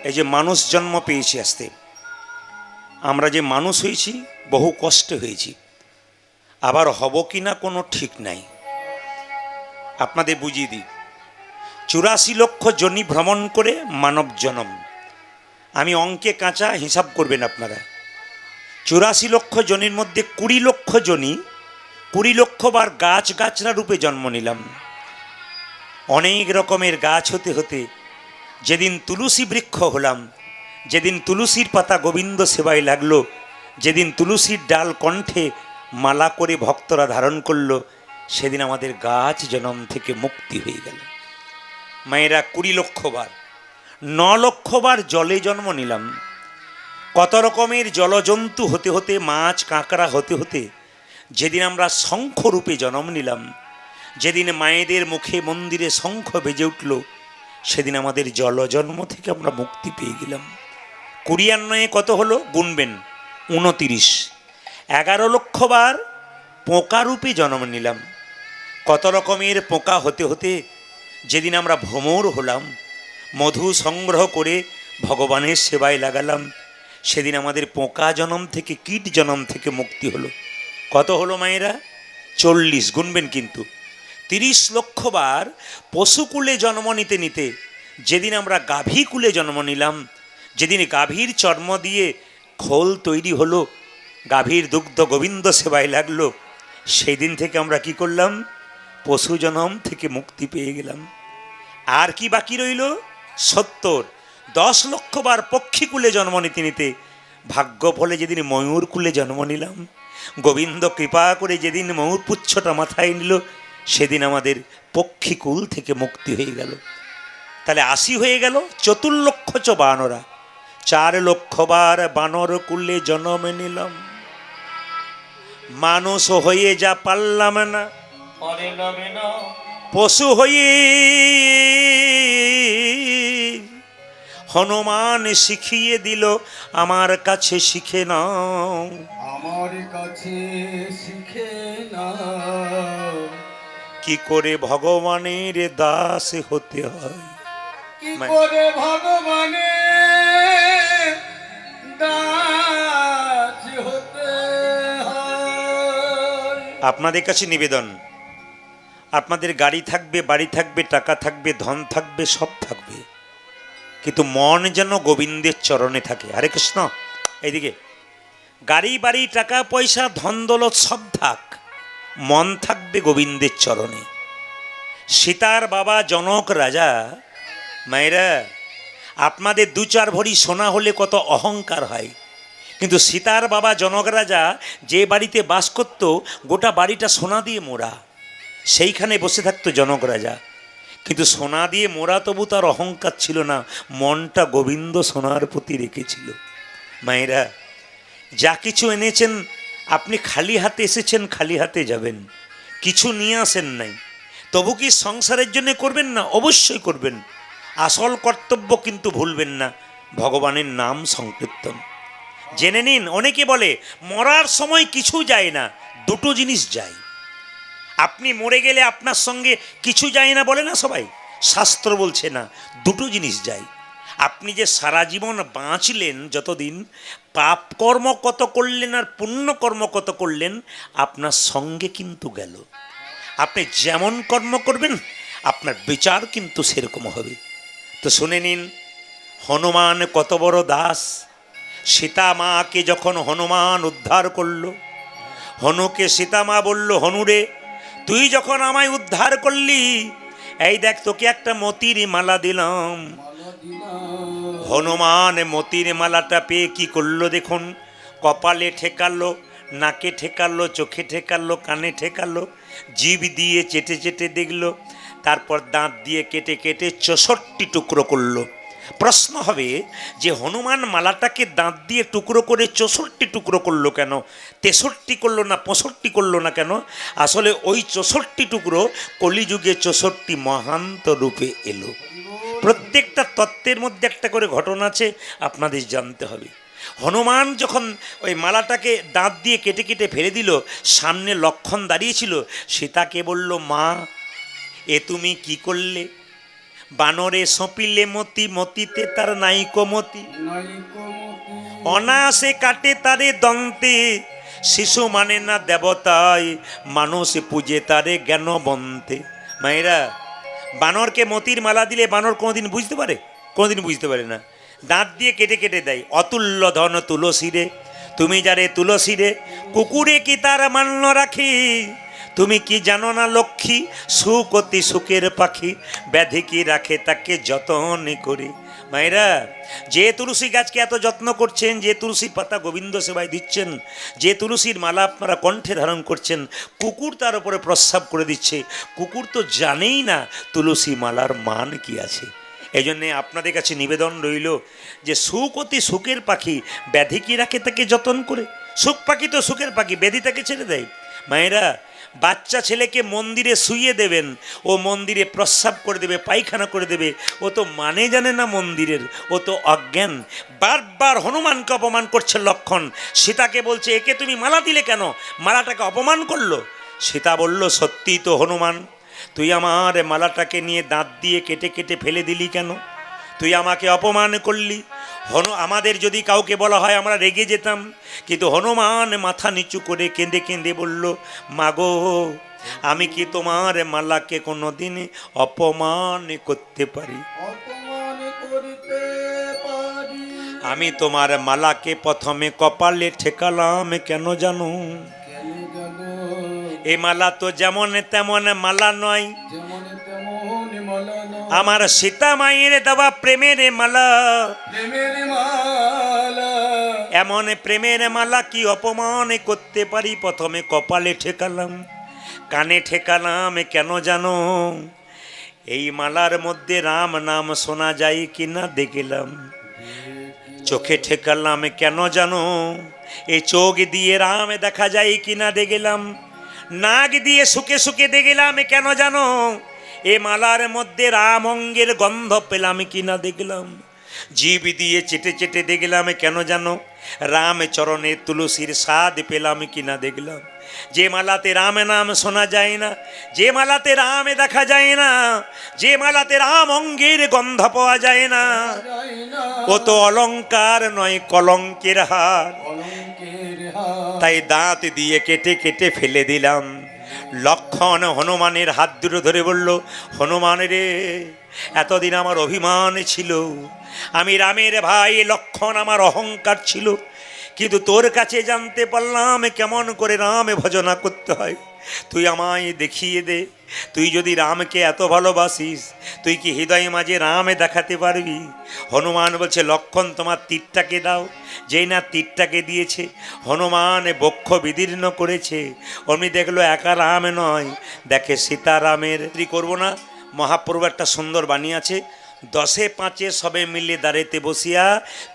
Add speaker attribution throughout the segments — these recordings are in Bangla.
Speaker 1: এই যে মানুষ জন্ম পেয়েছি আসতে, আমরা যে মানুষ হয়েছি বহু কষ্টে হয়েছি, আবার হব কি না কোনো ঠিক নাই। আপনাদের বুঝিয়ে দিই, 84 লক্ষ যোনি ভ্রমণ করে মানব জন্ম। আমি অঙ্কে কাঁচা, হিসাব করবেন আপনারা। 84 লক্ষ জনির মধ্যে 20 লক্ষ জনি, 20 লক্ষ বার গাছ গাছরা রূপে জন্ম নিলাম। অনেক রকমের গাছ হতে হতে যেদিন তুলসী বৃক্ষ হলাম, যেদিন তুলসীর পাতা গোবিন্দ সেবায় লাগলো, যেদিন তুলসীর ডাল কণ্ঠে মালা করে ভক্তরা ধারণ করলো, সেদিন আমাদের গাছ জন্ম থেকে মুক্তি হয়ে গেল। মায়েরা 20 লক্ষ বার, 9 লক্ষ বার জলে জন্ম নিলাম। কত রকমের জলজন্তু হতে হতে, মাছ কাঁকড়া হতে হতে যেদিন আমরা শঙ্খ রূপে জন্ম নিলাম, যেদিন মায়েদের মুখে মন্দিরে শঙ্খ বেজে উঠল, সেদিন আমাদের জলজন্ম থেকে আমরা মুক্তি পেয়ে গেলাম। 20 কত হলো গুনবেন, 29। 11 লক্ষ বার পোকা রূপে জন্ম নিলাম। কত রকমের পোকা হতে হতে যেদিন আমরা ভ্রমর হলাম, মধু সংগ্রহ করে ভগবানের সেবায় লাগালাম, সেদিন আমাদের পোকা জন্ম থেকে, কীট জন্ম থেকে মুক্তি হলো। কত হলো মায়েরা? 40। গুনবেন কিন্তু। 30 লক্ষ বার পশুকুলে জন্ম নিতে নিতে যেদিন আমরা গাভীকুলে জন্ম নিলাম, যেদিন গাভীর চর্ম দিয়ে খোল তৈরি হলো, গাভীর দুগ্ধ গোবিন্দ সেবায় লাগলো, সেই দিন থেকে আমরা কি করলাম? পশু জন্ম থেকে মুক্তি পেয়ে গেলাম। আর কি বাকি রইল? 70। 10 লক্ষ বার পক্ষীকুলে জন্ম নিতে নিতে ভাগ্য ফলে যেদিন ময়ূরকুলে জন্ম নিলাম, গোবিন্দ কৃপা করে যেদিন ময়ূর পুচ্ছটা মাথায় নিল, সেদিন আমাদের পক্ষীকুল থেকে মুক্তি হয়ে গেল। তাহলে 80 হয়ে গেল। 4 লক্ষ বানরা, 4 লক্ষ বার বানর কুলে জন্ম নিলাম। মানুষ হয়ে যা পারলাম না, পশু হয়ে হনুমান শিখিয়ে দিল, আমার কাছে শিখে নাও,
Speaker 2: আমার কাছে শিখে নাও,
Speaker 1: কি করে ভগবানের দাস হতে হয়।
Speaker 2: কি করে ভগবানের দাস হতে হয়।
Speaker 1: আপনাদের কাছে নিবেদন, আপনাদের গাড়ি থাকবে, বাড়ি থাকবে, টাকা থাকবে, ধন থাকবে, সব থাকবে, কিন্তু মন যেন গোবিন্দের চরণে থাকে। হরে কৃষ্ণ। এইদিকে গাড়ি বাড়ি টাকা পয়সা ধন দৌলত সব থাক, মন থাকবে গোবিন্দের চরণে। সীতার বাবা জনক রাজা, মায়েরা আপনাদের 2-4 ভরি সোনা হলে কত অহংকার হয়, কিন্তু সীতার বাবা জনক রাজা যে বাড়িতে বাস করত, গোটা বাড়িটা সোনা দিয়ে মোড়া, সেইখানে বসে থাকতো জনক রাজা। কিন্তু সোনা দিয়ে মোড়া, তবু তার অহংকার ছিল না, মনটা গোবিন্দ সোনার প্রতি রেখেছিল। মায়েরা যা কিছু এনেছেন, আপনি খালি হাতে এসেছেন, খালি হাতে যাবেন, কিছু নিয়ে আসেন নাই, তবু কি সংসারের জন্য করবেন না? অবশ্যই করবেন। আসল কর্তব্য কিন্তু ভুলবেন না, ভগবানের নাম সংকীর্তন। জেনে নিন, অনেকে বলে মরার সময় কিছু যায় না, 2টো জিনিস যায়। আপনি মরে গেলে আপনার সঙ্গে কিছু যায় না বলে না সবাই, শাস্ত্র বলছে না, 2টো জিনিস যায়। আপনি যে সারা জীবন বাঁচলেন, যতদিন পাপ কর্ম কত করলেন আর পুণ্য কর্ম কত করলেন, আপনার সঙ্গে কিন্তু গেল। আপনি যেমন কর্ম করবেন, আপনার বিচার কিন্তু সেরকম হবে। তো শুনে নিন, হনুমান কত বড় দাস। সীতা মাকে যখন হনুমান উদ্ধার করলো, হনুকে সীতা মা বলল, হনুরে তুই যখন আমায় উদ্ধার করলি, এই দেখ তোকে একটা মতির মালা দিলাম। হনুমান মতির মালাটা পেয়ে কি করলো দেখুন, কপালে ঠেকালো, নাকে ঠেকালো, চোখে ঠেকালো, কানে ঠেকালো, জিভ দিয়ে চেটে চেটে দেখলো, তারপর দাঁত দিয়ে কেটে কেটে 64 টুকরো করলো। প্রশ্ন হবে যে হনুমান মালাটাকে দাঁত দিয়ে টুকরো করে 64 টুকরো করলো কেন? 63 করলো না, 65 করলো না কেন? আসলে ওই 64 টুকরো কলিযুগে 64 মহান্ত রূপে এলো। প্রত্যেকটা তত্ত্বের মধ্যে একটা করে ঘটনা আছে, আপনাদের জানতে হবে। হনুমান যখন ওই মালাটাকে দাঁত দিয়ে কেটে কেটে ফেলে দিল, সামনে লক্ষণ দাঁড়িয়েছিল, সীতাকে বলল, মা এ তুমি কি করলে? বানরে সঁপিলে মতি, মতিতে তার নাইকো মতি,
Speaker 2: নাইকো মতি।
Speaker 1: অনায়াসে কাটে তারে দন্তে, শিশু মানে না দেবতায়, মানুষ পূজে তারে জ্ঞানবন্তে। মায়েরা, বানরকে মতির মালা দিলে বানর কোনোদিন বুঝতে পারে? কোনোদিন বুঝতে পারে না। দাঁত দিয়ে কেটে কেটে দেয়। অতুল্য ধন তুলসী রে, তুমি যারে তুলসী রে, কুকুরে কি তার মান্য রাখি? তুমি কি জানো না লক্ষ্মী, সুখ অতি সুখের পাখি, ব্যাধি কি রাখে তাকে যতন করে। মায়েরা, যে তুলসী গাছকে এত যত্ন করছেন, যে তুলসীর পাতা গোবিন্দ সেবায় দিচ্ছেন, যে তুলসীর মালা আপনারা কণ্ঠে ধারণ করছেন, কুকুর তার উপরে প্রস্রাব করে দিচ্ছে। কুকুর তো জানেই না তুলসী মালার মান কি আছে। এই জন্যে আপনাদের কাছে নিবেদন রইল যে সুখ অতি সুখের পাখি, ব্যাধি কি রাখে তাকে যতন করে। সুখ পাখি তো সুখের পাখি, ব্যাধি তাকে ছেড়ে দেয়। মায়েরা, বাচ্চা ছেলেকে মন্দিরে শুইয়ে দেবেন, ও মন্দিরে প্রস্রাব করে দেবে, পায়খানা করে দেবে, ও তো মানে জানে না মন্দিরের, ও তো অজ্ঞান। বারবার হনুমানকে অপমান করছে লক্ষণ। সীতাকে বলছে, একে তুমি মালা দিলে কেন? মালাটাকে অপমান করলো। সীতা বলল, সত্যিই তো হনুমান, তুই আমার মালাটাকে নিয়ে দাঁত দিয়ে কেটে কেটে ফেলে দিলি কেন? তুই আমাকে অপমান করলি। আমাদের যদি কাউকে বলা হয় আমরা রেগে যেতাম, কিন্তু হনুমান মাথা নিচু করে কেঁদে কেঁদে বলল, মাগো, আমি কি তোমার মালাকে কোনো দিন অপমান করতে পারি?
Speaker 2: অপমান করিতে পারি।
Speaker 1: আমি তোমার মালাকে প্রথমে কপালে ঠেকালাম কেন জানো?
Speaker 2: কেন জানো?
Speaker 1: এ মালা তো যেমন তেমন মালা নয়,
Speaker 2: যেমন তেমন মালা নয়।
Speaker 1: আমার সীতা মায়ের দেওয়া প্রেমের মালা।
Speaker 2: প্রেমের মালা।
Speaker 1: এমন প্রেমের মালা কি অপমান করতে পারি? প্রথমে কপালে ঠেকালাম, কানে ঠেকালাম কেন জানো? এই মালার মধ্যে রাম নাম শোনা যায় কিনা দেখলাম। চোখে ঠেকালাম কেন জানো? এই চোখ দিয়ে রাম দেখা যায় কিনা দেখলাম। নাক দিয়ে শুকে শুকে দেখলাম কেন জানো? এ মালার মধ্যে রাম অঙ্গের গন্ধ পেলাম কিনা দেখলাম। জিভ দিয়ে চেটে চেটে দেখলাম কেন জানো? রাম চরণে তুলসীর স্বাদ পেলাম কিনা দেখলাম। যে মালাতে রাম নাম শোনা যায় না, যে মালাতে রাম দেখা যায় না, যে মালাতে রাম অঙ্গের গন্ধ পাওয়া যায় না, ও তো অলংকার নয়, কলঙ্কের হার।
Speaker 2: কলঙ্কের হাত।
Speaker 1: তাই দাঁত দিয়ে কেটে কেটে ফেলে দিলাম। লক্ষণ হনুমানের হাত দুটো ধরে বলল, হনুমান রে, এতদিন আমার অভিমান ছিল, আমি রামের ভাই। লক্ষণ আমার অহংকার ছিল, কিন্তু তোর কাছে জানতে পারলাম কেমন করে রাম ভজনা করতে হয়। তুই আমায় দেখিয়ে দে। তুই যদি রামকে এত ভালোবাসিস, তুই কি হৃদয়ে মাঝে রামে দেখাতে পারবি? হনুমান বলছে, লক্ষণ তোমার তীরটাকে দাও। যেই না তীরটাকে দিয়েছে, হনুমান বক্ষ বিদীর্ণ করেছে। অমনি দেখলো একা রাম নয়, দেখে সীতারামের করবো না। মহাপ্রভু একটা সুন্দর বাণী আছে, 10 5 সবে মিলে দাঁড়াইতে বসিয়া,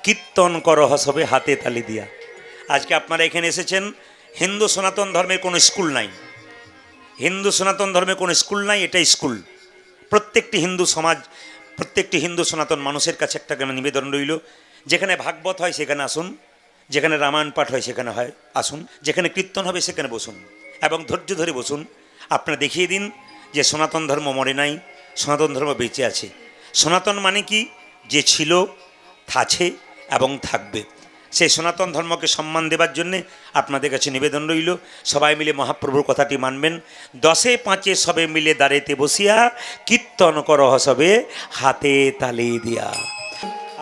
Speaker 1: কীর্তন করহ সবে হাতে তালি দিয়া। আজকে আপনারা এখানে এসেছেন, হিন্দু সনাতন ধর্মের কোনো স্কুল নাই, হিন্দু সনাতন ধর্মের কোনো স্কুল নাই, এটা স্কুল। প্রত্যেকটি হিন্দু সমাজ, প্রত্যেকটি হিন্দু সনাতন মানুষের কাছে একটা নিবেদন রইল, যেখানে ভাগবত হয় সেখানে আসুন, যেখানে রামায়ণ পাঠ হয় সেখানে হয় আসুন, যেখানে কীর্তন হবে সেখানে বসুন এবং ধৈর্য ধরে বসুন। আপনারা দেখিয়ে দিন যে সনাতন ধর্ম মরে নাই, সনাতন ধর্ম বেঁচে আছে। সনাতন মানে কি? যে ছিল, আছে এবং থাকবে। সেই সনাতন ধর্মকে সম্মান দেবার জন্যে আপনাদের কাছে নিবেদন রইল, সবাই মিলে মহাপ্রভুর কথাটি মানবেন। 10 5 সবে মিলে দাঁড়াইতে বসিয়া, কীর্তন করহ সবে হাতে তালি দিয়া।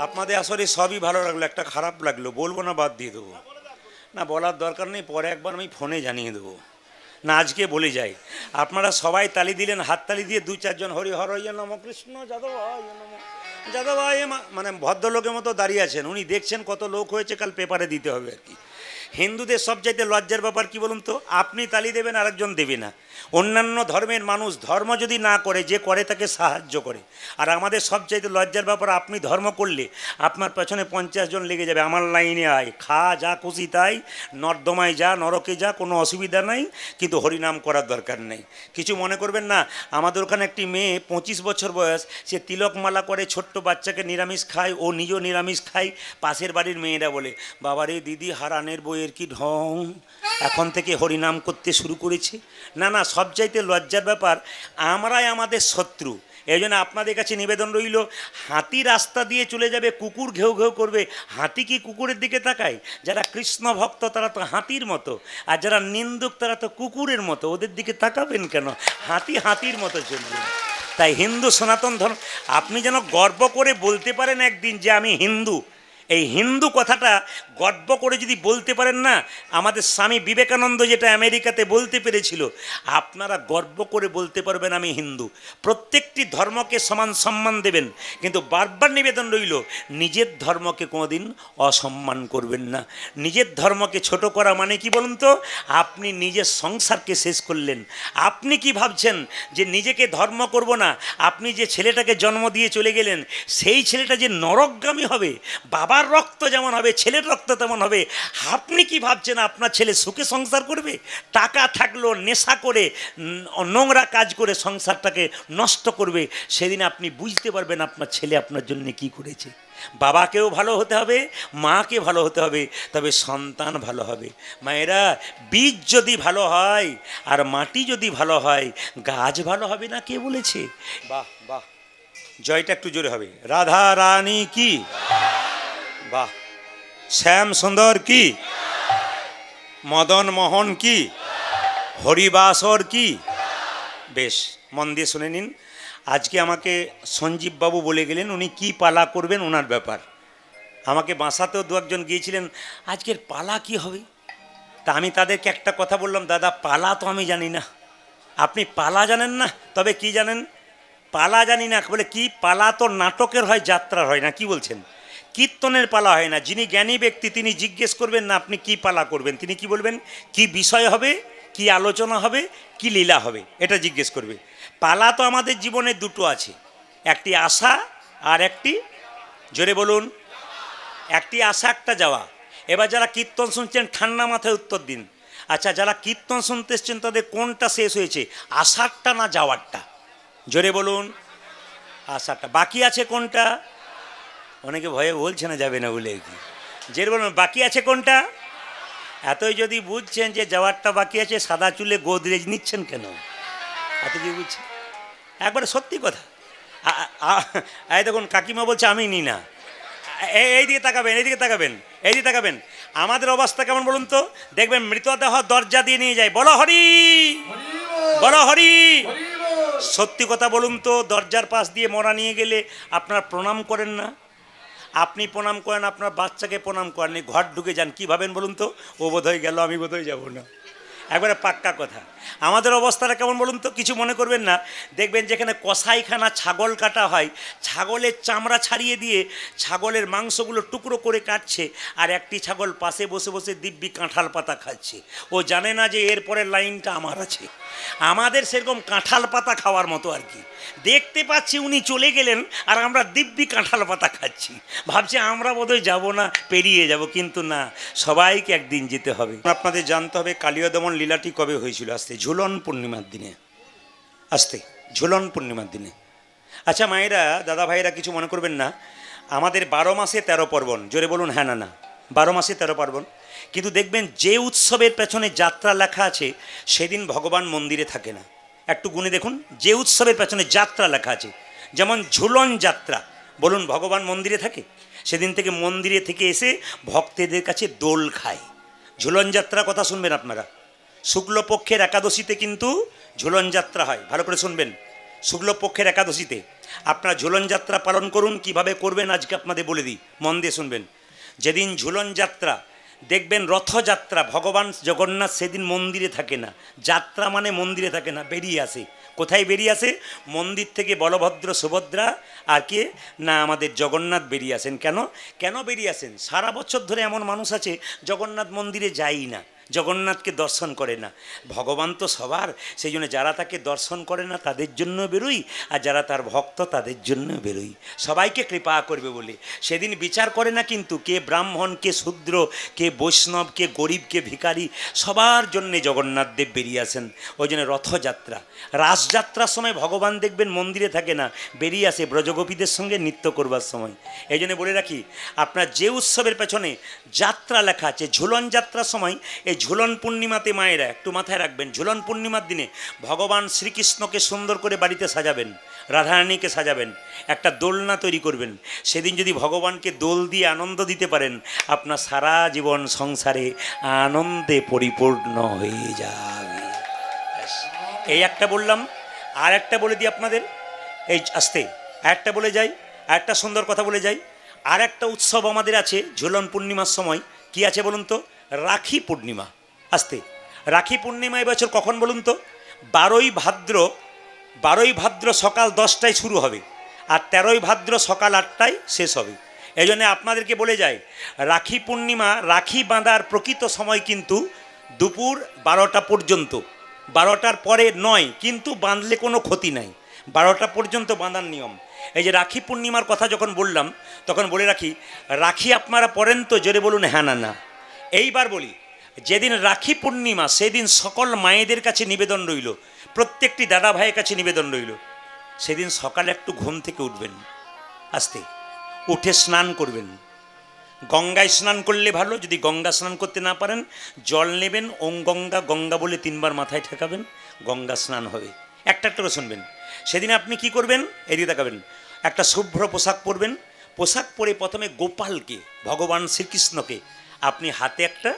Speaker 1: আপনাদের আসলে সবই ভালো লাগলো, একটা খারাপ লাগলো, বলবো না বাদ দিয়ে দেবো? না, বলার দরকার নেই, পরে একবার আমি ফোনে জানিয়ে দেবো। না, আজকে বলে যাই, আপনারা সবাই তালি দিলেন, হাত তালি দিয়ে 2 4 জন হরি হর নম কৃষ্ণ যাদব নম যাদব মানে ভদ্রলোকের মতো দাঁড়িয়ে আছেন। উনি দেখছেন কত লোক হয়েছে, কাল পেপারে দিতে হবে আর কি। হিন্দুদের সবচাইতে লজ্জার ব্যাপার কি বলুন তো? আপনি তালি দেবেন, আরেকজন দেবে না। অন্যান্য ধর্মের মানুষ ধর্ম যদি না করে, যে করে তাকে সাহায্য করে। আর আমাদের সবচাইতে লজ্জার ব্যাপার, আপনি ধর্ম করলে আপনার পেছনে 50 জন লেগে যাবে, আমার লাইনে আয়, খা যা খুশি তাই, নর্দমায় যা, নরকে যা, কোনো অসুবিধা নাই, কিন্তু হরিনাম করার দরকার নেই। কিছু মনে করবেন না। আমাদের ওখানে একটি মেয়ে 25 বছর বয়স, সে তিলকমালা করে, ছোট্ট বাচ্চাকে নিরামিষ খায়, ও নিজেও নিরামিষ খায়। পাশের বাড়ির মেয়েরা বলে, বাবারে দিদি, হারানের বইয়ের কি ঢং, এখন থেকে হরিনাম করতে শুরু করেছে। না না, সবচাইতে লজ্জার ব্যাপার, আমরাই আমাদের শত্রু। এই জন্য আপনাদের কাছে নিবেদন রইল, হাতি রাস্তা দিয়ে চলে যাবে, কুকুর ঘেউ ঘেউ করবে, হাতি কি কুকুরের দিকে তাকায়? যারা কৃষ্ণ ভক্ত তারা তো হাতির মতো, আর যারা নিন্দুক তারা তো কুকুরের মতো, ওদের দিকে তাকাবেন কেন? হাতি হাতির মতো চলবে। তাই হিন্দু সনাতন ধর্ম, আপনি যেন গর্ব করে বলতে পারেন একদিন যে আমি হিন্দু। এই হিন্দু কথাটা গর্ব করে যদি বলতে পারেন না, আমাদের স্বামী বিবেকানন্দ যেটা আমেরিকাতে বলতে পেরেছিল, আপনারা গর্ব করে বলতে পারবেন আমি হিন্দু। প্রত্যেকটি ধর্মকে সমান সম্মান দেবেন, কিন্তু বারবার নিবেদন রইল নিজের ধর্মকে কোনোদিন অসম্মান করবেন না। নিজের ধর্মকে ছোট করা মানে কি বলুন তো? আপনি নিজের সংসারকে শেষ করলেন। আপনি কি ভাবছেন যে নিজেকে ধর্ম করব না? আপনি যে ছেলেটাকে জন্ম দিয়ে চলে গেলেন, সেই ছেলেটা যে নরকগামী হবে, বাবার রক্ত যেমন হবে ছেলের রক্ত তেমন হবে। আপনি কি ভাবছেন আপনার ছেলে সুখে সংসার করবে? টাকা থাকলেও নেশা করে নোংরা কাজ করে সংসারটাকে নষ্ট করবে। সেদিন আপনি বুঝতে পারবেন আপনার ছেলে আপনার জন্য কি করেছে। বাবাকেও ভালো হতে হবে, মাকে ভালো হতে হবে, তবে সন্তান ভালো হবে। মায়েরা, বীজ যদি ভালো হয় আর মাটি যদি ভালো হয়, গাছ ভালো হবে না কে বলেছে? বাহ বাহ, জয়টা একটু জোরে হবে। রাধা রানী কি? বাহ। শ্যাম সুন্দর কি? মদন মোহন কি? হরিবাসর কি? বেশ, মন দিয়ে শুনে নিন। আজকে আমাকে সঞ্জীব বাবু বলে গেলেন উনি কি পালা করবেন ওনার ব্যাপার। আমাকে বাসাতেও দু একজন গিয়েছিলেন, আজকের পালা কি হবে। তা আমি তাদেরকে একটা কথা বললাম, দাদা পালা তো আমি জানি না। আপনি পালা জানেন না, তবে কি জানেন? পালা জানি না বলে কি? পালা তো নাটকের হয়, যাত্রার হয় না। কি বলছেন? কীর্তনের পালা হয় না। যিনি জ্ঞানী ব্যক্তি তিনি জিজ্ঞেস করবেন না আপনি কি পালা করবেন, তিনি কি বলবেন? কি বিষয় হবে, কি আলোচনা হবে, কি লীলা হবে, এটা জিজ্ঞেস করবে। পালা তো আমাদের জীবনে দুটো আছে, একটি আশা আর একটি, জোরে বলুন, একটি আশা একটা যাওয়া। এবার যারা কীর্তন শুনছেন ঠান্ডা মাথায় উত্তর দিন। আচ্ছা, যারা কীর্তন শুনতে এসছেন তাদের কোনটা শেষ হয়েছে, আশারটা না যাওয়ারটা? জোরে বলুন। আশাটা। বাকি আছে কোনটা? অনেকে ভয়ে বলছে না যাবে না বলে কি, যে বলুন বাকি আছে কোনটা? এতই যদি বুঝছেন যে যাওয়ারটা বাকি আছে, সাদা চুলে গোদরেজ নিচ্ছেন কেন? এত কি বুঝছেন? একবারে সত্যি কথা। এই দেখুন কাকিমা বলছে আমি নিই না। এই দিকে তাকাবেন, এইদিকে তাকাবেন, এইদিকে তাকাবেন। আমাদের অবস্থা কেমন বলুন তো? দেখবেন মৃতদেহ দরজা দিয়ে নিয়ে যায়, বলো হরি, বলো হরি। সত্যি কথা বলুন তো, দরজার পাশ দিয়ে মরা নিয়ে গেলে আপনার প্রণাম করেন না? আপনি প্রণাম করেন, আপনার বাচ্চাকে প্রণাম করেন, ঘর ঢুকে যান, কী ভাবেন বলুন তো? ও বোধহয় গেল, আমি বোধহয় যাবো না। একবারে পাক্কা কথা। আমাদের অবস্থাটা কেমন বলুন তো? কিছু মনে করবেন না। দেখবেন যেখানে কসাইখানা ছাগল কাটা হয়, ছাগলের চামড়া ছাড়িয়ে দিয়ে ছাগলের মাংসগুলো টুকরো করে কাটছে, আর একটি ছাগল পাশে বসে বসে দিব্যি কাঁঠাল পাতা খাচ্ছে। ও জানে না যে এরপরের লাইনটা আমার আছে। আমাদের সেরকম কাঁঠাল পাতা খাওয়ার মতো আর কি। দেখতে পাচ্ছি উনি চলে গেলেন আর আমরা দিব্যি কাঁঠাল পাতা খাচ্ছি, ভাবছি আমরা বোধহয় যাবো না, পেরিয়ে যাব। কিন্তু না, সবাইকে একদিন যেতে হবে। আপনাদের জানতে হবে কালীয় দমন লীলাটি কবে হয়েছিল। আসতে ঝুলন পূর্ণিমার দিনে, আসতে ঝুলন পূর্ণিমার দিনে। আচ্ছা মায়েরা, দাদা ভাইরা, কিছু মনে করবেন না। আমাদের 12 মাসে 13 পার্বণ। জোরে বলুন হ্যাঁ না না। 12 মাসে 13 পার্বণ। কিন্তু দেখবেন যে উৎসবের পেছনে যাত্রা লেখা আছে সেদিন ভগবান মন্দিরে থাকে না। একটু গুনে দেখুন, যে উৎসবের পেছনে যাত্রা লেখা আছে, যেমন ঝুলন যাত্রা, বলুন ভগবান মন্দিরে থাকে? সেদিন থেকে মন্দিরে থেকে এসে ভক্তদের কাছে দোল খায়। ঝুলন যাত্রা কথা শুনবেন আপনারা। শুক্লপক্ষের একাদশীতে কিন্তু ঝুলন যাত্রা হয়, ভালো করে শুনবেন। শুক্লপক্ষের একাদশীতে আপনারা ঝুলন যাত্রা পালন করুন। কিভাবে করবেন আজকে আপনাদের বলে দিই, মন দিয়ে শুনবেন। যেদিন ঝুলন যাত্রা, দেখবেন রথযাত্রা, ভগবান জগন্নাথ সেদিন মন্দিরে থাকে না। যাত্রা মানে মন্দিরে থাকে না, বেরিয়ে আসে। কোথায় বেরিয়ে আসে? মন্দির থেকে বলভদ্র, সুভদ্রা আর কে না আমাদের জগন্নাথ বেরিয়ে আসেন। কেন কেন বেরিয়ে আসেন? সারা বছর ধরে এমন মানুষ আছে জগন্নাথ মন্দিরে যায়ই না, জগন্নাথকে দর্শন করে না। ভগবান তো সবার, সেই জন্য যারা তাকে দর্শন করে না তাদের জন্য বেরোই, আর যারা তার ভক্ত তাদের জন্য বেরোই, সবাইকে কৃপা করবে বলে। সেদিন বিচার করে না কিন্তু, কে ব্রাহ্মণ, কে শূদ্র, কে বৈষ্ণব, কে গরিব, কে ভিখারি, সবার জন্যে জগন্নাথ দেব বেরিয়ে আসেন। ওই জন্য রথযাত্রা, রাসযাত্রার সময় ভগবান দেখবেন মন্দিরে থাকে না, বেরিয়ে আসে ব্রজগোপীদের সঙ্গে নৃত্য করবার সময়। এই জন্য বলে রাখি, আপনার যে উৎসবের পেছনে যাত্রা লেখা আছে, ঝুলন যাত্রার সময়, এই ঝুলন পূর্ণিমাতে মায়েরা একটু মাথায় রাখবেন, ঝুলন পূর্ণিমার দিনে ভগবান শ্রীকৃষ্ণকে সুন্দর করে বাড়িতে সাজাবেন, রাধারানীকে সাজাবেন, একটা দোলনা তৈরি করবেন। সেদিন যদি ভগবানকে দোল দিয়ে আনন্দ দিতে পারেন, আপনার সারা জীবন সংসারে আনন্দে পরিপূর্ণ হয়ে যাবে। ব্যাস, এই একটা বললাম। আর একটা বলে দিই আপনাদের, এই আস্তে একটা বলে যাই, আর একটা সুন্দর কথা বলে যাই। আর একটা উৎসব আমাদের আছে ঝুলন পূর্ণিমার সময়। কি আছে বলুন তো? রাখি পূর্ণিমা। আস্তে, রাখি পূর্ণিমা এবছর কখন বলুন তো? 12ই ভাদ্র সকাল 10টায় শুরু হবে, আর 13ই ভাদ্র সকাল 8টায় শেষ হবে। এই জন্য আপনাদেরকে বলে যায়, রাখি পূর্ণিমা, রাখি বাঁধার প্রকৃত সময় কিন্তু দুপুর 12টা পর্যন্ত। 12টার পরে নয়, কিন্তু বাঁধলে কোনো ক্ষতি নাই, 12টা পর্যন্ত বাঁধার নিয়ম। এই যে রাখি পূর্ণিমার কথা যখন বললাম, তখন বলে রাখি, রাখি আপনারা পড়েন তো? জোরে বলুন হ্যাঁ না না। এইবার বলি, যেদিন রাখি পূর্ণিমা সেদিন সকল মায়েদের কাছে নিবেদন রইল, প্রত্যেকটি দাদা ভাইয়ের কাছে নিবেদন রইল, সেদিন সকালে একটু ঘুম থেকে উঠবেন, আস্তে উঠে স্নান করবেন। গঙ্গায় স্নান করলে ভালো, যদি গঙ্গা স্নান করতে না পারেন, জল নেবেন, ওং গঙ্গা গঙ্গা বলে 3বার মাথায় ঠেকাবেন, গঙ্গা স্নান হবে। একটা করে শুনবেন। সেদিন আপনি কি করবেন? এদিকে তাকাবেন। একটা শুভ্র পোশাক পরবেন। পোশাক পরে প্রথমে গোপালকে, ভগবান শ্রীকৃষ্ণকে আপনি হাতে একটা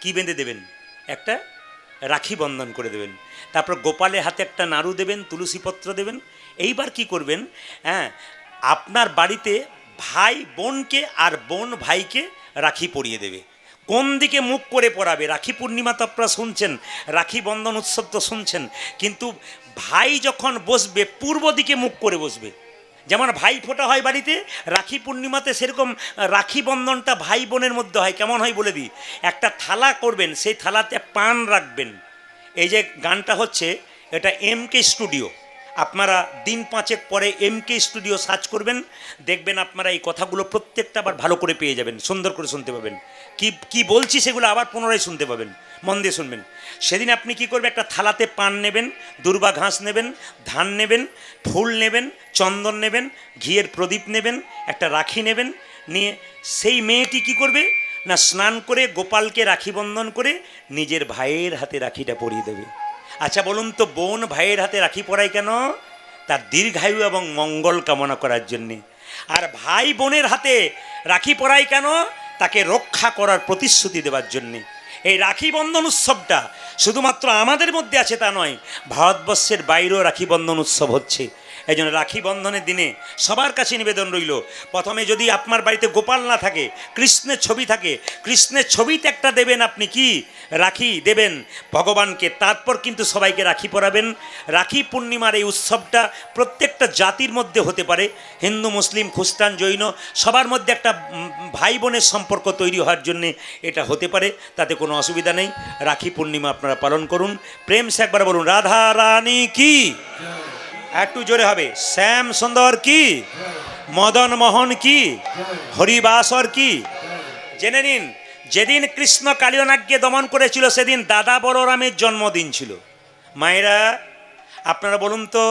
Speaker 1: কি বেঁধে দেবেন? একটা রাখি বন্ধন করে দেবেন। তারপর গোপালের হাতে একটা নাড়ু দেবেন, তুলসীপত্র দেবেন। এইবার কি করবেন? হ্যাঁ, আপনার বাড়িতে ভাই বোনকে আর বোন ভাইকে রাখি পরিয়ে দেবে। কোন দিকে মুখ করে পরাবে? রাখি পূর্ণিমা তো আপনারা শুনছেন, রাখি বন্ধন উৎসব তো শুনছেন, কিন্তু ভাই যখন বসবে পূর্ব দিকে মুখ করে বসবে। যেমন ভাই ফোঁটা হয় বাড়িতে, রাখি পূর্ণিমাতে সেরকম রাখি বন্ধনটা ভাই বোনের মধ্যে হয়। কেমন হয় বলে দিই। একটা থালা করবেন, সেই থালাতে পান রাখবেন। এই যে গানটা হচ্ছে, এটা MK স্টুডিও। আপনারা দিন 5 পরে MK স্টুডিও সার্চ করবেন, দেখবেন আপনারা এই কথাগুলো প্রত্যেকটা আবার ভালো করে পেয়ে যাবেন, সুন্দর করে শুনতে পাবেন। কি বলছি সেগুলো আবার পুনরায় শুনতে পাবেন, মন দিয়ে শুনবেন। সেদিন আপনি কি করবেন? একটা থালাতে পান নেবেন, দুর্বা ঘাস নেবেন, ধান নেবেন, ফুল নেবেন, চন্দন নেবেন, ঘিয়ের প্রদীপ নেবেন, একটা রাখি নেবেন। নিয়ে সেই মেয়েটি কি করবে না, স্নান করে গোপালকে রাখি বন্ধন করে নিজের ভাইয়ের হাতে রাখিটা পরিয়ে দেবে। আচ্ছা বলুন তো, বোন ভাইয়ের হাতে রাখি পরায় কেন? তার দীর্ঘায়ু এবং মঙ্গল কামনা করার জন্যে। আর ভাই বোনের হাতে রাখি পরায় কেন? তাকে রক্ষা করার প্রতিশ্রুতি দেওয়ার জন্যে। এই রাখি বন্ধন উৎসবটা শুধুমাত্র আমাদের মধ্যে আছে তা নয়, ভারতবর্ষের বাইরেও রাখি বন্ধন উৎসব হচ্ছে। এই জন্য রাখি বন্ধনের দিনে সবার কাছে নিবেদন রইল, প্রথমে যদি আপনার বাড়িতে গোপাল না থাকে, কৃষ্ণের ছবি থাকে, কৃষ্ণের ছবিতে একটা দেবেন আপনি, কি রাখি দেবেন ভগবানকে। তারপর কিন্তু সবাইকে রাখি পরাবেন। রাখি পূর্ণিমার এই উৎসবটা প্রত্যেকটা জাতির মধ্যে হতে পারে, হিন্দু মুসলিম খ্রিস্টান জৈন সবার মধ্যে একটা ভাই বোনের সম্পর্ক তৈরি হওয়ার জন্যে এটা হতে পারে, তাতে কোনো অসুবিধা নেই। রাখি পূর্ণিমা আপনারা পালন করুন। প্রেম সে একবার বলুন রাধা রানী কি, একটু জোরে হবে, শ্যাম সুন্দর কি, মদন মোহন কি, হরিবাসর কি। জেনে নিন, যেদিন কৃষ্ণ কালিয়নাগকে দমন করেছিল সেদিন দাদা বলরামের জন্মদিন ছিল। মায়েরা আপনারা বলুন তো,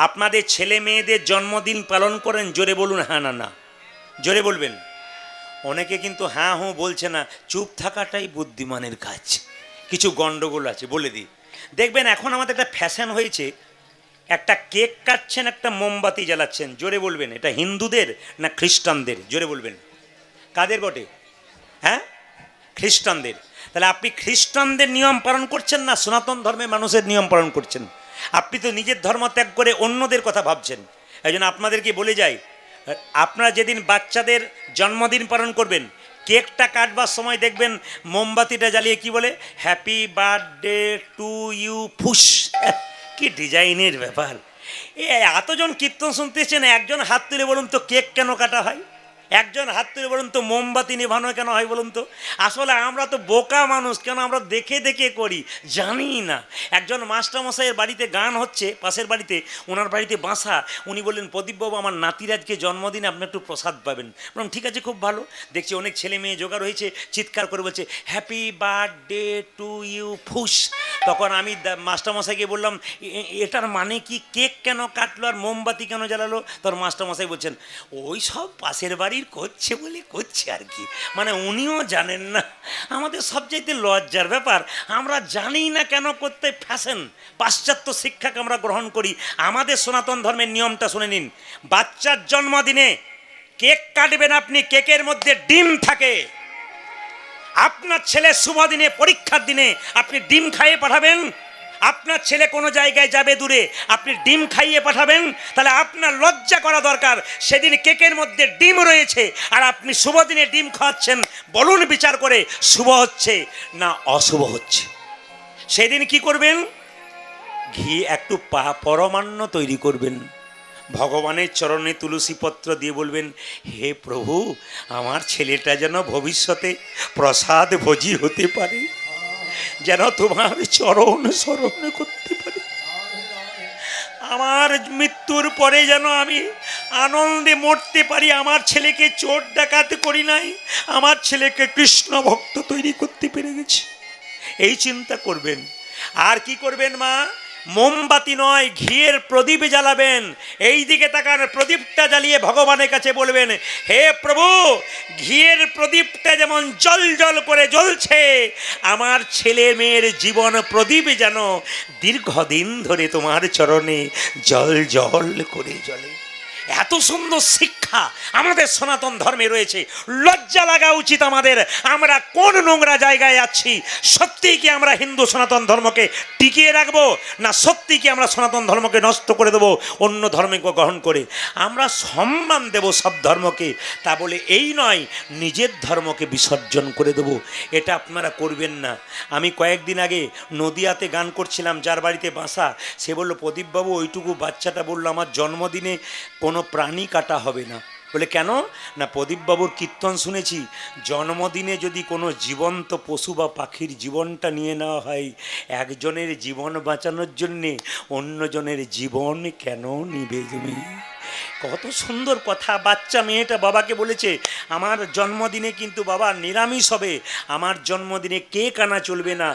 Speaker 1: আপনাদের ছেলে মেয়েদের জন্মদিন পালন করেন? জোরে বলুন হ্যাঁ না না, জোরে বলবেন। অনেকে কিন্তু হ্যাঁ হুঁ বলছে না, চুপ থাকাটাই বুদ্ধিমানের কাজ। কিছু গণ্ডগোল আছে, বলে দিই। দেখবেন এখন আমাদের একটা ফ্যাশন হয়েছে, একটা কেক কাটছেন, একটা মোমবাতি জ্বালাচ্ছেন। জোরে বলবেন, এটা হিন্দুদের না খ্রিস্টানদের? জোরে বলবেন, কাদের বটে? হ্যাঁ, খ্রিস্টানদের। তাহলে আপনি খ্রিস্টানদের নিয়ম পালন করছেন না সনাতন ধর্মের মানুষের নিয়ম পালন করছেন? আপনি তো নিজের ধর্ম ত্যাগ করে অন্যদের কথা ভাবছেন। এই জন্য আপনাদেরকে বলে যাই, আপনারা যেদিন বাচ্চাদের জন্মদিন পালন করবেন, কেকটা কাটবার সময় দেখবেন মোমবাতিটা জ্বালিয়ে কি বলে, হ্যাপি বার্থডে টু ইউ ফুস। কি ডিজাইনের ব্যাপার! এতজন কীর্তন শুনতেছেন, একজন হাত তুলে বলুন তো কেক কেন কাটা হয়? একজন হাত তুলে বলুন তো মোমবাতি নেভানো কেন হয় বলুন তো? আসলে আমরা তো বোকা মানুষ, কেন আমরা দেখে দেখে করি, জানি না। একজন মাস্টারমশাইয়ের বাড়িতে গান হচ্ছে, পাশের বাড়িতে, ওনার বাড়িতে বাসা। উনি বললেন, প্রদীপবাবু আমার নাতির আজকে জন্মদিন, আপনি একটু প্রসাদ পাবেন। বললাম ঠিক আছে, খুব ভালো। দেখছি অনেক ছেলে মেয়ে জোগাড় হয়েছে, চিৎকার করে বলছে হ্যাপি বার্থডে টু ইউ ফুস। তখন আমি মাস্টারমশাইকে বললাম, এটার মানে কি? কেক কেন কাটলো আর মোমবাতি কেন জ্বালালো? তোর মাস্টারমশাই বলছেন, ওই সব পাশের বাড়ি বাড়ির করছে বলে করছে আর কি, মানে উনিও জানেন না। আমাদের সবচাইতে লজ্জার ব্যাপার, আমরা জানি না কেন করতে ফ্যাশন পাশ্চাত্য শিক্ষাকে আমরা গ্রহণ করি। আমাদের সনাতন ধর্মের নিয়মটা শুনে নিন। বাচ্চার জন্মদিনে কেক কাটবেন আপনি, কেকের মধ্যে ডিম থাকে। আপনার ছেলে শুভ দিনে, পরীক্ষার দিনে আপনি ডিম খাইয়ে পাঠাবেন? আপনার ছেলে কোনো জায়গায় যাবে দূরে, আপনি ডিম খাইয়ে পাঠাবেন? তাহলে আপনার লজ্জা করা দরকার। সেদিন কেকের মধ্যে ডিম রয়েছে আর আপনি শুভ দিনে ডিম খাওয়াচ্ছেন। বলুন বিচার করে, শুভ হচ্ছে না অশুভ হচ্ছে? সেদিন কি করবেন? ঘি একটু পরমান্ন তৈরি করবেন, ভগবানের চরণে তুলসী পত্র দিয়ে বলবেন, হে প্রভু, আমার ছেলেটা যেন ভবিষ্যতে প্রসাদ ভোজী হতে পারে, যেন তোমার চরণ স্মরণ করতে পারে। আমার মৃত্যুর পরে যেন আমি আনন্দে মরতে পারি। আমার ছেলেকে চোর ডাকাত করি নাই, আমার ছেলেকে কৃষ্ণ ভক্ত তৈরি করতে পেরে গেছি। এই চিন্তা করবেন। আর কি করবেন মা? মোমবাতি নয়, ঘিয়ের প্রদীপ জ্বালাবেন। এই দিকে তাকান, প্রদীপটা জ্বালিয়ে ভগবানের কাছে বলবেন, হে প্রভু, ঘিয়ের প্রদীপটা যেমন জল জল করে জ্বলছে, আমার ছেলে মেয়ের জীবন প্রদীপ যেন দীর্ঘদিন ধরে তোমার চরণে জল জল করে জ্বলে। এত সুন্দর শিক্ষা আমাদের সনাতন ধর্মে রয়েছে। লজ্জা লাগা উচিত আমাদের। আমরা কোন নোংরা জায়গায় আছি? সত্যি কি আমরা হিন্দু সনাতন ধর্মকে টিকিয়ে রাখবো, না সত্যি কি আমরা সনাতন ধর্মকে নষ্ট করে দেবো অন্য ধর্মকে গ্রহণ করে? আমরা সম্মান দেব সব ধর্মকে, তা বলে এই নয় নিজের ধর্মকে বিসর্জন করে দেবো। এটা আপনারা করবেন না। আমি কয়েকদিন আগে নদিয়াতে গান করছিলাম, যার বাড়িতে বাসা, সে বলল, প্রদীপবাবু, ওইটুকু বাচ্চাটা বললো আমার জন্মদিনে কোনো প্রাণী কাটা হবে না। বলে কেন? না, প্রদীপবাবুর কীর্তন শুনেছি, জন্মদিনে যদি কোনো জীবন্ত পশু বা পাখির জীবনটা নিয়ে নেওয়া হয়, একজনের জীবন বাঁচানোর জন্যে অন্যজনের জীবন কেন নিবে তুমি? কত সুন্দর কথা। বাচ্চা মেয়েটা বাবাকে বলেছে, আমার জন্মদিনে কিন্তু বাবা নিরামিষ হবে, আমার জন্মদিনে কেক আনা চলবে না।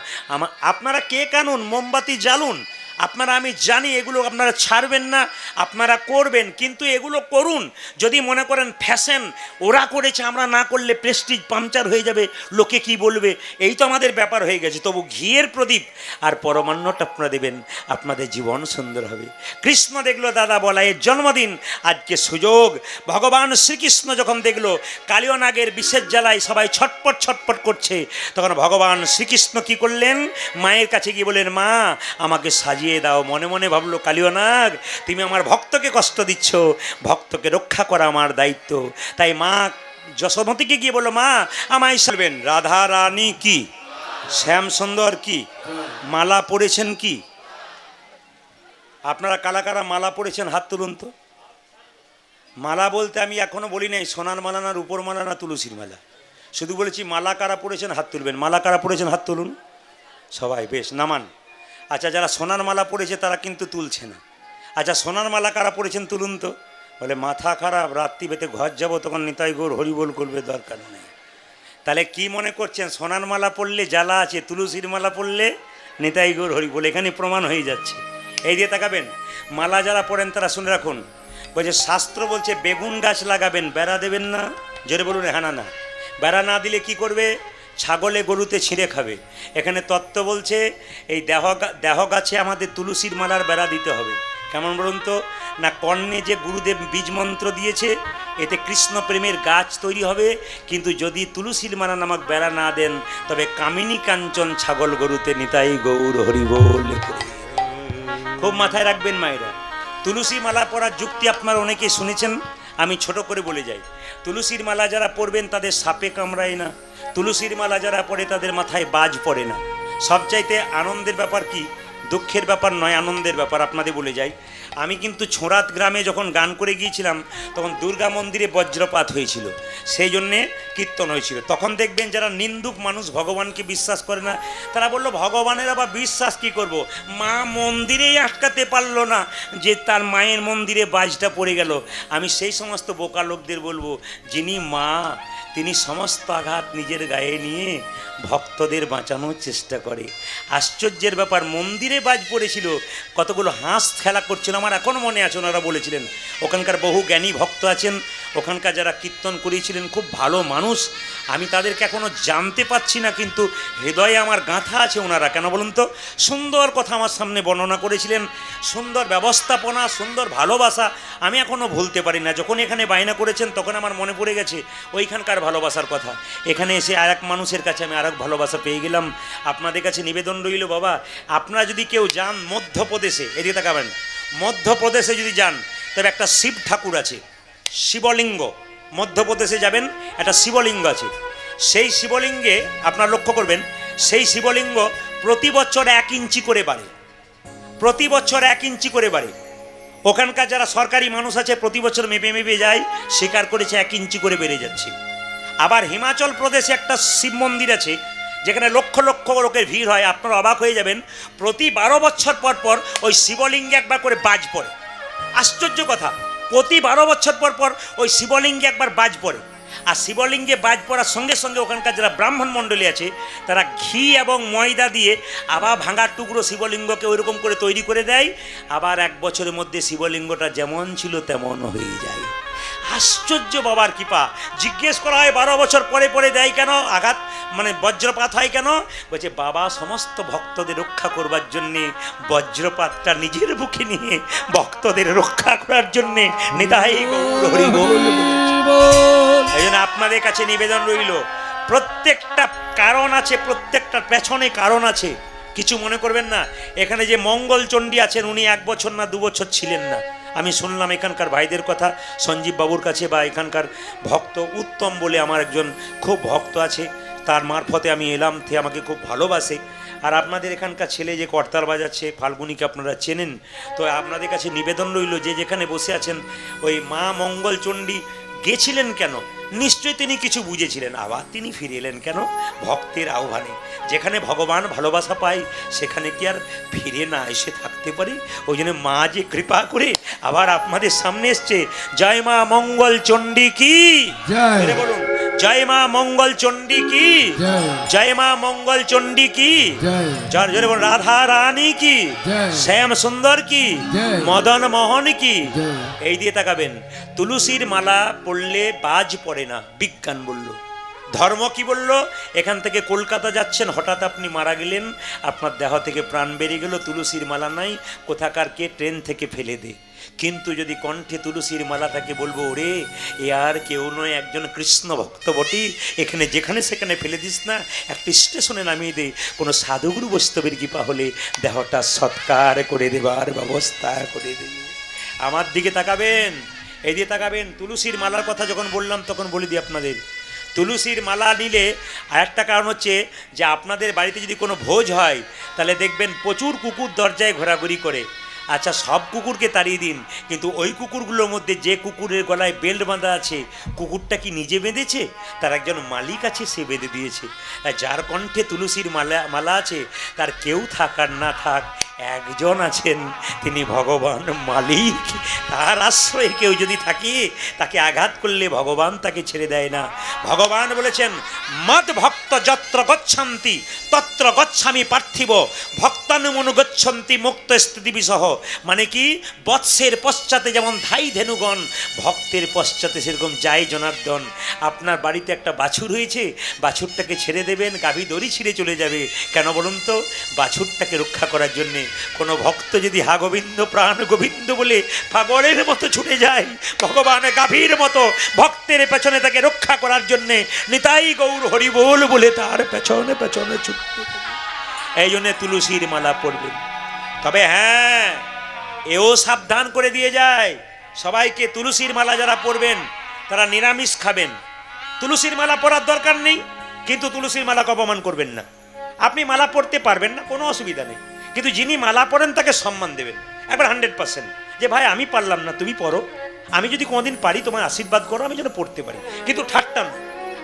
Speaker 1: আপনারা কেক আনুন, মোমবাতি জ্বালুন, আপনারা, আমি জানি এগুলো আপনারা ছাড়বেন না, আপনারা করবেন, কিন্তু এগুলো করুন। যদি মনে করেন ফ্যাশন, ওরা করেছে আমরা না করলে প্রেস্টিজ পাংচার হয়ে যাবে, লোকে কি বলবে, এই তো আমাদের ব্যাপার হয়ে গেছে। তবু ঘিয়ের প্রদীপ আর পরমান্নটা আপনারা দেবেন, আপনাদের জীবন সুন্দর হবে। কৃষ্ণ দেখলো দাদা বলাইয়ের জন্মদিন, আজকে সুযোগ। ভগবান শ্রীকৃষ্ণ যখন দেখলো কালিয়নাগের বিষের জ্বালায় সবাই ছটপট ছটপট করছে, তখন ভগবান শ্রীকৃষ্ণ কি করলেন? মায়ের কাছে গিয়ে বললেন, মা, আমাকে সাজিয়ে দাও। মনে মনে ভাবলো, কালিয়নাগ, তুমি আমার ভক্তকে কষ্ট দিচ্ছ, ভক্তকে রক্ষা করা আমার দায়িত্ব। তাই মা যশোমতীকে গিয়ে বললো, মা, আমায় সাজবেন। রাধা রানী কি, শ্যাম সুন্দর কি, মালা পরেছেন কি? আপনারা কারা কারা মালা পরেছেন হাত তুলুন তো। মালা বলতে আমি এখনো বলি নাই সোনার মালা না রূপোর মালা না তুলসীর মালা, শুধু বলেছি মালা কারা পরেছেন হাত তুলবেন। মালা কারা পরেছেন হাত তুলুন সবাই, বেশ নামান। আচ্ছা, যারা সোনার মালা পড়েছে তারা কিন্তু তুলছে না। আচ্ছা, সোনার মালা কারা পড়েছেন তুলুন তো। বলে মাথা খারাপ, রাত্রি বেতে ঘর যাবো, তখন নিতাই গৌর হরিবোল করবে, দরকার নেই। তাহলে কি মনে করছেন? সোনার মালা পড়লে জ্বালা আছে, তুলসীর মালা পড়লে নিতাই গৌর হরিবোল, এখানে প্রমাণ হয়ে যাচ্ছে। এই দিয়ে তাকাবেন। মালা যারা পড়েন তারা শুনে রাখুন, বলছে শাস্ত্র বলছে বেগুন গাছ লাগাবেন, বেড়া দেবেন না। জোরে বলুন হ্যাঁ না। বেড়া না দিলে কি করবে? ছাগলে গরুতে ছিঁড়ে খাবে। এখানে তত্ত্ব বলছে এই দেহ গাছে আমাদের তুলসীর মালার বেড়া দিতে হবে। কেমন বলুন তো? না, কর্ণে যে গুরুদেব বীজ মন্ত্র দিয়েছে, এতে কৃষ্ণ প্রেমের গাছ তৈরি হবে, কিন্তু যদি তুলসীর মালা নামক বেড়া না দেন, তবে কামিনী কাঞ্চন ছাগল গরুতে নিতাই গৌর হরিবোল। খুব মাথায় রাখবেন মায়েরা। তুলসী মালা পরার যুক্তি আপনারা অনেকেই শুনেছেন, আমি ছোট করে বলে যাই। তুলসীর মালা যারা পরবেন তাদের সাপে কামড়ায় না, তুলসীর মালা যারা পরে তাদের মাথায় বাজ পড়ে না। সবচাইতে আনন্দের ব্যাপার কি? দুঃখের ব্যাপার নয়, আনন্দের ব্যাপার। আপনাদের বলে যাই, আমি কিন্তু ছোড়াত গ্রামে যখন গান করে গিয়েছিলাম, তখন দুর্গা মন্দিরে বজ্রপাত হয়েছিল। সেই জন্যে কীর্তন হয়েছিল। তখন দেখবেন যারা নিন্দুক মানুষ, ভগবানকে বিশ্বাস করে না, তারা বললো ভগবানের আবার বিশ্বাস কি করব, মা মন্দিরেই আটকাতে পারলো না যে তার মায়ের মন্দিরে বাজটা পড়ে গেল। আমি সেই সমস্ত বোকা লোকদের বলবো, যিনি মা তিনি সমস্ত আঘাত নিজের গায়ে নিয়ে ভক্তদের বাঁচানোর চেষ্টা করে। আশ্চর্যের ব্যাপার, মন্দিরে বাজ পড়েছিল, কতগুলো হাঁস খেলা করছিল, আমার এখনও মনে আছে। ওনারা বলেছিলেন ওখানকার বহু জ্ঞানী ভক্ত আছেন, ওখানকার যারা কীর্তন করিয়েছিলেন খুব ভালো মানুষ। আমি তাদেরকে এখনও জানতে পারছি না, কিন্তু হৃদয়ে আমার গাঁথা আছে ওনারা। কেন বলুন তো? সুন্দর কথা আমার সামনে বর্ণনা করেছিলেন, সুন্দর ব্যবস্থাপনা, সুন্দর ভালোবাসা, আমি এখনও ভুলতে পারি না। যখন এখানে বায়না করেছেন তখন আমার মনে পড়ে গেছে ওইখানকার ভালোবাসার কথা। এখানে এসে আর এক মানুষের কাছে আমি আর এক ভালোবাসা পেয়ে গেলাম। আপনাদের কাছে নিবেদন রইল, বাবা আপনারা যদি কেউ যান মধ্যপ্রদেশে, এদিকে তাকাবেন, মধ্যপ্রদেশে যদি যান তবে একটা শিব ঠাকুর আছে, শিবলিঙ্গ। মধ্যপ্রদেশে যাবেন, একটা শিবলিঙ্গ আছে। সেই শিবলিঙ্গে আপনারা লক্ষ্য করবেন, সেই শিবলিঙ্গ প্রতি বছর 1 ইঞ্চি করে বাড়ে, প্রতি বছর 1 ইঞ্চি করে বাড়ে। ওখানকার যারা সরকারি মানুষ আছে প্রতি বছর মেপে মেপে যায়, স্বীকার করেছে 1 ইঞ্চি করে বেড়ে যাচ্ছে। আবার হিমাচল প্রদেশে একটা শিব মন্দির আছে যেখানে লক্ষ লক্ষ লোকের ভিড় হয়। আপনারা অবাক হয়ে যাবেন, প্রতি 12 বছর পর পর ওই শিবলিঙ্গে একবার করে বাজ পড়ে। আশ্চর্য কথা, প্রতি 12 বছর পর পর ওই শিবলিঙ্গে একবার বাজ পড়ে। আর শিবলিঙ্গে বাজ পড়ার সঙ্গে সঙ্গে ওখানকার যারা ব্রাহ্মণ মণ্ডলী আছে তারা ঘি এবং ময়দা দিয়ে আবার ভাঙার টুকরো শিবলিঙ্গকে ওইরকম করে তৈরি করে দেয়। আবার 1 বছরের মধ্যে শিবলিঙ্গটা যেমন ছিল তেমন হয়ে যায়। আশ্চর্য বাবার কৃপা। জিজ্ঞেস করা হয় 12 বছর পরে পরে দেয় কেন, আঘাত মানে বজ্রপাত হয় কেন? বলছে বাবা সমস্ত ভক্তদের রক্ষা করবার জন্যে বজ্রপাতটা নিজের বুকে নিয়ে ভক্তদের রক্ষা করার জন্যে নিতাই গৌর হরি বল। এই জন্য আপনাদের কাছে নিবেদন রইল, প্রত্যেকটা কারণ আছে, প্রত্যেকটার পেছনে কারণ আছে, কিছু মনে করবেন না। এখানে যে মঙ্গল চণ্ডী আছেন উনি 1 বছর না 2 বছর ছিলেন না। আমি শুনলাম এখানকার ভাইদের কথা, সঞ্জীব বাবুর কাছে, বা এখানকার ভক্ত উত্তম বলে আমার একজন খুব ভক্ত আছে, তার মারফতে আমি এলাম, থে আমাকে খুব ভালোবাসে। আর আপনাদের এখানকার ছেলে যে করতাল বাজাচ্ছে ফাল্গুনিকে আপনারা চেনেন, তো আপনাদের কাছে নিবেদন রইল যে যেখানে বসে আছেন ওই মা মঙ্গল চণ্ডী গেছিলেন কেন? নিশ্চয়ই তিনি কিছু বুঝেছিলেন, আবার তিনি ফিরে এলেন কেন? ভক্তের আহ্বানে। যেখানে ভগবান ভালোবাসা পায় সেখানে কি আর ফিরে না এসে থাকতে পারি? ওই জন্য মা যে কৃপা করে আবার আপনাদের সামনে এসছে। জয় মা মঙ্গল চণ্ডী কি জয়, বলুন জয় মা মঙ্গল চণ্ডী কি জয়, জয় মা মঙ্গল চণ্ডী কি জয়, জয় বলুন রাধা রানী কি জয়, শ্যাম সুন্দর কি জয়, মদন মোহন কি জয়। এই দিয়ে তাকাবেন, তুলসীর মালা পড়লে বাজ পড়ে না, বিজ্ঞান বলল। ধর্ম কি বলল? এখান থেকে কলকাতা যাচ্ছেন, হঠাৎ আপনি মারা গেলেন, আপনার দেহ থেকে প্রাণ বেরিয়ে গেল, তুলসীর মালা নাই, কোথাকার কে ট্রেন থেকে ফেলে দে। কিন্তু যদি কণ্ঠে তুলসীর মালা থাকে বলবো ওরে এ আর কেউ নয়, একজন কৃষ্ণ ভক্ত বটি, এখানে যেখানে সেখানে ফেলে দিস না, একটি স্টেশনে নামিয়ে দে, কোনো সাধুগুরু বৈষ্ণবের কৃপা হলে দেহটা সৎকার করে দেবার ব্যবস্থা করে দেবে। আমার দিকে তাকাবেন, এই দিয়ে তাকাবেন। তুলসীর মালার কথা যখন বললাম তখন বলে দিই আপনাদের, তুলসীর মালা নিলে আরেকটা কারণ হচ্ছে যে আপনাদের বাড়িতে যদি কোনো ভোজ হয় তাহলে দেখবেন প্রচুর কুকুর দরজায় ঘোরাঘুরি করে। আচ্ছা সব কুকুরকে তাড়িয়ে দিন, কিন্তু ওই কুকুরগুলোর মধ্যে যে কুকুরের গলায় বেল্ট বাঁধা আছে, কুকুরটা কি নিজে বেঁধেছে? তার একজন মালিক আছে, সে বেঁধে দিয়েছে। যার কণ্ঠে তুলসীর মালা আছে তার কেউ থাক আর না থাক একজন আছেন, তিনি ভগবান মালিক। তার আশ্রয়ে কেউ যদি থাকে তাকে আঘাত করলে ভগবান তাকে ছেড়ে দেয় না। ভগবান বলেছেন মদ ভক্ত যত্র গচ্ছন্তি তত্র গচ্ছামি পার্থিব ভক্তানুমনু গচ্ছন্তি মুক্ত স্থিতি বিসহ। মানে কি, বৎসের পশ্চাতে যেমন ধাই ধেনুগণ, ভক্তের পশ্চাতে সেরকম যায় জনার্দন। আপনার বাড়িতে একটা বাছুর হয়েছে, বাছুরটাকে ছেড়ে দেবেন, গাভী দড়ি ছিঁড়ে চলে যাবে। কেন বলুন তো? বাছুরটাকে রক্ষা করার জন্যে। কোনো ভক্ত যদি হা গোবিন্দ প্রাণ গোবিন্দ বলে পাগলের মতো ছুটে যায়, ভগবান গাভীর মতো ভক্তের পেছনে তাকে রক্ষা করার জন্যে নিতাই গৌর হরি বল বলে তার পেছনে পেছনে ছুটতে থাকে। এই জন্যে তুলসীর মালা পড়বেন। তবে হ্যাঁ, এও সাবধান করে দিয়ে যায় সবাইকে, তুলসীর মালা যারা পড়বেন তারা নিরামিষ খাবেন। তুলসীর মালা পরার দরকার নেই, কিন্তু তুলসীর মালাকে অপমান করবেন না। আপনি মালা পড়তে পারবেন না, কোনো অসুবিধা নেই, কিন্তু যিনি মালা পড়েন তাকে সম্মান দেবেন একবার 100%। যে ভাই আমি পারলাম না, তুমি পড়ো, আমি যদি কোনোদিন পারি তোমার আশীর্বাদ করো, আমি যেন পড়তে পারি, কিন্তু ঠাট্টা না।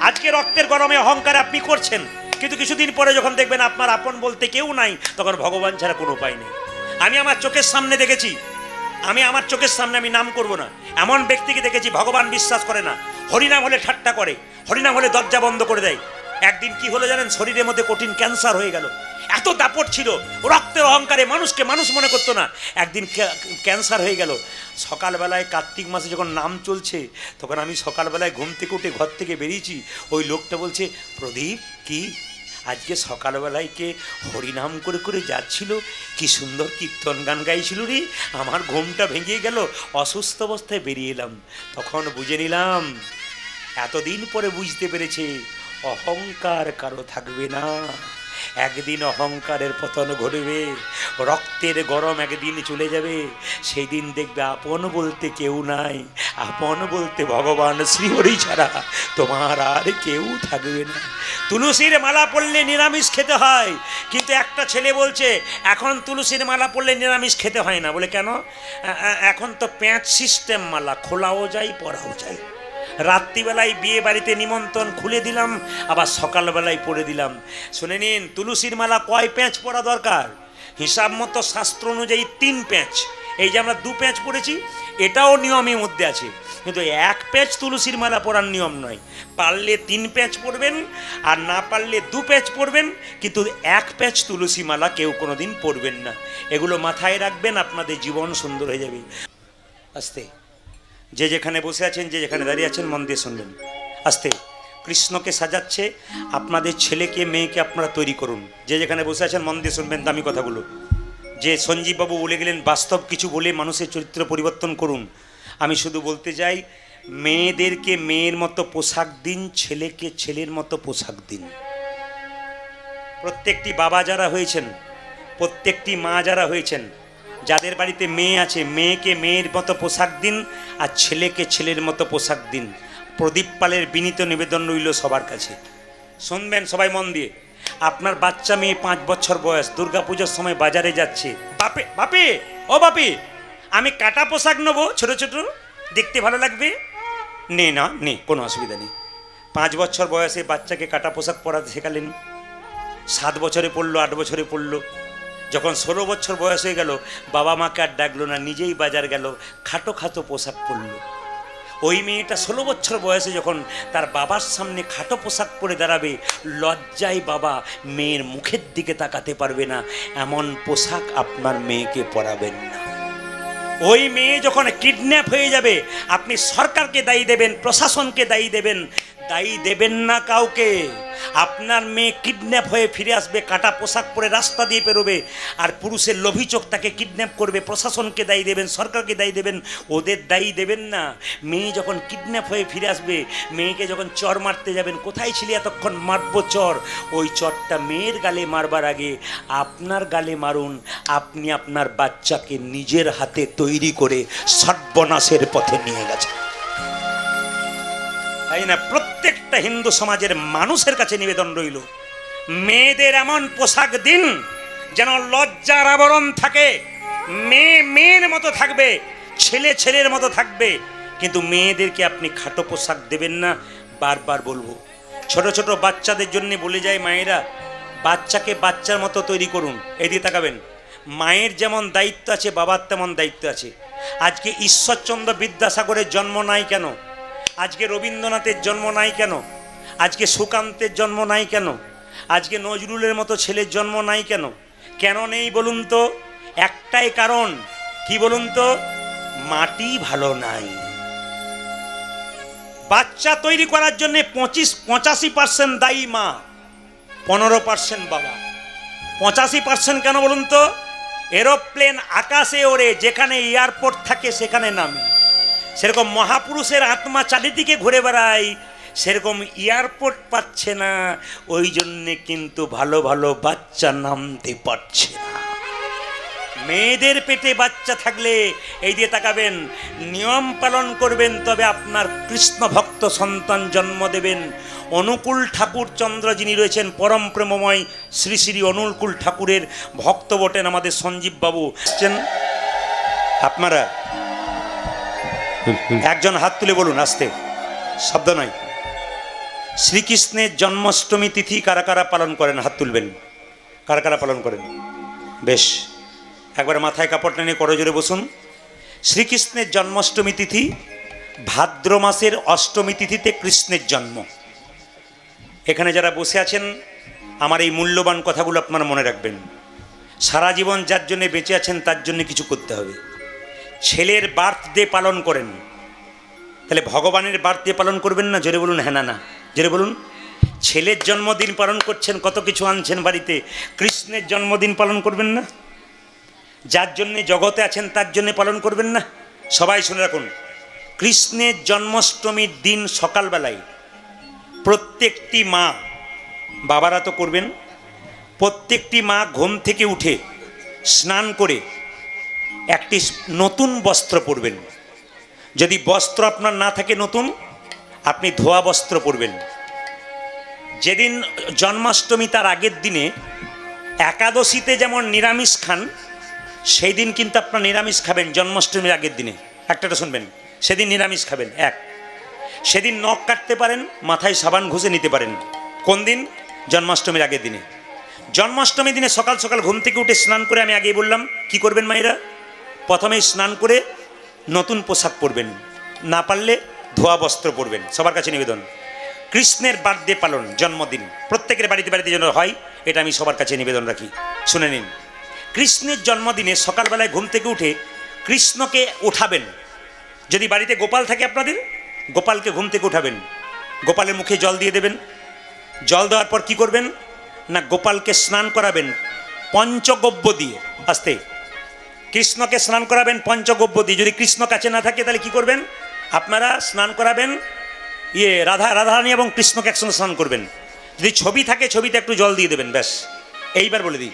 Speaker 1: আজকে আজকে রক্তের গরমে অহংকার আপনি করছেন, কিন্তু কিছুদিন পরে যখন দেখবেন আপনার আপন বলতে কেউ নাই, তখন ভগবান ছাড়া কোনো উপায় নেই। আমি আমার চোখের সামনে দেখেছি, আমার চোখের সামনে, আমি নাম করব না, এমন ব্যক্তিকে দেখেছি ভগবান বিশ্বাস করে না, হরিনাম হলে ঠাট্টা করে, হরিনাম হলে দরজা বন্ধ করে দেয়। একদিন কি হলো জানেন? শরীরের মধ্যে কঠিন ক্যান্সার হয়ে গেল। এত দাপট ছিল, রক্তের অহংকারে মানুষকে মানুষ মনে করতো না, একদিন ক্যান্সার হয়ে গেল। সকালবেলায় কার্তিক মাসে যখন নাম চলছে, তখন আমি সকালবেলায় ঘুম থেকে উঠে ঘর থেকে বেরিয়েছি, ওই লোকটা বলছে, প্রদীপ কি আজকে সকালবেলায় কে হরিনাম করে করে যাচ্ছিল, কি সুন্দর কীর্তন গান গাইছিল রে, আমার ঘুমটা ভেঙে গেল, অসুস্থ অবস্থায় বেরিয়ে এলাম। তখন বুঝে নিলাম, এতদিন পরে বুঝতে পেরেছে, অহংকার কারো থাকবে না, একদিন অহংকারের পতন ঘটবে, রক্তের গরম একদিন চলে যাবে, সেই দিন দেখবে আপন বলতে কেউ নাই, আপন বলতে ভগবান শ্রীহরি ছাড়া তোমার আর কেউ থাকবে না। তুলসীর মালা পড়লে নিরামিষ খেতে হয়, কিন্তু একটা ছেলে বলছে এখন তুলসীর মালা পড়লে নিরামিষ খেতে হয় না। বলে কেন? এখন তো প্যাঁচ সিস্টেম মালা, খোলাও যায় পরাও যায়। রাত্রিবেলায় বিয়ে বাড়িতে নিমন্ত্রণ খুলে দিলাম, আবার সকালবেলায় পরে দিলাম। শুনে নিন, তুলসীর মালা কয় প্যাঁচ পরা দরকার? হিসাব মতো শাস্ত্র অনুযায়ী 3 প্যাঁচ। এই যে আমরা 2 প্যাঁচ পড়েছি, এটাও নিয়মের মধ্যে আছে, কিন্তু 1 প্যাঁচ তুলসীর মালা পরার নিয়ম নয়। পারলে 3 প্যাঁচ পড়বেন, আর না পারলে 2 প্যাঁচ পড়বেন, কিন্তু 1 প্যাঁচ তুলসী মালা কেউ কোনোদিন পড়বেন না। এগুলো মাথায় রাখবেন, আপনাদের জীবন সুন্দর হয়ে যাবে। আস্তে, যে যেখানে বসে আছেন, যে যেখানে দাঁড়িয়ে আছেন, মন দিয়ে শুনবেন। আস্তে, কৃষ্ণকে সাজাচ্ছে, আপনাদের ছেলেকে মেয়েকে আপনারা তৈরি করুন। যে যেখানে বসে আছেন মন দিয়ে শুনবেন দামি কথাগুলো। যে সঞ্জীববাবু বলে গেলেন, বাস্তব কিছু বলে মানুষের চরিত্র পরিবর্তন করুন। আমি শুধু বলতে চাই, মেয়েদেরকে মেয়ের মতো পোশাক দিন, ছেলেকে ছেলের মতো পোশাক দিন। প্রত্যেকটি বাবা যারা হয়েছেন, প্রত্যেকটি মা যারা হয়েছেন, যাদের বাড়িতে মেয়ে আছে, মেয়েকে মেয়ের মতো পোশাক দিন, আর ছেলেকে ছেলের মতো পোশাক দিন। প্রদীপ পালের বিনীত নিবেদন রইল সবার কাছে। শুনবেন সবাই মন দিয়ে। আপনার বাচ্চা মেয়ে 5 বছর বয়স, দুর্গাপুজোর সময় বাজারে যাচ্ছে, বাপে বাপে ও বাপে আমি কাটা পোশাক নেবো, ছোট ছোট দেখতে ভালো লাগবে, নে না নে, কোনো অসুবিধা নেই। 5 বছর বয়সে বাচ্চাকে কাটা পোশাক পরাতে শেখালেন, 7 বছরে পড়লো, 8 বছরে পড়লো, যখন 16 বছর বয়স হয়ে গেল, বাবা মাকে আর ডাকলো না, নিজেই বাজার গেল, খাটো খাটো পোশাক পরলো। ওই মেয়েটা 16 বছর বয়সে যখন তার বাবার সামনে খাটো পোশাক পরে দাঁড়াবে, লজ্জায় বাবা মেয়ের মুখের দিকে তাকাতে পারবে না। এমন পোশাক আপনার মেয়েকে পরাবেন না। ওই মেয়ে যখন কিডন্যাপ হয়ে যাবে, আপনি সরকারকে দায়ী দেবেন, প্রশাসনকে দায়ী দেবেন, দায়ী দেবেন না কাউকে। আপনার মেয়ে কিডন্যাপ হয়ে ফিরে আসবে, কাটা পোশাক পরে রাস্তা দিয়ে পেরোবে, আর পুরুষের লোভী চোখ তাকে কিডন্যাপ করবে। প্রশাসনকে দায়ী দেবেন, সরকারকে দায়ী দেবেন, ওদের দায়ী দেবেন না। মেয়ে যখন কিডন্যাপ হয়ে ফিরে আসবে, মেয়েকে যখন চর মারতে যাবেন, কোথায় ছিলি এতক্ষণ, মারবো চর, ওই চরটা মেয়ের গালে মারবার আগে আপনার গালে মারুন। আপনি আপনার বাচ্চাকে নিজের হাতে তৈরি করে সর্বনাশের পথে নিয়ে গেছেন, তাই না? প্রত্যেকটা হিন্দু সমাজের মানুষের কাছে নিবেদন রইল, মেয়েদের এমন পোশাক দিন যেন লজ্জার আবরণ থাকে। মেয়ে মেয়ের মতো থাকবে, ছেলে ছেলের মতো থাকবে, কিন্তু মেয়েদেরকে আপনি খাটো পোশাক দেবেন না। বারবার বলবো, ছোট ছোট বাচ্চাদের জন্য বলে যায় মায়েরা, বাচ্চাকে বাচ্চার মতো তৈরি করুন। এদিকে তাকাবেন, মায়ের যেমন দায়িত্ব আছে, বাবার তেমন দায়িত্ব আছে। আজকে ঈশ্বরচন্দ্র বিদ্যাসাগরের জন্ম নাই কেন? আজকে রবীন্দ্রনাথের জন্ম নাই কেন? আজকে সুকান্তের জন্ম নাই কেন? আজকে নজরুলের মতো ছেলের জন্ম নাই কেন? কেন নেই বলুন তো? একটাই কারণ, কি বলুন তো? মাটি ভালো নাই। বাচ্চা তৈরি করার জন্য 85% দায়ী মা, 15% বাবা। 85% কেন বলুন তো? এরোপ্লেন আকাশে ওড়ে, যেখানে এয়ারপোর্ট থাকে সেখানে নামে। সেরকম মহাপুরুষের আত্মা চারিদিকে ঘুরে বেড়ায়, সেরকম এয়ারপোর্ট পাচ্ছে না, ওই জন্যে কিন্তু ভালো ভালো বাচ্চা নামতে পারছে না। মেয়েদের পেটে বাচ্চা থাকলে এই দিয়ে তাকাবেন, নিয়ম পালন করবেন, তবে আপনার কৃষ্ণ ভক্ত সন্তান জন্ম দেবেন। অনুকূল ঠাকুর চন্দ্র যিনি রয়েছেন, পরম প্রেমময় শ্রী শ্রী অনুকূল ঠাকুরের ভক্ত বটেন আমাদের সঞ্জীব বাবু। আপনারা একজন হাত তুলে বলুন, আসতে, শব্দ নয়। শ্রীকৃষ্ণের জন্মাষ্টমী তিথি কারা কারা পালন করেন? হাত তুলবেন। কারা কারা পালন করেন? বেশ, একবার মাথায় কাপড় টেনে করজোরে বসুন। শ্রীকৃষ্ণের জন্মাষ্টমী তিথি ভাদ্র মাসের অষ্টমী তিথিতে কৃষ্ণের জন্ম। এখানে যারা বসে আছেন, আমার এই মূল্যবান কথাগুলো আপনারা মনে রাখবেন। সারা জীবন যার জন্য বেঁচে আছেন তার জন্য কিছু করতে হবে। ছেলের বার্থডে পালন করেন, তাহলে ভগবানের বার্থডে পালন করবেন না? জোরে বলুন। হ্যাঁ না না, জোরে বলুন। ছেলের জন্মদিন পালন করছেন, কত কিছু আনছেন বাড়িতে, কৃষ্ণের জন্মদিন পালন করবেন না? যার জন্যে জগতে আছেন তার জন্যে পালন করবেন না? সবাই শুনে রাখুন, কৃষ্ণের জন্মাষ্টমীর দিন সকালবেলায় প্রত্যেকটি মা, বাবারা তো করবেন, প্রত্যেকটি মা ঘুম থেকে উঠে স্নান করে একটি নতুন বস্ত্র পরবেন। যদি বস্ত্র আপনার না থাকে নতুন, আপনি ধোয়া বস্ত্র পরবেন। যেদিন জন্মাষ্টমী তার আগের দিনে একাদশীতে যেমন নিরামিষ খান, সেই দিন কিন্তু আপনার নিরামিষ খাবেন। জন্মাষ্টমীর আগের দিনে একটা শুনবেন, সেদিন নিরামিষ খাবেন। এক, সেদিন নখ কাটতে পারেন, মাথায় সাবান ঘষে নিতে পারেন। কোন দিন? জন্মাষ্টমীর আগের দিনে। জন্মাষ্টমীর দিনে সকাল সকাল ঘুম থেকে উঠে স্নান করে, আমি আগেই বললাম কি করবেন মায়েরা, প্রথমেই স্নান করে নতুন পোশাক পরবেন, না পারলে ধোয়া বস্ত্র পরবেন। সবার কাছে নিবেদন, কৃষ্ণের বার্থডে পালন, জন্মদিন প্রত্যেকের বাড়িতে বাড়িতে যেন হয়, এটা আমি সবার কাছে নিবেদন রাখি। শুনে নিন, কৃষ্ণের জন্মদিনে সকালবেলায় ঘুম থেকে উঠে কৃষ্ণকে উঠাবেন। যদি বাড়িতে গোপাল থাকে আপনাদের, গোপালকে ঘুম থেকে উঠাবেন, গোপালের মুখে জল দিয়ে দেবেন। জল দেওয়ার পর কি করবেন না, গোপালকে স্নান করাবেন পঞ্চগব্য দিয়ে। আস্তে, কৃষ্ণকে স্নান করাবেন পঞ্চগব্য দিয়ে। যদি কৃষ্ণ কাছে না থাকে তাহলে কি করবেন, আপনারা স্নান করাবেন রাধারানী এবং কৃষ্ণকে একসঙ্গে স্নান করবেন। যদি ছবি থাকে ছবিতে একটু জল দিয়ে দেবেন, ব্যাস। এইবার বলে দিই,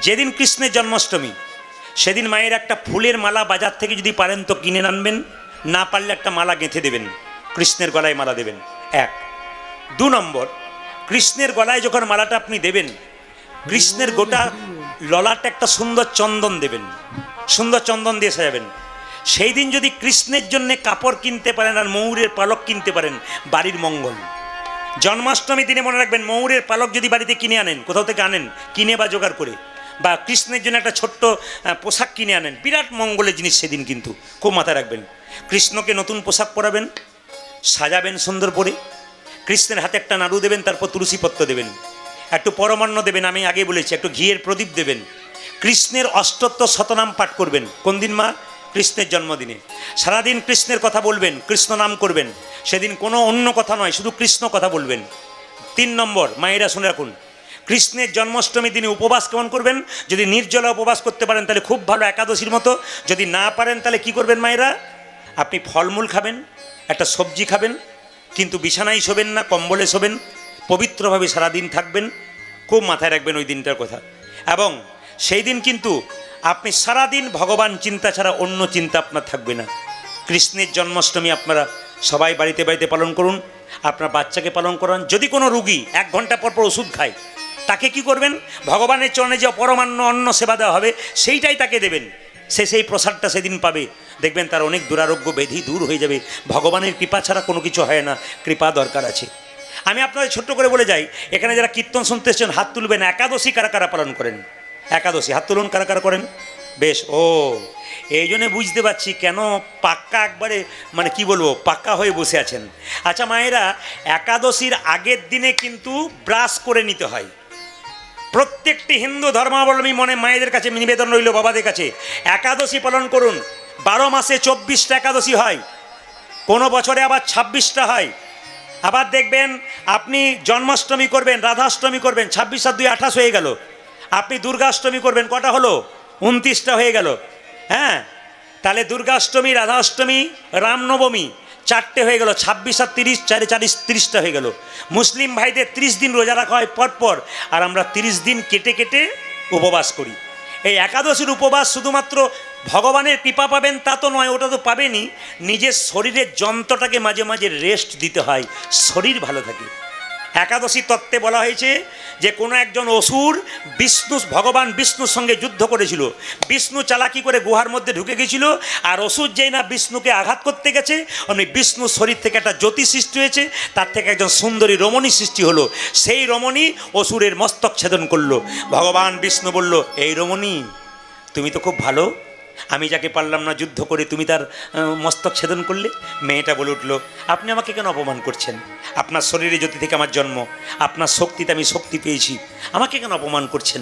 Speaker 1: যেদিন কৃষ্ণের জন্মাষ্টমী সেদিন মায়ের একটা ফুলের মালা বাজার থেকে যদি পারেন তো কিনে আনবেন, না পারলে একটা মালা গেঁথে দেবেন, কৃষ্ণের গলায় মালা দেবেন। এক। দু নম্বর, কৃষ্ণের গলায় যখন মালাটা আপনি দেবেন, কৃষ্ণের গোটা ললাটে একটা সুন্দর চন্দন দেবেন, সুন্দর চন্দন দিয়ে সাজাবেন। সেই দিন যদি কৃষ্ণের জন্য কাপড় কিনতে পারেন আর ময়ূরের পালক কিনতে পারেন, বাড়ির মঙ্গল। জন্মাষ্টমী দিনে মনে রাখবেন, ময়ূরের পালক যদি বাড়িতে কিনে আনেন, কোথাও থেকে আনেন কিনে বা জোগাড় করে, বা কৃষ্ণের জন্য একটা ছোট্ট পোশাক কিনে আনেন, বিরাট মঙ্গলের জিনিস সেদিন কিন্তু, খুব মাথায় রাখবেন। কৃষ্ণকে নতুন পোশাক পরাবেন, সাজাবেন সুন্দর করে, কৃষ্ণের হাতে একটা নাড়ু দেবেন, তারপর তুলসীপত্র দেবেন, একটু পরমান্ন দেবেন, আমি আগে বলেছি, একটু ঘিয়ের প্রদীপ দেবেন। কৃষ্ণের অষ্টোত্তর শতনাম পাঠ করবেন। কোন দিন মা? কৃষ্ণের জন্মদিনে। সারাদিন কৃষ্ণের কথা বলবেন, কৃষ্ণ নাম করবেন। সেদিন কোনো অন্য কথা নয়, শুধু কৃষ্ণ কথা বলবেন। 3 নম্বর, মায়েরা শুনে রাখুন, কৃষ্ণের জন্মাষ্টমীর দিনে উপবাস কেমন করবেন? যদি নির্জলা উপবাস করতে পারেন তাহলে খুব ভালো, একাদশীর মতো। যদি না পারেন তাহলে কি করবেন মায়েরা, আপনি ফলমূল খাবেন, একটা সবজি খাবেন, কিন্তু বিছানায় শোবেন না, কম্বলে শোবেন, পবিত্রভাবে সারাদিন থাকবেন। খুব মাথায় রাখবেন ওই দিনটার কথা। এবং সেই দিন কিন্তু আপনি সারাদিন ভগবান চিন্তা ছাড়া অন্য চিন্তা আপনার থাকবে না। কৃষ্ণের জন্মাষ্টমী আপনারা সবাই বাড়িতে বাড়িতে পালন করুন, আপনার বাচ্চাকে পালন করান। যদি কোনো রুগী 1 ঘন্টা পর পর ওষুধ খায়, তাকে কি করবেন, ভগবানের চরণে যে পরমান্ন অন্ন সেবা দেওয়া হবে সেইটাই তাকে দেবেন। সে সেই প্রসাদটা সেদিন পাবে, দেখবেন তার অনেক দুরারোগ্য ব্যাধি দূর হয়ে যাবে। ভগবানের কৃপা ছাড়া কোনো কিছু হয় না, কৃপা দরকার আছে। আমি আপনাদের ছোট্ট করে বলে যাই, এখানে যারা কীর্তন শুনতে এসেছেন হাত তুলবেন। একাদশী কারা কারা পালন করেন? একাদশী হাত তুলুন, কারা কারা করেন? বেশ, ও এই জন্যে বুঝতে পারছি কেন পাক্কা একবারে, মানে কি বলবো, পাক্কা হয়ে বসে আছেন। আচ্ছা মায়েরা, একাদশীর আগের দিনে কিন্তু ব্রাশ করে নিতে হয়। প্রত্যেকটি হিন্দু ধর্মাবলম্বী মনে মায়েদের কাছে নিবেদন রইল, বাবাদের কাছে, একাদশী পালন করুন। 12 মাসে 24টা একাদশী হয়, কোনো বছরে আবার 26টা হয়। আবার দেখবেন আপনি জন্মাষ্টমী করবেন, রাধাষ্টমী করবেন, 26 আর 2 28 হয়ে গেল। আপনি দুর্গাষ্টমী করবেন, কটা হলো? 29টা হয়ে গেল। হ্যাঁ, তাহলে দুর্গাষ্টমী, রাধাষ্টমী, রামনবমী 4টে হয়ে গেল। 26 আর 30, 4 4 30টা হয়ে গেল। মুসলিম ভাইদের 30 দিন রোজা রাখা হয় পরপর, আর আমরা 30 দিন কেটে কেটে উপবাস করি। এই একাদশীর উপবাস শুধুমাত্র ভগবানের কৃপা পাবেন তা তো নয়, ওটা তো পাবেনই, নিজের শরীরের যন্ত্রটাকে মাঝে মাঝে রেস্ট দিতে হয়, শরীর ভালো থাকে। একাদশী তত্ত্বে বলা হয়েছে যে কোনো একজন অসুর ভগবান বিষ্ণুর সঙ্গে যুদ্ধ করেছিল। বিষ্ণু চালাকি করে গুহার মধ্যে ঢুকে গেছিল, আর অসুর যেই না বিষ্ণুকে আঘাত করতে গেছে অমনি বিষ্ণুর শরীর থেকে একটা জ্যোতি সৃষ্টি হয়েছে, তার থেকে একজন সুন্দরী রমণী সৃষ্টি হলো। সেই রমণী অসুরের মস্তক ছেদন করলো। ভগবান বিষ্ণু বলল, এই রমণী তুমি তো খুব ভালো, আমি যাকে পারলাম না যুদ্ধ করে তুমি তার মস্তক ছেদন করলে। মেয়েটা বলে উঠল, আপনি আমাকে কেন অপমান করছেন? আপনার শরীরে জ্যোতি থেকে আমার জন্ম, আপনার শক্তিতে আমি শক্তি পেয়েছি, আমাকে কেন অপমান করছেন?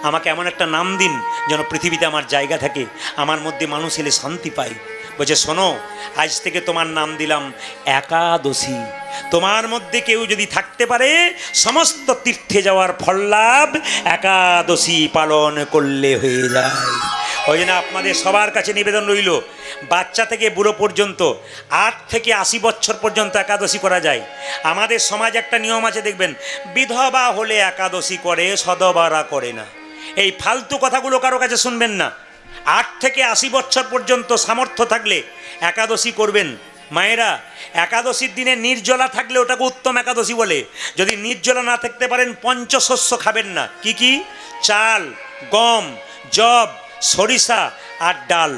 Speaker 1: আমাকে এমন একটা নাম দিন যেন পৃথিবীতে আমার জায়গা থাকে, আমার মধ্যে মানুষ এলে শান্তি পায়। বলছে, শোনো, আজ থেকে তোমার নাম দিলাম একাদশী। তোমার মধ্যে কেউ যদি থাকতে পারে সমস্ত তীর্থে যাওয়ার ফল লাভ একাদশী পালন করলে হয়ে যায়। ওই জন্য আপনাদের সবার কাছে নিবেদন রইল, বাচ্চা থেকে বুড়ো পর্যন্ত 8 থেকে 80 বছর পর্যন্ত একাদশী করা যায়। আমাদের সমাজ একটা নিয়ম আছে দেখবেন, বিধবা হলে একাদশী করে, সধবারা করে না। এই ফালতু কথাগুলো কারো কাছে শুনবেন না। 8 থেকে 80 বছর পর্যন্ত সামর্থ্য থাকলে একাদশী করবেন। মায়েরা, একাদশীর দিনে নির্জলা থাকলে ওটাকে উত্তম একাদশী বলে। যদি নির্জলা না থাকতে পারেন, পঞ্চশস্য খাবেন না। কি কি? চাল, গম, যব, সরিষা আর ডাল,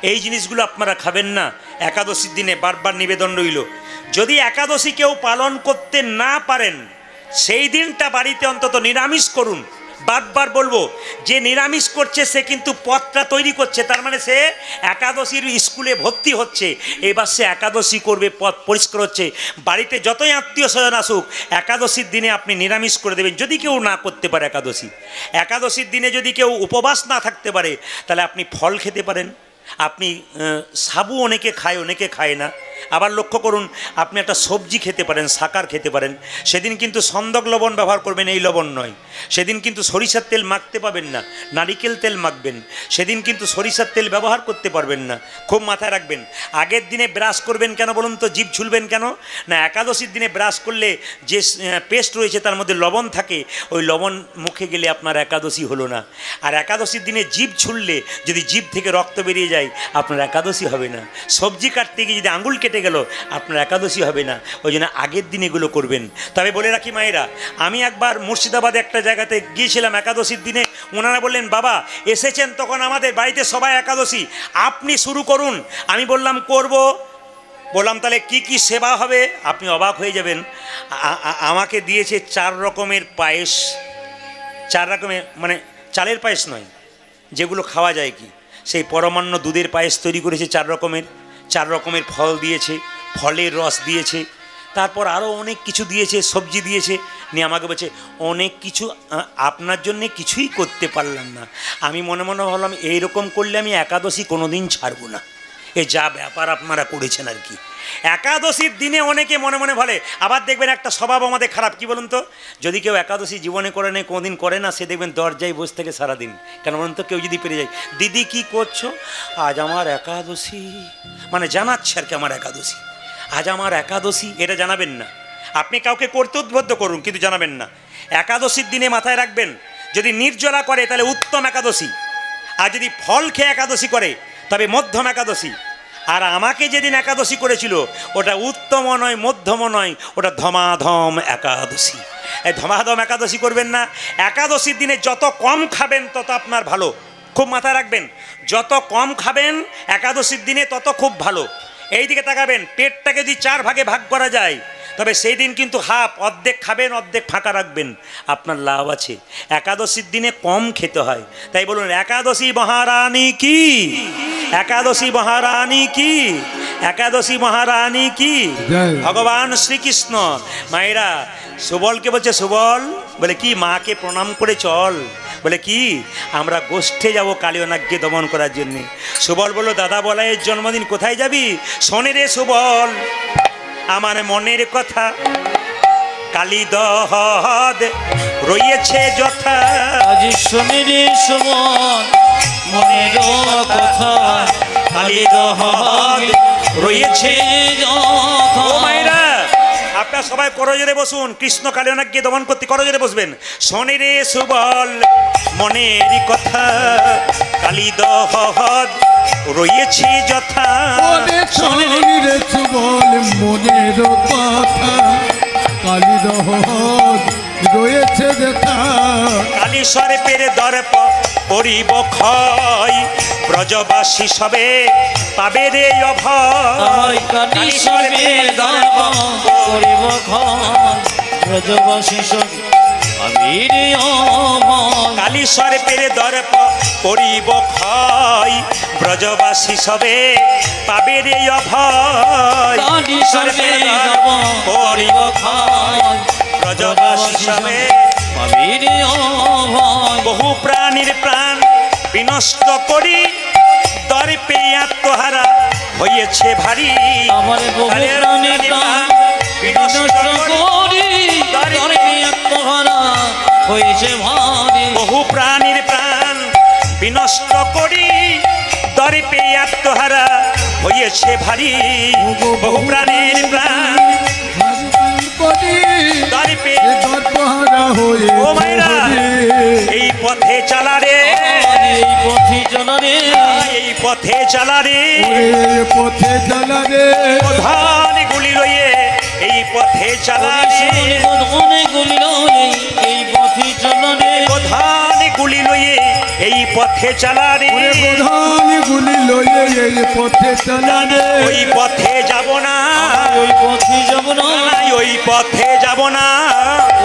Speaker 1: এই জিনিসগুলো আপনারা খাবেন না একাদশীর দিনে। বারবার নিবেদন রইল, যদি একাদশী কেউ পালন করতে না পারেন, সেই দিনটা বাড়িতে অন্তত নিরামিষ করুন। বারবার বলবো, যে নিরামিষ করছে সে কিন্তু পথটা তৈরি করছে, তার মানে সে একাদশীর স্কুলে ভর্তি হচ্ছে। এবার সে একাদশী করবে, পথ পরিষ্কার হচ্ছে। বাড়িতে যতই আত্মীয় স্বজন আসুক, একাদশীর দিনে আপনি নিরামিষ করে দেবেন। যদি কেউ না করতে পারে একাদশীর দিনে যদি কেউ উপবাস না থাকতে পারে, তাহলে আপনি ফল খেতে পারেন। আপনি সাবু অনেকে খায়, অনেকে খায় না। আবার লক্ষ্য করুন, আপনি একটা সবজি খেতে পারেন, শাকার খেতে পারেন। সেদিন কিন্তু সন্দক লবণ ব্যবহার করবেন, এই লবণ নয়। সেদিন কিন্তু সরিষার তেল মাখতে পাবেন না, নারিকেল তেল মাখবেন। সেদিন কিন্তু সরিষার তেল ব্যবহার করতে পারবেন না। খুব মাথায় রাখবেন। আগের দিনে ব্রাশ করবেন কেন বলুন তো? জিভ ঝুলবেন কেন? না, একাদশীর দিনে ব্রাশ করলে যে পেস্ট রয়েছে তার মধ্যে লবণ থাকে, ওই লবণ মুখে গেলে আপনার একাদশী হলো না। আর একাদশীর দিনে জিভ ছুললে যদি জিভ থেকে রক্ত বেরিয়ে যায়, আপনার একাদশী হবে না। সবজি কাটতে গিয়ে যদি আঙুল কেটে গেল, আপনার একাদশী হবে না। ওই জন্য আগের দিন এগুলো করবেন। তবে বলে রাখি মায়েরা, আমি একবার মুর্শিদাবাদে একটা জায়গাতে গিয়েছিলাম একাদশীর দিনে। ওনারা বললেন, বাবা এসেছেন তখন আমাদের বাড়িতে সবাই একাদশী, আপনি শুরু করুন। আমি বললাম করব। বললাম তাহলে কি কি সেবা হবে? আপনি অবাক হয়ে যাবেন। আমাকে দিয়েছে 4 রকমের পায়েস। 4 রকমের মানে চালের পায়েস নয়, যেগুলো খাওয়া যায় কি, সেই পরমান্ন দুধের পায়েস তৈরি করেছে 4 রকমের। 4 রকমের ফল দিয়েছে, ফলের রস দিয়েছে, তারপর আরও অনেক কিছু দিয়েছে, সবজি দিয়েছে। নিয়ে আমাকে বলছে, অনেক কিছু, আপনার জন্যে কিছুই করতে পারলাম না। আমি মনে মনে ভাবলাম, এইরকম করলে আমি একাদশী কোনো দিন ছাড়বো না। এ যা ব্যাপার আপনারা করেছেন আর কি। একাদশীর দিনে অনেকে মনে মনে বলে। আবার দেখবেন একটা স্বভাব আমাদের খারাপ, কি বলুন তো? যদি কেউ একাদশী জীবনে করে নেই, কোনোদিন করে না, সে দেখবেন দরজায় বসে থেকে সারাদিন। কেন বলুন তো? কেউ যদি পেরে যায়, দিদি কি করছো? আজ আমার একাদশী, মানে জানাচ্ছে আর কি আমার একাদশী, আজ আমার একাদশী। এটা জানাবেন না। আপনি কাউকে করতে উদ্বুদ্ধ করুন, কিন্তু জানাবেন না। একাদশীর দিনে মাথায় রাখবেন, যদি নির্জলা করে তাহলে উত্তম একাদশী, আর যদি ফল খেয়ে একাদশী করে তবে মধ্যম একাদশী। আর আমাকে যেদিন একাদশী করেছিল ওটা উত্তম নয়, মধ্যম নয়, ওটা ধমাধম একাদশী। এই ধমাধম একাদশী করবেন না। একাদশীর দিনে যত কম খাবেন তত আপনার ভালো। খুব মাথায় রাখবেন, যত কম খাবেন একাদশীর দিনে তত খুব ভালো। এই দিকে তাকাবেন, পেটটাকে যদি 4 ভাগে ভাগ করা যায়, তবে সেই দিন কিন্তু অর্ধেক খাবেন, অর্ধেক ফাঁকা রাখবেন, আপনার লাভ আছে। একাদশীর দিনে কম খেতে হয়। তাই বলুন, একাদশী মহারানী কি, একাদশী মহারানী কি, একাদশী মহারানী কি। ভগবান শ্রীকৃষ্ণ। মায়েরা, সুবলকে বলছে, সুবল বলে কি, মাকে প্রণাম করে চল। বলে কি, আমরা গোষ্ঠে যাব কালিয়নাগকে দমন করার জন্যে। সুবল বলল, দাদা বলাইয়ের জন্মদিন, কোথায় যাবি? শোনে রে সুবল আমার মনের কথা, কালী দহদ রয়েছে যথা।
Speaker 3: আজ শোনে রে সুবল মনের কথা,
Speaker 1: কালী দহদ রয়েছে যথা। ও মায়েরা, আপনারা সবাই করজোরে বসুন। কৃষ্ণ কালিয়নাগকে দমন করতে করজোরে বসবেন। শোনে রে সুবল মনের কথা, কালী দহদ রয়েছে যথা।
Speaker 2: শোনে রে সুবল মনের কথা, কালী দহন রয়েছে দেখা
Speaker 1: কালী সর্পের দর্প করিব ক্ষয়, ব্রজবাসী সবে পাবে রে অভয়।
Speaker 3: কালী সর্বের দর্প করিব ক্ষয়, ব্রজবাসী সবে পাবে রে অভয়।
Speaker 1: কালী সর্পের দর্প করিব ক্ষয়, ব্রজবাসী সবে পাবে রে অভয়।
Speaker 3: কালী সর্বের দর্প করিব ক্ষয়,
Speaker 1: ব্রজবাসী সবে
Speaker 3: পাবে রে অভয়।
Speaker 1: বহু প্রাণীর প্রাণ বিনষ্ট করি, দর্পে আত্মহারা হয়েছে ভারী।
Speaker 3: আমার বহু প্রাণের প্রাণ বিনষ্ট করি, দর্পে আত্মহারা হয়েছে ভারী।
Speaker 1: বহু প্রাণীর প্রাণ বিনষ্ট করি, দর্পে আত্মহারা হয়েছে ভারী। বহু প্রাণীর প্রাণ দর্পে
Speaker 2: দর্পহারা হয়ে
Speaker 1: ও মায়েরা, এই পথে চালা রে,
Speaker 3: এই পথে চলা রে,
Speaker 1: এই পথে চালা রে।
Speaker 2: পথে চলা রে
Speaker 1: প্রধান গুলি রয়ে এই পথে চালা রে,
Speaker 3: অনেকগুলি এই পথে চলা রে।
Speaker 1: প্রধান গুলি লয়ে এই পথে চালা রে।
Speaker 2: প্রধান গুলি লয়ে এই পথে চলা রে
Speaker 1: ওই পথে যাব না,
Speaker 3: ওই পথে যাব না,
Speaker 1: ওই পথে যাব না।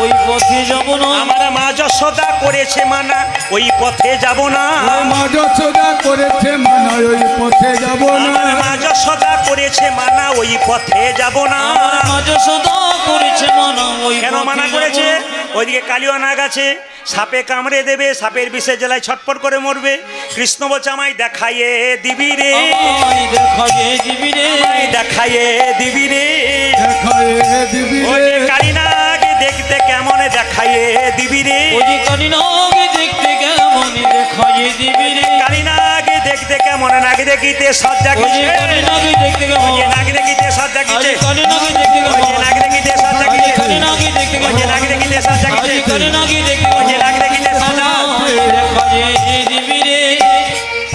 Speaker 3: ওই পথে যাব না।
Speaker 1: আমার মা যশোদা করেছে মানা, ওই পথে যাব না।
Speaker 2: মা যশোদা করেছে মানা ওই পথে যাব না
Speaker 1: আমার মা যশোদা করেছে মানা, ওই পথে যাব না।
Speaker 3: আমার মা যশোদা করেছে মানা, ওই
Speaker 1: কেন
Speaker 3: পথে
Speaker 1: মানা
Speaker 3: যাব
Speaker 1: করেছে?
Speaker 3: না।
Speaker 1: ওইদিকে কালিয়া নাগ আছে, সাপে কামড়ে দেবে, সাপের বিষে জেলায় ছটপট করে মরবে। কৃষ্ণ বলছে আমায় দেখাইয়ে দিবি রে,
Speaker 3: আমায় দেখাইয়ে দিবি রে,
Speaker 1: আমায় দেখাইয়ে দিবি রে।
Speaker 2: দেখায়ে দিবি
Speaker 1: ওই
Speaker 2: রে
Speaker 1: যে কালিনাগ দেখতে কেমন দেখাইয়ে দিবি রে,
Speaker 3: ওই যে কালিনাগে দেখতে কেমন দেখাইয়ে দিবি রে।
Speaker 1: কালিনাগ দেখতে কেমন, নাগ দেখিতে সজ্জা
Speaker 3: ওই যে
Speaker 1: কিছে,
Speaker 3: কালিনাগে দেখতে
Speaker 1: ওই
Speaker 3: কেমন,
Speaker 1: যে নাগ দেখিতে সজ্জা
Speaker 3: আজ
Speaker 1: কিছে,
Speaker 3: কালিনাগে দেখতে
Speaker 1: ওই যে
Speaker 3: কেমন,
Speaker 1: নাগ দেখিতে সজ্জা
Speaker 3: আজ
Speaker 1: কিছে,
Speaker 3: কালিনাগে দেখতে
Speaker 1: ওই যে নাগ
Speaker 3: কেমন,
Speaker 1: দেখিতে সজ্জা
Speaker 3: আজ
Speaker 1: কিছে,
Speaker 3: কালিনাগে দেখতে
Speaker 1: ওই যে
Speaker 3: কেমন,
Speaker 1: নাগ দেখিতে সজ্জা।
Speaker 3: দেখাইয়ে দিবি রে।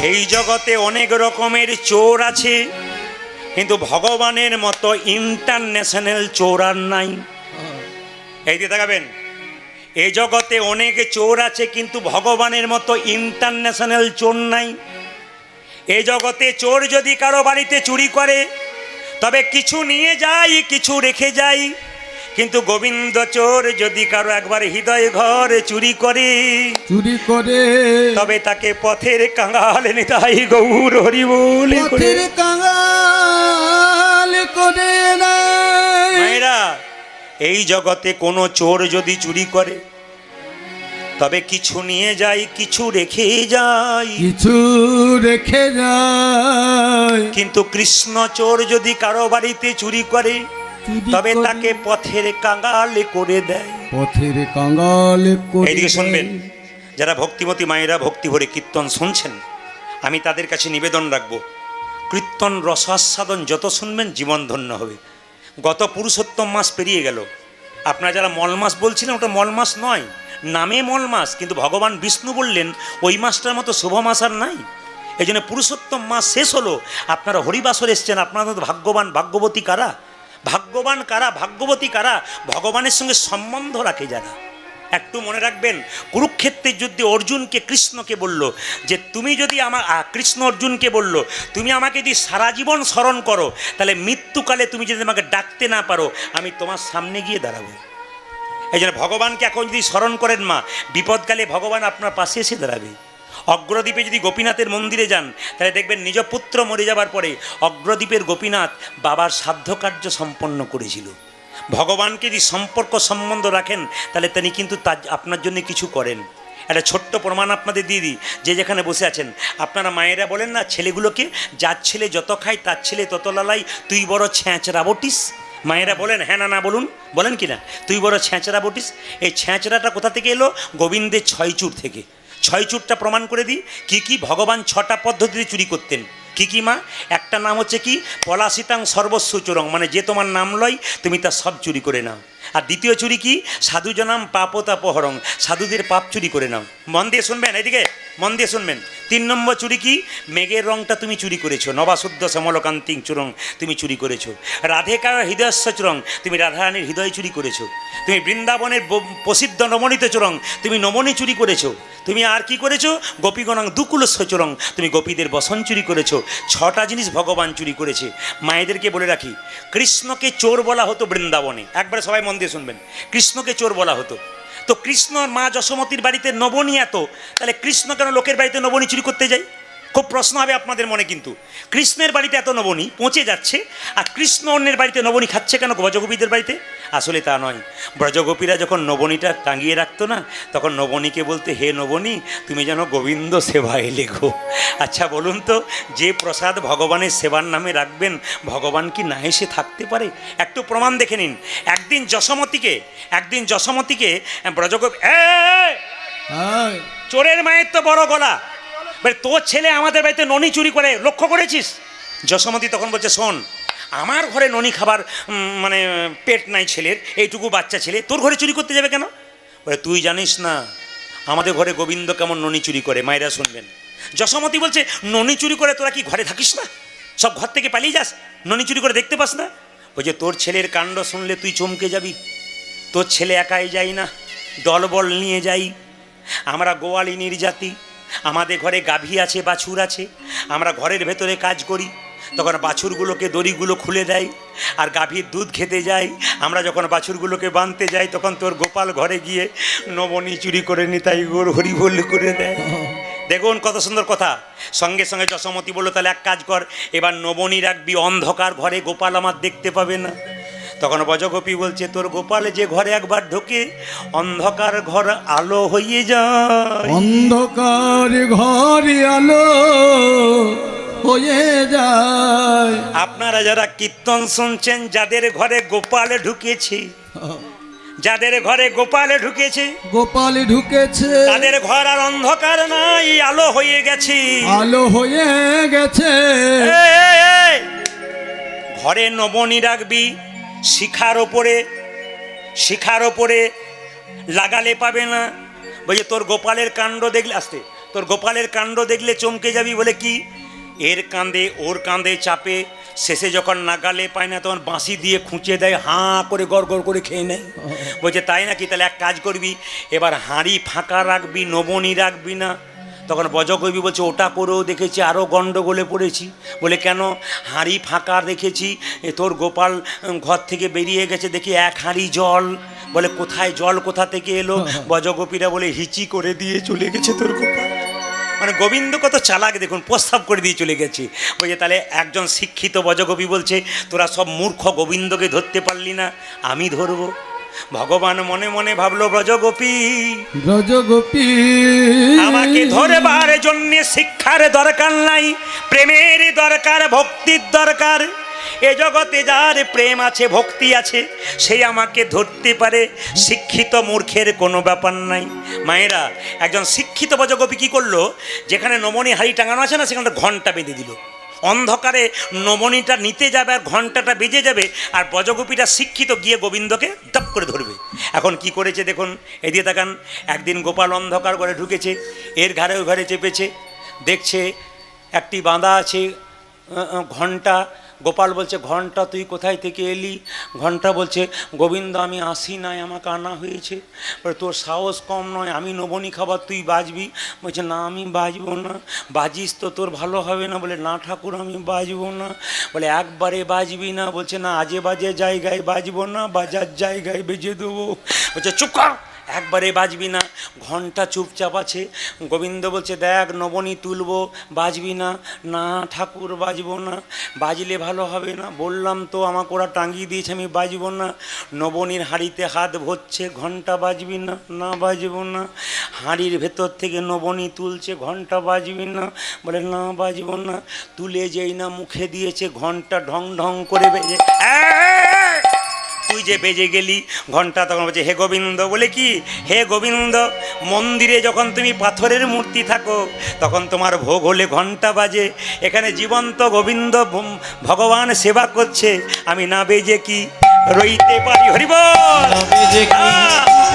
Speaker 1: এই জগতে অনেক রকমের চোর আছে, কিন্তু ভগবানের মতো ইন্টারন্যাশনাল চোর আর নাই। এই দিয়ে দেখাবেন, এই জগতে অনেক চোর আছে, কিন্তু ভগবানের মতো ইন্টারন্যাশনাল চোর নাই। এই জগতে চোর যদি কারো বাড়িতে চুরি করে তবে কিছু নিয়ে যায়, কিছু রেখে যায়, কিন্তু গোবিন্দ চোর যদি কারো একবার হৃদয় ঘর চুরি করে
Speaker 2: চুরি করে
Speaker 1: তবে তাকে পথের কাঙাল নিতাই গৌর হরি বলে করে।
Speaker 2: পথের কাঙাল করে নাই
Speaker 1: মায়েরা, এই জগতে কোনো চোর যদি চুরি করে তবে কিছু নিয়ে যায়, কিছু রেখে যায়,
Speaker 2: কিছু রেখে যায়
Speaker 1: কিন্তু কৃষ্ণ চোর যদি কারো বাড়িতে চুরি করে
Speaker 2: চুরি
Speaker 1: তবে
Speaker 2: করে
Speaker 1: তাকে পথের কাঙাল করে দেয়।
Speaker 2: পথের কাঙাল করে
Speaker 1: এইদিকে শুনবেন,
Speaker 2: দেয়।
Speaker 1: যারা ভক্তিমতী মায়েরা ভক্তি ভরে কীর্তন শুনছেন, আমি তাদের কাছে নিবেদন রাখবো, কীর্তন রসাস্বাদন যত শুনবেন জীবন ধন্য হবে। গত পুরুষোত্তম মাস পেরিয়ে গেল, আপনারা যারা মল মাস বলছিলেন ওটা মল মাস নয়, নামে মল মাস, কিন্তু ভগবান বিষ্ণু বললেন ওই মাসটার মতো শুভ মাস আর নাই। এই জন্য পুরুষোত্তম মাস শেষ হলো, আপনারা হরিবাসর এসছেন, আপনারা তো ভাগ্যবান। ভাগ্যবতী কারা? ভাগ্যবান কারা? ভাগ্যবতী কারা? ভগবানের সঙ্গে সম্বন্ধ রাখে যারা। একটু মনে রাখবেন, কুরুক্ষেত্রের যুদ্ধে অর্জুনকে কৃষ্ণকে বলল যে তুমি যদি আমার কৃষ্ণ অর্জুনকে বলল তুমি আমাকে যদি সারা জীবন স্মরণ করো তাহলে মৃত্যুকালে তুমি যদি আমাকে ডাকতে না পারো আমি তোমার সামনে গিয়ে দাঁড়াবো। এই জন্য ভগবানকে এখন যদি স্মরণ করেন মা, বিপদকালে ভগবান আপনার পাশে এসে দাঁড়াবে। অগ্রদ্বীপে যদি গোপীনাথের মন্দিরে যান তাহলে দেখবেন নিজ পুত্র মরে যাবার পরে অগ্রদ্বীপের গোপীনাথ বাবার সাধ্য কার্য সম্পন্ন করেছিল। ভগবানকে যদি সম্পর্ক সম্বন্ধ রাখেন তাহলে তিনি কিন্তু তার আপনার জন্য কিছু করেন। একটা ছোট্ট প্রমাণ আপনাদের দিয়ে দিই, যে যেখানে বসে আছেন আপনারা মায়েরা বলেন না ছেলেগুলোকে, যার ছেলে যত খায় তার ছেলে তত লালাই, তুই বড় ছ্যাঁচড়া বটিস। মায়েরা বলেন হ্যাঁ না না বলুন, বলেন কি না, তুই বড় ছ্যাঁচড়া বটিস। এই ছ্যাঁচড়াটা কোথা থেকে এলো? গোবিন্দের ছয় চুর থেকে। ছয় চুরটা প্রমাণ করে দিই কি কি ভগবান ছটা পদ্ধতিতে চুরি করতেন। কি কি মা? একটা নাম হচ্ছে কি পলাশিতাং সর্বস্ব চোরং, মানে যে তোমার নাম লয় তুমি তার সব চুরি করে নাও। আর দ্বিতীয় চুরি কি? সাধুজনাম পাপতাপহরং, সাধুদের পাপ চুরি করে নাও। মন দিয়ে শুনবেন, এদিকে মন দিয়ে শুনবেন। 3 নম্বর চুরি কি? মেঘের রংটা তুমি চুরি করেছো। নবাশুদ্ধ শ্যামলকান্তিং চুরং, তুমি চুরি করেছো। রাধেকার হৃদয়স্য চুরং, তুমি রাধারানীর হৃদয় চুরি করেছো। তুমি বৃন্দাবনের প্রসিদ্ধ নমনীত চুরং, তুমি নমনী চুরি করেছো। তুমি আর কি করেছো? গোপীগণাং দুকুলস্য চুরং, তুমি গোপীদের বসন চুরি করেছো। 6টা জিনিস ভগবান চুরি করেছে। মায়েদেরকে বলে রাখি, কৃষ্ণকে চোর বলা হতো বৃন্দাবনে। একবারে সবাই মন দিয়ে শুনবেন, কৃষ্ণকে চোর বলা হতো। তো কৃষ্ণ মা যশোমতীর বাড়িতে নবনী এত, তাহলে কৃষ্ণ কেন লোকের বাড়িতে নবনী চুরি করতে যায়? খুব প্রশ্ন হবে আপনাদের মনে। কিন্তু কৃষ্ণের বাড়িতে এত নবনী পৌঁছে যাচ্ছে, আর কৃষ্ণ অন্যের বাড়িতে নবনী খাচ্ছে কেন ব্রজগোপীদের বাড়িতে? আসলে তা নয়। ব্রজগোপীরা যখন নবনীটা টাঙিয়ে রাখতো না, তখন নবনীকে বলতে, হে নবনী, তুমি যেন গোবিন্দ সেবায় লেখো। আচ্ছা বলুন তো, যে প্রসাদ ভগবানের সেবার নামে রাখবেন, ভগবান কি না এসে থাকতে পারে? একটু প্রমাণ দেখে নিন। একদিন যশোমতীকে ব্রজগোপী,
Speaker 2: হ্যাঁ,
Speaker 1: চোরের মায়ের তো বড় গলা, বলে তোর ছেলে আমাদের বাড়িতে ননি চুরি করে, লক্ষ্য করেছিস? যশোমতী তখন বলছে, শোন, আমার ঘরে ননি খাবার মানে পেট নাই ছেলের, এইটুকু বাচ্চা ছেলে তোর ঘরে চুরি করতে যাবে কেন? বলে তুই জানিস না আমাদের ঘরে গোবিন্দ কেমন ননি চুরি করে। মায়েরা শুনবেন। যশোমতী বলছে, ননি চুরি করে তোরা কি ঘরে থাকিস না? সব ঘর থেকে পালিয়ে যাস, ননি চুরি করে দেখতে পাস না? বলছে তোর ছেলের কাণ্ড শুনলে তুই চমকে যাবি। তোর ছেলে একাই যাই না, দলবল নিয়ে যাই। আমরা গোয়ালিনীর জাতি, আমাদের ঘরে গাভী আছে, বাছুর আছে। আমরা ঘরের ভেতরে কাজ করি, তখন বাছুরগুলোকে দড়িগুলো খুলে দেয়, আর গাভীর দুধ খেতে যাই। আমরা যখন বাছুরগুলোকে বাঁধতে যাই, তখন তোর গোপাল ঘরে গিয়ে নবনী চুরি করে নি, তাই গোর হরিবোল করে দেয়। দেখুন কত সুন্দর কথা। সঙ্গে সঙ্গে যশোমতী বলল, তাহলে এক কাজ কর, এবার নবনী রাখবি অন্ধকার ঘরে, গোপাল আমার দেখতে পাবে না। তখন ব্রজগোপী বলছে, তোর গোপাল যে ঘরে একবার ঢোকে, অন্ধকার ঘর আলো হয়ে যায়।
Speaker 2: অন্ধকার ঘরে আলো হয়ে যায়।
Speaker 1: আপনারা যারা কীর্তন শুনছেন, যাদের ঘরে গোপাল ঢুকেছে, যাদের ঘরে গোপাল ঢুকেছে,
Speaker 2: গোপাল ঢুকেছে,
Speaker 1: তাদের ঘর আর অন্ধকার নাই, আলো হয়ে গেছে।
Speaker 2: আলো হয়ে গেছে।
Speaker 1: এই, ঘরে নবনী রাখবি, শিখার ওপরে লাগালে পাবে না। বলছে তোর গোপালের কাণ্ড দেখলে, আসতে, তোর গোপালের কাণ্ড দেখলে চমকে যাবি। বলে কি? এর কাঁধে ওর কাঁধে চাপে, শেষে যখন নাগালে পায় না, তখন বাঁশি দিয়ে খুঁচে দেয়, হাঁ করে গড় গড় করে খেয়ে নেয়। বলছে তাই নাকি? তাহলে এক কাজ করবি, এবার হাঁড়ি ফাঁকা রাখবি, নবনী রাখবি না। তখন ব্রজগোপী বলছে, ওটা করেও দেখেছি, আরও গণ্ডগোলে পড়েছি। বলে কেন? হাঁড়ি ফাঁকা রেখেছি, তোর গোপাল ঘর থেকে বেরিয়ে গেছে, দেখি 1 হাঁড়ি জল। বলে কোথায় জল, কোথা থেকে এলো? ব্রজগোপীরা বলে হিচি করে দিয়ে চলে গেছে তোর গোপাল। মানে গোবিন্দ কত চালাক দেখুন, প্রস্তাব করে দিয়ে চলে গেছে। বলছে তাহলে একজন শিক্ষিত ব্রজগোপী বলছে, তোরা সব মূর্খ, গোবিন্দকে ধরতে পারলি না, আমি ধরবো। ভগবান মনে মনে ভাবলো, ব্রজগোপী আমাকে ধরবার জন্য শিক্ষার দরকার নাই, প্রেমের দরকার, ভক্তির দরকার। এ জগতে যার প্রেম আছে, ভক্তি আছে, সেই আমাকে ধরতে পারে। শিক্ষিত মূর্খের কোনো ব্যাপার নাই। মায়েরা, একজন শিক্ষিত ব্রজগোপী কি করলো, যেখানে নবনী হাড়ি টাঙানো আছে না, সেখানে ঘণ্টা বেঁধে দিল। অন্ধকারে নবনীটা নিতে যাবে, আর ঘণ্টাটা বেজে যাবে, আর ব্রজগোপীটা শিক্ষিত গিয়ে গোবিন্দকে দপ করে ধরবে। এখন কি করেছে দেখুন, এদিকে তাকান। একদিন গোপাল অন্ধকার ঘরে ঢুকেছে, এর ঘরে ওই ঘরে চেপেছে, দেখছে একটি বাঁধা আছে ঘণ্টা। গোপাল বলছে, ঘণ্টা তুই কোথায় থেকে এলি? ঘণ্টা বলছে, গোবিন্দ আমি আসি নাই, আমাকে আনা হয়েছে। বলে তোর সাহস কম নয়, আমি নবনী খাবার, তুই বাজবি? বলছে না, আমি বাজবো না। বাজিস তো তোর ভালো হবে না। বলে না ঠাকুর, আমি বাজবো না। বলে একবারে বাজবি না? বলছে না, আজে বাজে জায়গায় বাজবো না, বাজার জায়গায় বেজে দেবো। বলছে চুপ কর, একবারে বাজবি না। ঘণ্টা চুপচাপ আছে। গোবিন্দ বলছে, দেখ নবনী তুলবো, বাজবি না? না ঠাকুর, বাজবো না। বাজলে ভালো হবে না। বললাম তো, আমাকে ওরা টাঙিয়ে দিয়েছে, আমি বাজবো না। নবনীর হাঁড়িতে হাত ভরছে, ঘণ্টা বাজবি না? না বাজবো না। হাঁড়ির ভেতর থেকে নবনী তুলছে, ঘণ্টা বাজবি না? বলে না বাজবো না। তুলে যেই না মুখে দিয়েছে, ঘণ্টা ঢং ঢং করে বেজে, তুই যে বেজে গেলি। ঘণ্টা তখন বলছে, হে গোবিন্দ। বলে কি? হে গোবিন্দ, মন্দিরে যখন তুমি পাথরের মূর্তি থাকো, তখন তোমার ভোগ হলে ঘণ্টা বাজে। এখানে জীবন্ত গোবিন্দ ভগবান সেবা করছে, আমি না বেজে কি রইতে পারি? হরিবল।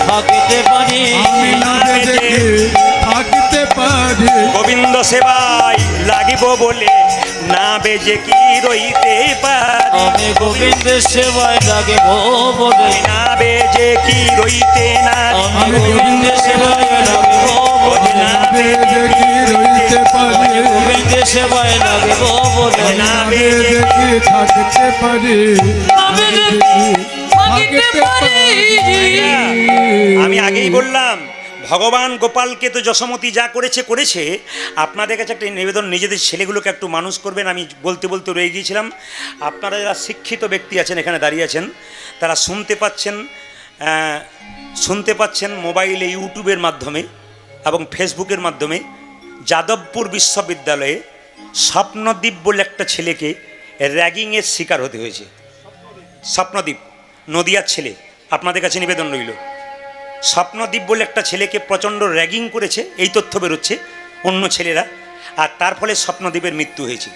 Speaker 3: থাকিতে পারি,
Speaker 2: আমি না বেজে কি থাকিতে পারি।
Speaker 1: গোবিন্দ সেবায় লাগিব বলে না বেজে কি রইতে পারি।
Speaker 3: আমি গোবিন্দের সেবায় লাগিব বলে
Speaker 1: না বেজে কি রইতে না
Speaker 3: আমি গোবিন্দের সেবায় লাগিব বলে
Speaker 1: না
Speaker 2: বেজে কি রইতে পারি।
Speaker 3: গোবিন্দের সেবায় লাগিব বলে
Speaker 1: না
Speaker 2: বেজে কি থাকিতে পারি। থাকিতে পারি।
Speaker 1: আমি আগেই বললাম ভগবান গোপালকে তো যশোমতী যা করেছে করেছে। আপনাদের কাছে একটা নিবেদন, নিজেদের ছেলেগুলোকে একটু মানুষ করবেন। আমি বলতে বলতে রয়ে গিয়েছিলাম, আপনারা যারা শিক্ষিত ব্যক্তি আছেন এখানে দাঁড়িয়ে আছেন, তারা শুনতে পাচ্ছেন মোবাইলে, ইউটিউবের মাধ্যমে এবং ফেসবুকের মাধ্যমে। যাদবপুর বিশ্ববিদ্যালয়ে স্বপ্নদীপ বলে একটা ছেলেকে র্যাগিংয়ের শিকার হতে হয়েছে। স্বপ্নদীপ নদিয়ার ছেলে, আপনাদের কাছে নিবেদন রইল। স্বপ্নদীপ বলে একটা ছেলেকে প্রচণ্ড র্যাগিং করেছে, এই তথ্য বেরোচ্ছে অন্য ছেলেরা, আর তার ফলে স্বপ্নদীপের মৃত্যু হয়েছে।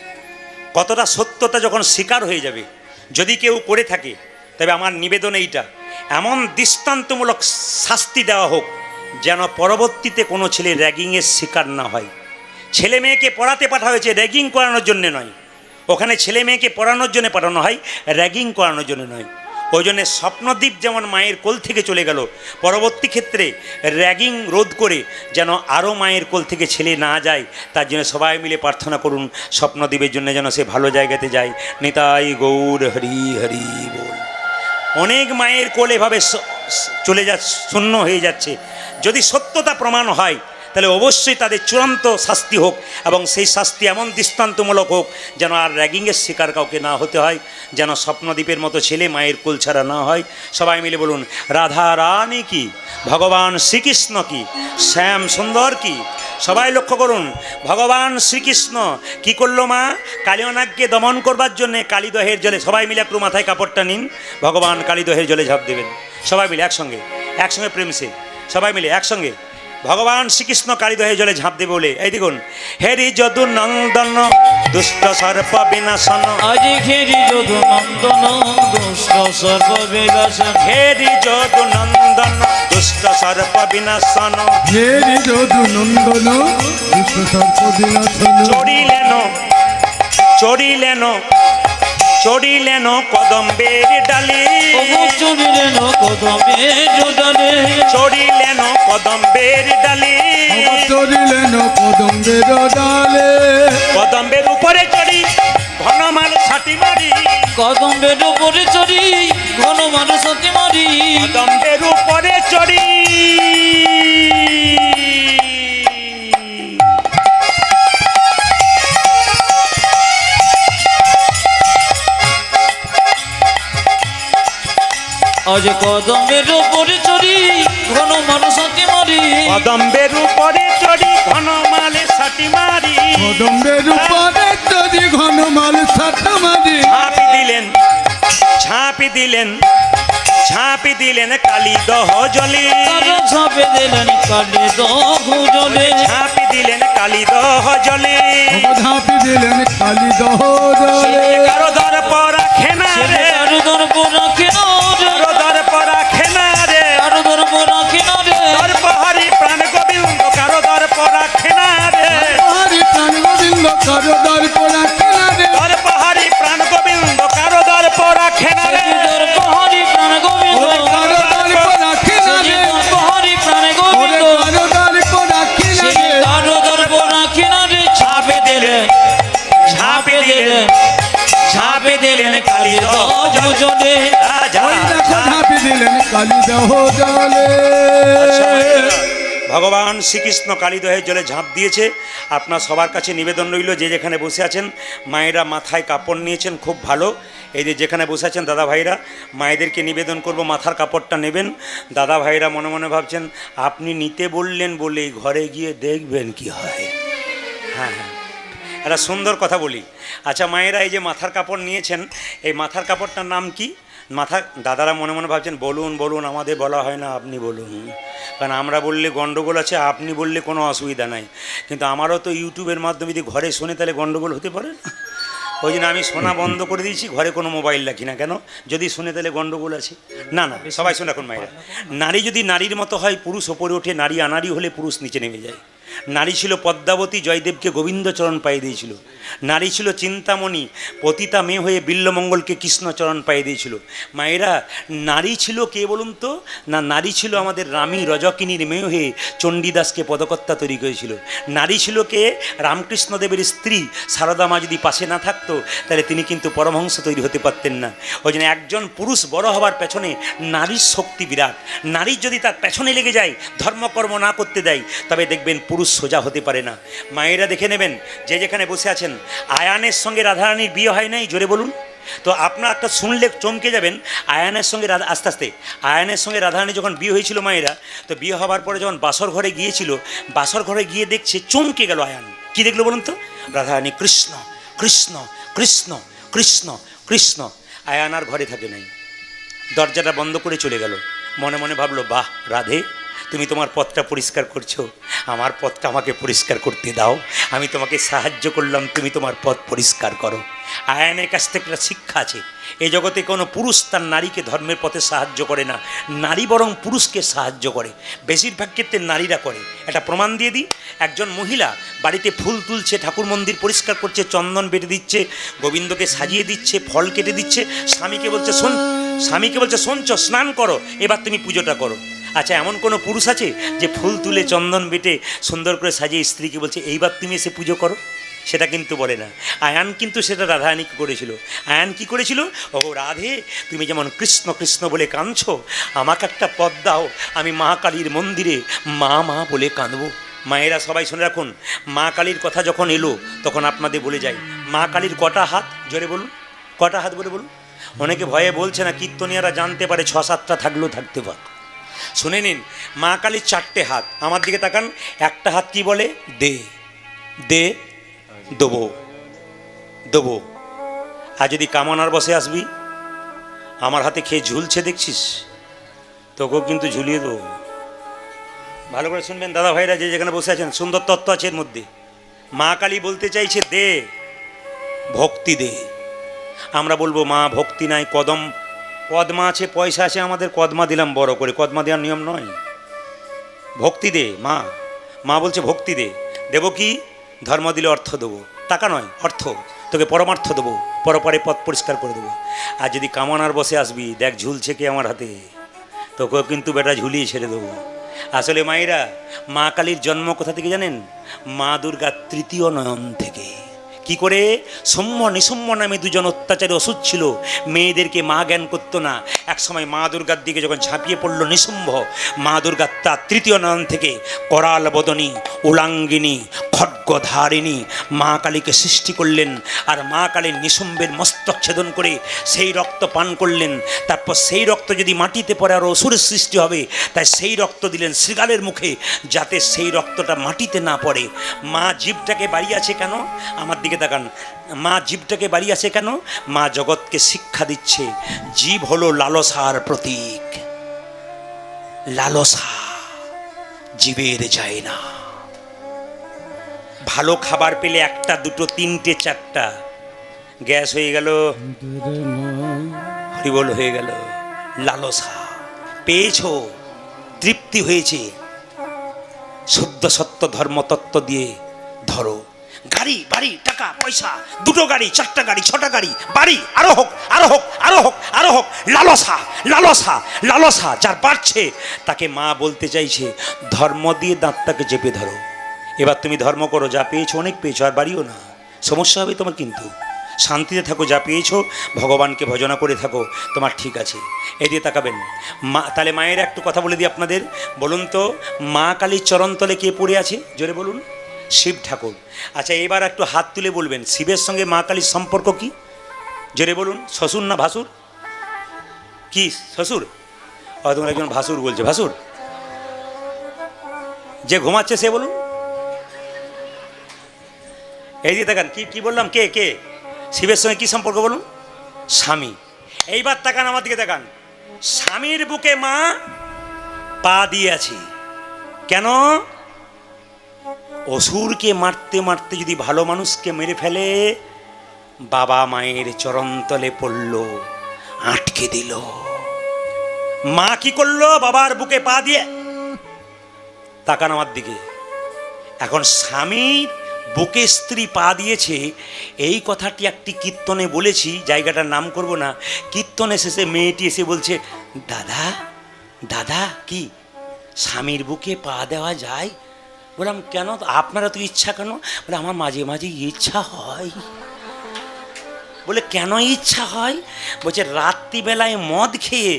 Speaker 1: কতটা সত্যতা যখন স্বীকার হয়ে যাবে, যদি কেউ করে থাকে, তবে আমার নিবেদন এইটা, এমন দৃষ্টান্তমূলক শাস্তি দেওয়া হোক যেন পরবর্তীতে কোনো ছেলে র্যাগিংয়ের শিকার না হয়। ছেলে মেয়েকে পড়াতে পাঠা হয়েছে র্যাগিং করানোর জন্যে নয়, ওখানে ছেলে মেয়েকে পড়ানোর জন্য পাঠানো হয়, র্যাগিং করানোর জন্য নয়। ওই জন্যে স্বপ্নদীপ যেমন মায়ের কোল থেকে চলে গেল, পরবর্তী ক্ষেত্রে র্যাগিং রোধ করে যেন আরও মায়ের কোল থেকে ছেলে না যায়, তার জন্য সবাই মিলে প্রার্থনা করুন স্বপ্নদীপের জন্য যেন সে ভালো জায়গাতে যায়। নিতাই গৌর হরি হরি বল। অনেক মায়ের কোল এভাবে চলে শূন্য হয়ে যাচ্ছে। যদি সত্যতা প্রমাণ হয় তাহলে অবশ্যই তাদের চূড়ান্ত শাস্তি হোক, এবং সেই শাস্তি এমন দৃষ্টান্তমূলক হোক যেন আর র্যাগিংয়ের শিকার কাউকে না হতে হয়, যেন স্বপ্নদীপের মতো ছেলে মায়ের কোল ছাড়া না হয়। সবাই মিলে বলুন রাধা রানী কি, ভগবান শ্রীকৃষ্ণ কি, শ্যাম সুন্দর কি। সবাই লক্ষ্য করুন, ভগবান শ্রীকৃষ্ণ কি করলো? মা কালিয়নাগকে দমন করবার জন্যে কালীদহের জলে, সবাই মিলে একটু মাথায় কাপড়টা নিন, ভগবান কালীদহের জলে ঝাঁপ দেবেন। সবাই মিলে একসঙ্গে প্রেমসে সবাই মিলে একসঙ্গে ভগবান শ্রীকৃষ্ণ কালীদহের জলে ঝাঁপ দেবে বলে। এই দেখুন, হেরি যদু নন্দন দুষ্ট সর্প বিনাশন,
Speaker 3: আজি ঘেরি যদু নন্দন দুষ্ট সর্ব বিনাশন,
Speaker 2: হেরি যদু নন্দন দুষ্ট সর্প বিনাশন। চড়িলেন কদম্বের ডালে,
Speaker 3: চড়িলেন কদম্বের ডালে,
Speaker 2: চড়িলেন কদম্বের ডালে, কদম্বের উপরে চড়ি ঘনমাল ছাটি মারি,
Speaker 3: কদম্বের উপরে চড়ি ঘন মানুষ অতি মারি,
Speaker 2: কদম্বের উপরে চড়ি
Speaker 3: আজ কদম্বের উপরে চড়ি ঘন মানুষ অতি মারি,
Speaker 2: কদম্বের উপরে চড়ি ঘনমালে ছাটি মারি,
Speaker 4: কদম্বের উপরে যদি ঘনমাল ছাটা মারি,
Speaker 2: ঝাঁপি দিলেন কালীদহ জলে,
Speaker 3: তারা ঝাঁপে দিলেন কালীদহ জলে,
Speaker 2: ঝাঁপি দিলেন কালীদহ জলে,
Speaker 4: ঝাঁপি দিলেন কালীদহ জলে।
Speaker 2: কারো দর পরা খেনা রে,
Speaker 3: কারো দর্প রাখে না রে,
Speaker 2: কারো দর পরা খেনা রে,
Speaker 3: কারো দর্প রাখে না রে,
Speaker 2: দর্প হরি প্রাণ গোবিন্দ কারো দর পরা খেনা রে,
Speaker 4: হরি প্রাণ গোবিন্দ কারো দর্প রাখে না রে,
Speaker 2: দর্প হরি প্রাণ গোবিন্দ কারো দর পরা খেনা রে,
Speaker 3: দর্প হরি প্রাণ গোবিন্দ,
Speaker 4: কারো দর্প রাখে না রে,
Speaker 3: দর্প হরি প্রাণ গোবিন্দ,
Speaker 4: কারো দর্প রাখে না রে,
Speaker 3: কারো দর্প রাখে না রে, ঝাঁপে দিলেন কালীদহ জলে,
Speaker 4: ওই দেখো ঝাঁপি দিলেন কালীদহ জলে।
Speaker 1: ভগবান শ্রীকৃষ্ণ কালীদহের জলে ঝাঁপ দিয়েছে। আপনার সবার কাছে নিবেদন রইল, যে যেখানে বসে আছেন মায়েরা মাথায় কাপড় নিয়েছেন, খুব ভালো। এই যে যেখানে বসে আছেন দাদা ভাইরা, মায়েদেরকে নিবেদন করব মাথার কাপড়টা নেবেন। দাদা ভাইরা মনে মনে ভাবছেন আপনি নিতে বললেন বলেই ঘরে গিয়ে দেখবেন কি হয়। হ্যাঁ, একটা সুন্দর কথা বলি। আচ্ছা মায়েরা, এই যে মাথার কাপড় নিয়েছেন, এই মাথার কাপড়টার নাম কি? দাদারা মনে মনে ভাবছেন বলুন, আমাদের বলা হয় না, আপনি বলুন, কারণ আমরা বললে গন্ডগোল আছে, আপনি বললে কোনো অসুবিধা নাই। কিন্তু আমারও তো ইউটিউবের মাধ্যমে যদি ঘরে শুনে তাহলে গন্ডগোল হতে পারে না। ওই জন্য আমি শোনা বন্ধ করে দিয়েছি, ঘরে কোনো মোবাইল রাখি না। কেন? যদি শুনে তাহলে গন্ডগোল আছে। না সবাই শুনে। এখন মায়েরা, নারী যদি নারীর মতো হয় পুরুষ ওপরে ওঠে, নারী আনারি হলে পুরুষ নিচে নেমে যায়। নারী ছিল পদ্মাবতী, জয়দেবকে গোবিন্দচরণ পাইয়ে দিয়েছিল। নারী ছিল চিন্তামণি, পতিতা মেয়ে হয়ে বিল্লমঙ্গলকে কৃষ্ণচরণ পাইয়ে দিয়েছিল। মায়েরা, নারী ছিল কে বলুন তো? না, নারী ছিল আমাদের রামী রজকিনীর মেয়ে হয়ে চণ্ডীদাসকে পদকর্তা তৈরি করেছিল। নারী ছিল কে? রামকৃষ্ণদেবের স্ত্রী সারদা মা যদি পাশে না থাকতো তাহলে তিনি কিন্তু পরমহংস তৈরি হতে পারতেন না। ওই জন্য একজন পুরুষ বড় হওয়ার পেছনে নারীর শক্তি বিরাট। নারীর যদি তার পেছনে লেগে যায়, ধর্মকর্ম না করতে দেয়, তবে দেখবেন পুরুষ সোজা হতে পারে না। মায়েরা দেখে নেবেন, যে যেখানে বসে আছেন, আয়ানের সঙ্গে রাধারানীর বিয়ে হয় নাই, জোরে বলুন। তো আপনার একটা শুনলে চমকে যাবেন, আয়ানের সঙ্গে আস্তে আস্তে আয়ানের সঙ্গে রাধারানী যখন বিয়ে হয়েছিল মায়েরা, তো বিয়ে হওয়ার পরে যখন বাসর ঘরে গিয়েছিল, বাসর ঘরে গিয়ে দেখছে, চমকে গেল আয়ান। কি দেখলো বলুন তো? রাধারানী কৃষ্ণ কৃষ্ণ কৃষ্ণ কৃষ্ণ কৃষ্ণ। আয়ান আর ঘরে থাকে নাই, দরজাটা বন্ধ করে চলে গেল। মনে মনে ভাবলো, বাহ রাধে, তুমি তোমার পথটা পরিষ্কার করছো, আমার পথটা আমাকে পরিষ্কার করতে দাও। আমি তোমাকে সাহায্য করলাম, তুমি তোমার পথ পরিষ্কার করো। আয়ানের কাছ থেকে একটা শিক্ষা আছে, এই জগতে কোনো পুরুষ তার নারীকে ধর্মের পথে সাহায্য করে না, নারী বরং পুরুষকে সাহায্য করে। বেশিরভাগ ক্ষেত্রে নারীরা করে। একটা প্রমাণ দিয়ে দিই। একজন মহিলা বাড়িতে ফুল তুলছে, ঠাকুর মন্দির পরিষ্কার করছে, চন্দন বেটে দিচ্ছে, গোবিন্দকে সাজিয়ে দিচ্ছে, ফল কেটে দিচ্ছে, স্বামীকে বলছে শোনছ, স্নান করো, এবার তুমি পুজোটা করো। আচ্ছা, এমন কোনো পুরুষ আছে যে ফুল তুলে চন্দন বেটে সুন্দর করে সাজিয়ে স্ত্রীকে বলছে এইবার তুমি এসে পুজো করো? সেটা কিন্তু বলে না। আয়ান কিন্তু সেটা রাধারানীকে করেছিল। আয়ান কি করেছিল? ও রাধে, তুমি যেমন কৃষ্ণ কৃষ্ণ বলে কাঁদছো, আমাকে একটা পদ দাও, আমি মা কালীর মন্দিরে মা মা বলে কাঁদবো। মায়েরা সবাই শুনে রাখুন, মা কালীর কথা যখন এলো তখন আপনাদের বলে যাই, মা কালীর কটা হাত? জোরে বলুন, কটা হাত বলে বলুন। অনেকে ভয়ে বলছে না, কীর্তনিয়ারা জানতে পারে 6-7টা থাকলেও থাকতে পারে। শুনে নিন, মা কালীর 4টে হাত। আমার দিকে তাকান, একটা হাত কি বলে? দে দে, দেবো দেবো। আর যদি কামনার বসে আসবি, আমার হাতে খেয়ে ঝুলছে দেখছিস, তোকেও কিন্তু ঝুলিয়ে দেবো। ভালো করে শুনবেন দাদা ভাইরা, যে যেখানে বসে আছেন, সুন্দর তত্ত্ব আছে এর মধ্যে। মা কালী বলতে চাইছে দে, ভক্তি দে। আমরা বলবো মা ভক্তি নাই, কদমা আছে, পয়সা আছে, আমাদের কদমা দিলাম বড় করে, কদমা দেওয়ার নিয়ম নয়। ভক্তি দে মা। মা বলছে ভক্তি দে। দেবো কি? ধর্ম দিলে অর্থ দেবো, টাকা নয়, অর্থ। তোকে পরমার্থ দেবো, পরপরে পথ পরিষ্কার করে দেবো। আর যদি কামনার বসে আসবি, দেখ ঝুলছে কে আমার হাতে, তোকেও কিন্তু বেটা ঝুলিয়ে ছেড়ে দেবো। আসলে মায়েরা, মা কালীর জন্ম কোথা থেকে জানেন? মা দুর্গার 3য় নয়ন থেকে। কি করে? সৌম্য নিসৌম্য নামে দুজন অত্যাচারী ওষুধ ছিল, মেয়েদেরকে মা জ্ঞান করতো না। একসময় মা দুর্গার দিকে যখন ঝাঁপিয়ে পড়লো নিশুম্ভ, মা দুর্গার তার 3য় নয়ন থেকে করাল বদনী, উলাঙ্গিনী, খड्গধারিণী মা কালীকে সৃষ্টি করলেন। আর মা কালীর নিশুম্ভের মস্তক ছেদন করে সেই রক্ত পান করলেন। তারপর সেই রক্ত যদি মাটিতে পড়ে আর অসুরের সৃষ্টি হবে, তাই সেই রক্ত দিলেন শৃগালের মুখে, যাতে সেই রক্তটা মাটিতে না পড়ে। মা জীবটাকে বাড়িয়ে আছে কেন? আমার দিকে তাকান, মা জীবটাকে বাড়িয়ে আছে কেন? মা জগৎকে শিক্ষা দিচ্ছে, জীব হলো লালসার প্রতীক। লালসা জীবের যায় না। ভালো খাবার পেলে 1টা 2টো 3টে 4টা, গ্যাস হয়ে গেল, হরিবল হয়ে গেল। লালসা পেয়েছো, তৃপ্তি হয়েছে, শুদ্ধ সত্য ধর্মতত্ত্ব দিয়ে ধরো। গাড়ি, বাড়ি, টাকা পয়সা, 2টো গাড়ি, 4টা গাড়ি, 6টা গাড়ি, বাড়ি, আরো হোক, আরো হোক, আরো হোক, আরো হোক। লালসা লালসা লালসা যার বাড়ছে, তাকে মা বলতে চাইছে ধর্ম দিয়ে দাঁতটাকে চেপে ধরো। এবার তুমি ধর্ম করো, যা পেয়েছো অনেক পেয়েছো, আর বাড়িও না, সমস্যা হবে তোমার, কিন্তু শান্তিতে থাকো। যা পেয়েছো ভগবানকে ভজনা করে থাকো, তোমার ঠিক আছে। এদিকে তাকাবেন মা। তাহলে মায়ের একটু কথা বলে দিই আপনাদের। বলুন তো, মা কালীর চরণতলে কে পড়ে আছে? জোরে বলুন। শিব ঠাকুর। আচ্ছা, এবার একটু হাত তুলে বলবেন, শিবের সঙ্গে মা কালীর সম্পর্ক কি? জোরে বলুন। শ্বশুর না ভাসুর? কি শ্বশুর? তোমার একজন ভাসুর বলছে। ভাসুর? যে ঘুমাচ্ছে সে বলুন। এই দিয়ে তাকান, কি বললাম? কে কে শিবের সঙ্গে কি সম্পর্ক বলুন? স্বামী। এইবার তাকান, আমার দিকে তাকান, স্বামীর বুকে মা পা দিয়ে আছে। কেন? অসুরকে মারতে মারতে যদি ভালো মানুষকে মেরে ফেলে, বাবা মায়ের চরণতলে পড়ল, আটকে দিল। মা কি করলো? বাবার বুকে পা দিয়ে। তাকান আমার দিকে, এখন স্বামীর বুকে স্ত্রী পা দিয়েছে, এই কথাটি একটি কীর্তনে বলেছি, জায়গাটার নাম করব না। কীর্তনে শেষে মেয়েটি এসে বলছে, দাদা দাদা কি স্বামীর বুকে পা দেওয়া যায়? বললাম কেন, আপনারা তো ইচ্ছা কেন? বলে আমার মাঝে মাঝে ইচ্ছা হয়। বলে কেন ইচ্ছা হয়? বলছে রাত্রিবেলায় মদ খেয়ে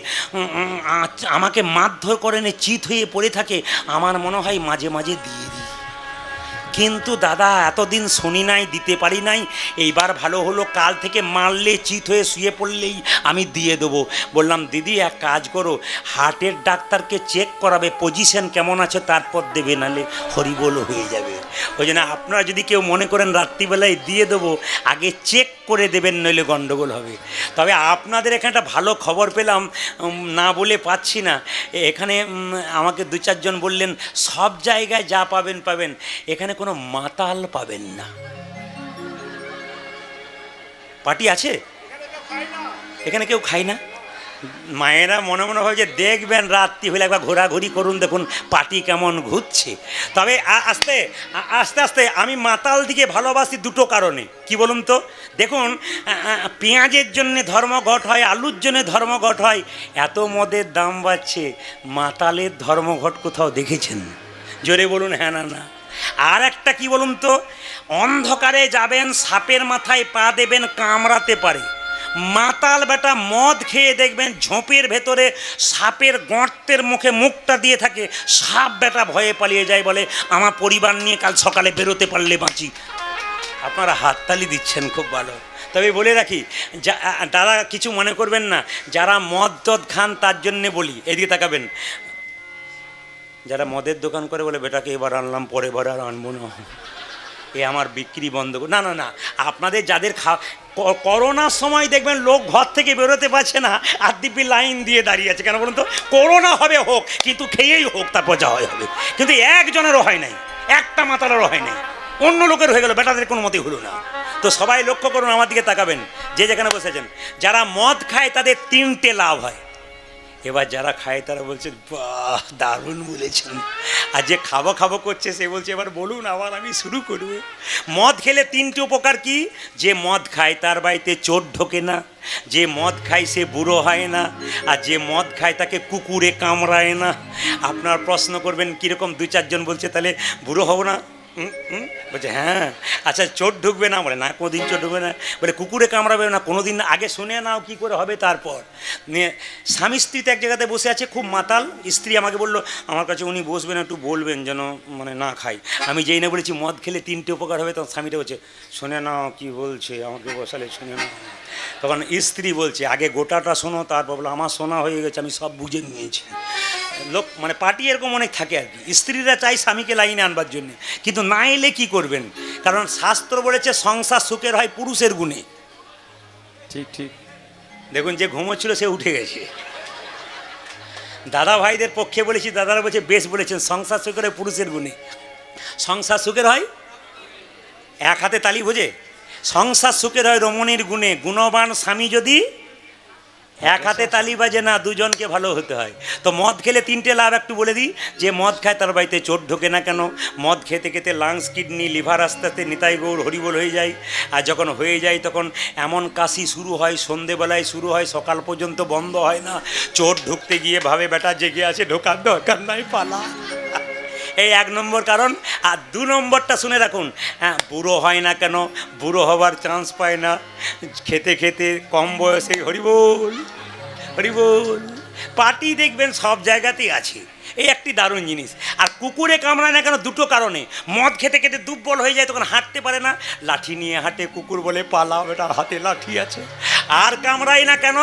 Speaker 1: আমাকে মারধর করে নে চিত হয়ে পড়ে থাকে, আমার মনে হয় মাঝে মাঝে দিয়ে দিই। কিন্তু দাদা এতদিন শুনি নাই, দিতে পারি নাই, এইবার ভালো হলো, কাল থেকে মারলে চিত হয়ে শুয়ে পড়লেই আমি দিয়ে দেবো। বললাম দিদি এক কাজ করো, হার্টের ডাক্তারকে চেক করাবে, পজিশন কেমন আছে তারপর দেবে, নাহলে হরিবোল হয়ে যাবে। ওই জন্য আপনারা যদি কেউ মনে করেন রাত্রিবেলায় দিয়ে দেবো, আগে চেক করে দেবেন, নইলে গণ্ডগোল হবে। তবে আপনাদের এখানে একটা ভালো খবর পেলাম, না বলে পাচ্ছি না। এখানে আমাকে দু চারজন বললেন সব জায়গায় যা পাবেন পাবেন, এখানে কোনো মাতাল পাবেন না। পার্টি আছে এখানে, কেউ খায় না। মায়েরা মনে মনে ভাবে যে দেখবেন রাত্রি হলে একবার ঘোরাঘুরি করুন, দেখুন পার্টি কেমন ঘুরছে। তবে আস্তে আস্তে আস্তে আমি মাতাল দিকে ভালোবাসি দুটো কারণে। কি বলুন তো? দেখুন, পেঁয়াজের জন্যে ধর্মঘট হয়, আলুর জন্যে ধর্মঘট হয়, এত মদের দাম বাড়ছে, মাতালের ধর্মঘট কোথাও দেখেছেন? জোরে বলুন হ্যাঁ না না। আর একটা কি বলুন তো, অন্ধকারে যাবেন, সাপের মাথায় পা দেবেন, কামড়াতে পারে। মাতাল বেটা মদ খেয়ে দেখবেন ঝোপের ভেতরে সাপের গর্তের মুখে মুখটা দিয়ে থাকে, সাপ বেটা ভয়ে পালিয়ে যায়, বলে আমার পরিবার নিয়ে কাল সকালে বেরোতে পারলে বাঁচি। আপনারা হাততালি দিচ্ছেন, খুব ভালো। তবে বলে রাখি, যারা কিছু মনে করবেন না, যারা মদ টদ খান তার জন্যে বলি, এদিকে তাকাবেন। যারা মদের দোকান করে বলে বেটাকে এবার আনলাম, পরে বার আর আনবো না, এ আমার বিক্রি বন্ধ। না না না, আপনাদের যাদের করোনার সময় দেখবেন লোক ঘর থেকে বেরোতে পারছে না, আর দিব্যি লাইন দিয়ে দাঁড়িয়ে আছে। কেন বলুন তো? করোনা হবে হোক, কিন্তু খেয়েই হোক, তারপর যা হয় হবে। কিন্তু একজনেরও হয় নাই, একটা মাতালেরও হয় নাই, অন্য লোকের হয়ে গেল, বেটাদের কোনো মতেই হলো না। তো সবাই লক্ষ্য করুন, আমার দিকে তাকাবেন, যে যেখানে বসেছেন। যারা মদ খায় তাদের তিনটে লাভ হয়। এবার যারা খায় তারা বলছে বাহ দারুণ বলেছেন। আর যে খাবো খাবো করছে সে বলছে এবার বলুন, আবার আমি শুরু করব। মদ খেলে তিনটে উপকার কি? যে মদ খায় তার বাড়িতে চোর ঢোকে না, যে মদ খায় সে বুড়ো হয় না, আর যে মদ খায় তাকে কুকুরে কামড়ায় না। আপনার প্রশ্ন করবেন কীরকম? দু চারজন বলছে তাহলে বুড়ো হব না? বলছে হ্যাঁ। আচ্ছা চোর ঢুকবে না? বলে না, কোনোদিন চোর ঢুকবে না। বলে কুকুরে কামড়াবে না? কোনোদিন না। আগে শুনে নাও কী করে হবে, তারপর নিয়ে। স্বামী স্ত্রীতে এক জায়গাতে বসে আছে, খুব মাতাল। স্ত্রী আমাকে বললো আমার কাছে উনি বসবেন, একটু বলবেন যেন মানে না খাই। আমি যেই না বলেছি মদ খেলে তিনটে উপকার হবে, তখন স্বামীটা বলছে শুনে নাও কি বলছে, আমাকে বসালে শুনে নাও। তখন স্ত্রী বলছে আগে গোটাটা শোনো, তারপর বলো আমার শোনা হয়ে গেছে, আমি সব বুঝে নিয়েছি। লোক মানে পার্টি এরকম অনেক থাকে আর কি। স্ত্রীরা চাই স্বামীকে লাইনে আনবার জন্য, কিন্তু না এলে কী করবেন? কারণ শাস্ত্র বলেছে সংসার সুখের হয় পুরুষের গুণে।
Speaker 2: ঠিক ঠিক।
Speaker 1: দেখুন যে ঘুমোচ্ছিল সে উঠে গেছে। দাদা ভাইদের পক্ষে বলেছি, দাদারা বলছে বেশ বলেছেন, সংসার সুখের হয় পুরুষের গুণে। সংসার সুখের হয়, এক হাতে তালি বোঝে, সংসার সুখের হয় রমণীর গুণে। গুণবান স্বামী যদি এক হাতে তালি বাজে না, দুজনকে ভালো হতে হয়। তো মদ খেলে তিনটে লাভ একটু বলে দিই। যে মদ খায় তার বাড়িতে চোর ঢোকে না। কেন? মদ খেতে খেতে লাংস, কিডনি, লিভার আস্তে আস্তে নিতাই গৌর হরিবোল হয়ে যায়। আর যখন হয়ে যায় তখন এমন কাশি শুরু হয়, সন্ধেবেলায় শুরু হয়, সকাল পর্যন্ত বন্ধ হয় না। চোর ঢুকতে গিয়ে ভাবে বেটা জেগে আছে, ঢোকার দরকার নাই, পালা। এই এক নম্বর কারণ। আর দু নম্বরটা শুনে রাখুন, হ্যাঁ বুড়ো হয় না কেন? বুড়ো হবার চান্স পায় না, খেতে খেতে কম বয়সে হরিবোল হরিবোল। পার্টি দেখবেন সব জায়গাতেই আছে, এই একটি দারুণ জিনিস। আর কুকুরে কামড়ায় না কেন? দুটো কারণে। মদ খেতে খেতে দুর্বল হয়ে যায়, তখন হাঁটতে পারে না, লাঠি নিয়ে হাঁটে, কুকুর বলে পালা বেটা, হাতে লাঠি আছে। আর কামড়ায় না কেন?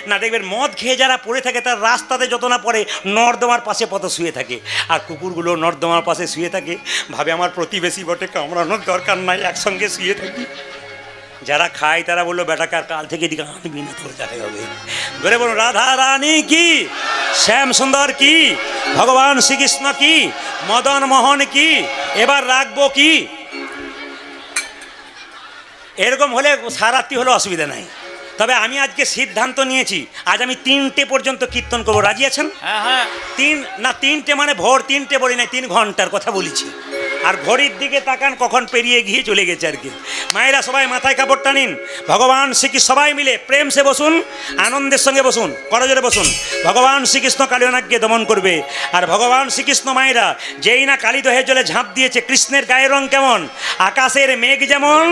Speaker 1: না দেখবেন মদ খেয়ে যারা পড়ে থাকে তার রাস্তাতে যত না পড়ে নর্দমার পাশে পথ শুয়ে থাকে, আর কুকুরগুলো নর্দমার পাশে শুয়ে থাকে, ভাবে আমার প্রতিবেশী বটে, কামড়ানোর দরকার নাই, একসঙ্গে শুয়ে থাকি। যারা খায় তারা বললো বেটাকে আর কাল থেকে দিকে আনবি না, তোর দেখা হবে। ধরে বলুন রাধা রানী কি, শ্যাম সুন্দর কি, ভগবান শ্রীকৃষ্ণ কি, মদন মোহন কি, এবার রাখবো কি? এরকম হলে সারাত্রি হলে অসুবিধা নাই। তবে আমি আজকে সিদ্ধান্ত নিয়েছি, আজ আমি 3টে পর্যন্ত কীর্তন করবো। রাজি আছেন?
Speaker 3: হ্যাঁ হ্যাঁ।
Speaker 1: 3 না 3টে মানে ভোর 3টে বলি নাই, 3 ঘন্টার কথা বলেছি। আর ঘড়ির দিকে তাকান কখন পেরিয়ে গিয়ে চলে গেছে আর কি। মায়েরা সবাই মাথায় কাপড়টা নিন, ভগবান শ্রীকৃষ্ণ সবাই মিলে প্রেম সে বসুন, আনন্দের সঙ্গে বসুন, করজোরে বসুন। ভগবান শ্রীকৃষ্ণ কালিয়নাগকে দমন করবে। আর ভগবান শ্রীকৃষ্ণ মায়েরা যেই না কালিদহের জলে ঝাঁপ দিয়েছে, কৃষ্ণের গায়ের রং কেমন? আকাশের মেঘ যেমন,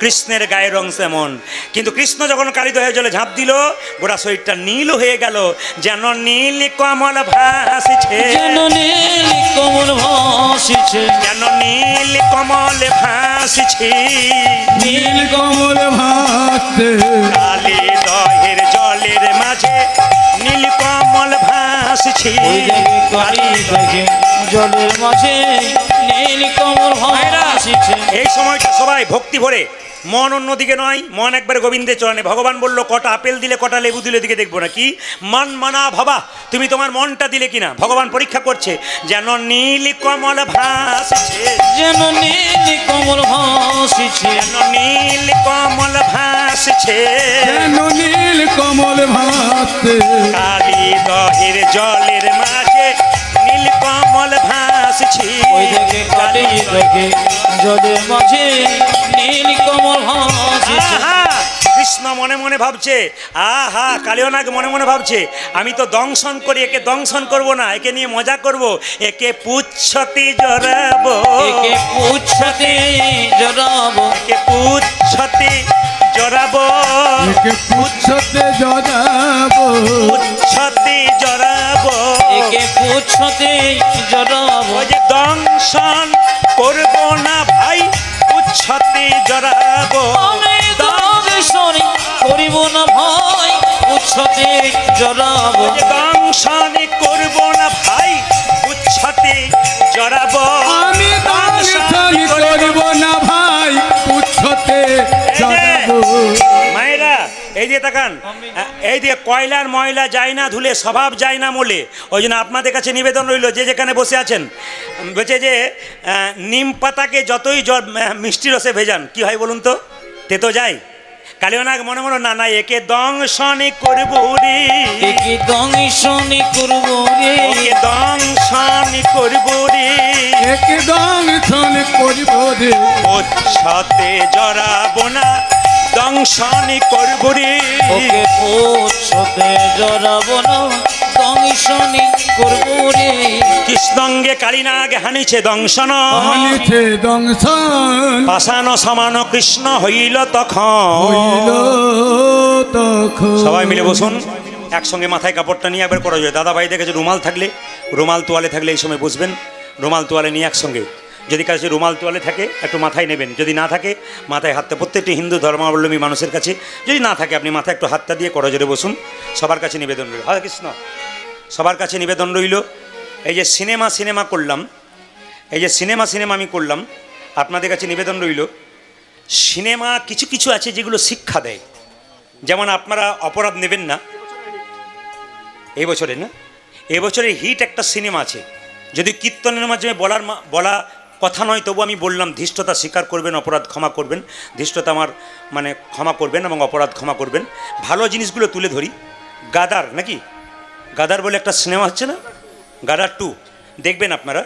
Speaker 1: কৃষ্ণের গায়ের রং তেমন। কিন্তু কৃষ্ণ যখন কালিদহের জলে ঝাঁপ দিল, গোটা শরীরটা নীল হয়ে গেল, যেন নীল কমল ভাসিছে,
Speaker 3: যেন নীল কমল ভাসিছে,
Speaker 1: যেন নীল কমল ভাসিছে,
Speaker 2: নীল কমল ভাসছে,
Speaker 1: কালিদহের জলের মাঝে নীল কমল ভাসিছে।
Speaker 3: ওই দেখে কালী দেখে জলের মাঝে নীল কমল ভাসিছে।
Speaker 1: এই সময়টা সবাই ভক্তি ভরে, মন অন্যদিকে নয়, মন একবারে গোবিন্দের চরণে। ভগবান বলল কটা আপেল দিলে কটা লেবু দিলে দিকে দেখবো না, কি মন মানা ভাবা, তুমি তোমার মনটা দিলে কিনা ভগবান পরীক্ষা করছে। যেন নীল কমল ভাসিছে,
Speaker 3: যেন নীল কমল ভাসিছে,
Speaker 1: যেন নীল কমল ভাসিছে,
Speaker 2: যেন নীল কমল ভাসছে,
Speaker 1: কালিদহের জলের মাঝে নীল কমল ভাসিছে।
Speaker 3: ওই দেখে কালী দেখে জলের মাঝে নীল কমল ভাসিছে।
Speaker 1: আহা! কৃষ্ণ মনে মনে ভাবছে, আহা, কালিয়নাগ মনে মনে ভাবছে, আমি তো দংশন করি, একে দংশন করব না, একে নিয়ে মজা করব, একে পুচ্ছতে জড়াবো,
Speaker 3: একে পুচ্ছতে জড়াবো,
Speaker 1: একে পুচ্ছতে জড়াবো,
Speaker 2: একে পুচ্ছতে জড়াবো,
Speaker 1: পুচ্ছতে জড়াবো,
Speaker 3: একে পুচ্ছতে জড়াবো।
Speaker 1: ওই যে দংশন করব না ভাই, পুচ্ছতে জড়াবো,
Speaker 3: আমি দংশন করিব না ভাই, পুচ্ছতে জড়াবো,
Speaker 1: ওই যে দংশন করব না ভাই, পুচ্ছতে জড়াবো,
Speaker 2: আমি দংশন করব না ভাই, পুচ্ছতে জড়াবো।
Speaker 1: মায়েরা এই দিয়ে তাকান, এই দিয়ে কয়লার ময়লা যায় না ধুলে, স্বভাব যায় না মোলে। ওই জন্য আপনাদের কাছে নিবেদন রইল, যে যেখানে বসে আছেন, বলছে যে নিম পাতাকে যতই মিষ্টি রসে ভেজান, কি হয় বলুন তো, তে তো যায়। কালিয়নাগ মনে মনে, না না, একে দংশন করব রে,
Speaker 3: একে দংশন করব রে,
Speaker 1: একে দংশন করব রে,
Speaker 2: একে দংশন করব রে,
Speaker 1: পুচ্ছতে জড়াবো না, দংশন করব রে।
Speaker 3: ওকে পুচ্ছতে জড়াবো না, দংশন করব রে।
Speaker 1: কৃষ্ণঙ্গে কালিনাগ হানিছে দংশন,
Speaker 2: হানিছে দংশন,
Speaker 1: পাষাণ সমান কৃষ্ণ হইল তখন।
Speaker 2: হইল তখন।
Speaker 1: সবাই মিলে বসুন, একসঙ্গে মাথায় কাপড়টা নিয়ে একবার করা যায়। দাদা ভাই দেখেছে রুমাল থাকলে, রুমাল তোয়ালে থাকলে এই সময় বসবেন, রুমাল তোয়ালে নিয়ে একসঙ্গে। যদি কাছে রুমাল তোয়ালে থাকে একটু মাথায় নেবেন, যদি না থাকে মাথায় হাতটা, প্রত্যেকটি হিন্দু ধর্মাবলম্বী মানুষের কাছে যদি না থাকে আপনি মাথায় একটু হাতটা দিয়ে করজোরে বসুন। সবার কাছে নিবেদন রইল, হরে কৃষ্ণ, সবার কাছে নিবেদন রইল। এই যে সিনেমা করলাম, এই যে সিনেমা আমি করলাম, আপনাদের কাছে নিবেদন রইল, সিনেমা কিছু কিছু আছে যেগুলো শিক্ষা দেয়। যেমন আপনারা অপরাধ নেবেন না, এই বছরে না, এবছরের হিট একটা সিনেমা আছে, যদি কীর্তনের মাধ্যমে বলা কথা নয়, তবু আমি বললাম, ধৃষ্টতা স্বীকার করবেন, অপরাধ ক্ষমা করবেন, ধৃষ্টতা আমার মানে ক্ষমা করবেন এবং অপরাধ ক্ষমা করবেন। ভালো জিনিসগুলো তুলে ধরি। গাদার নাকি, গাদার বলে একটা সিনেমা হচ্ছে না, গাদার 2 দেখবেন আপনারা।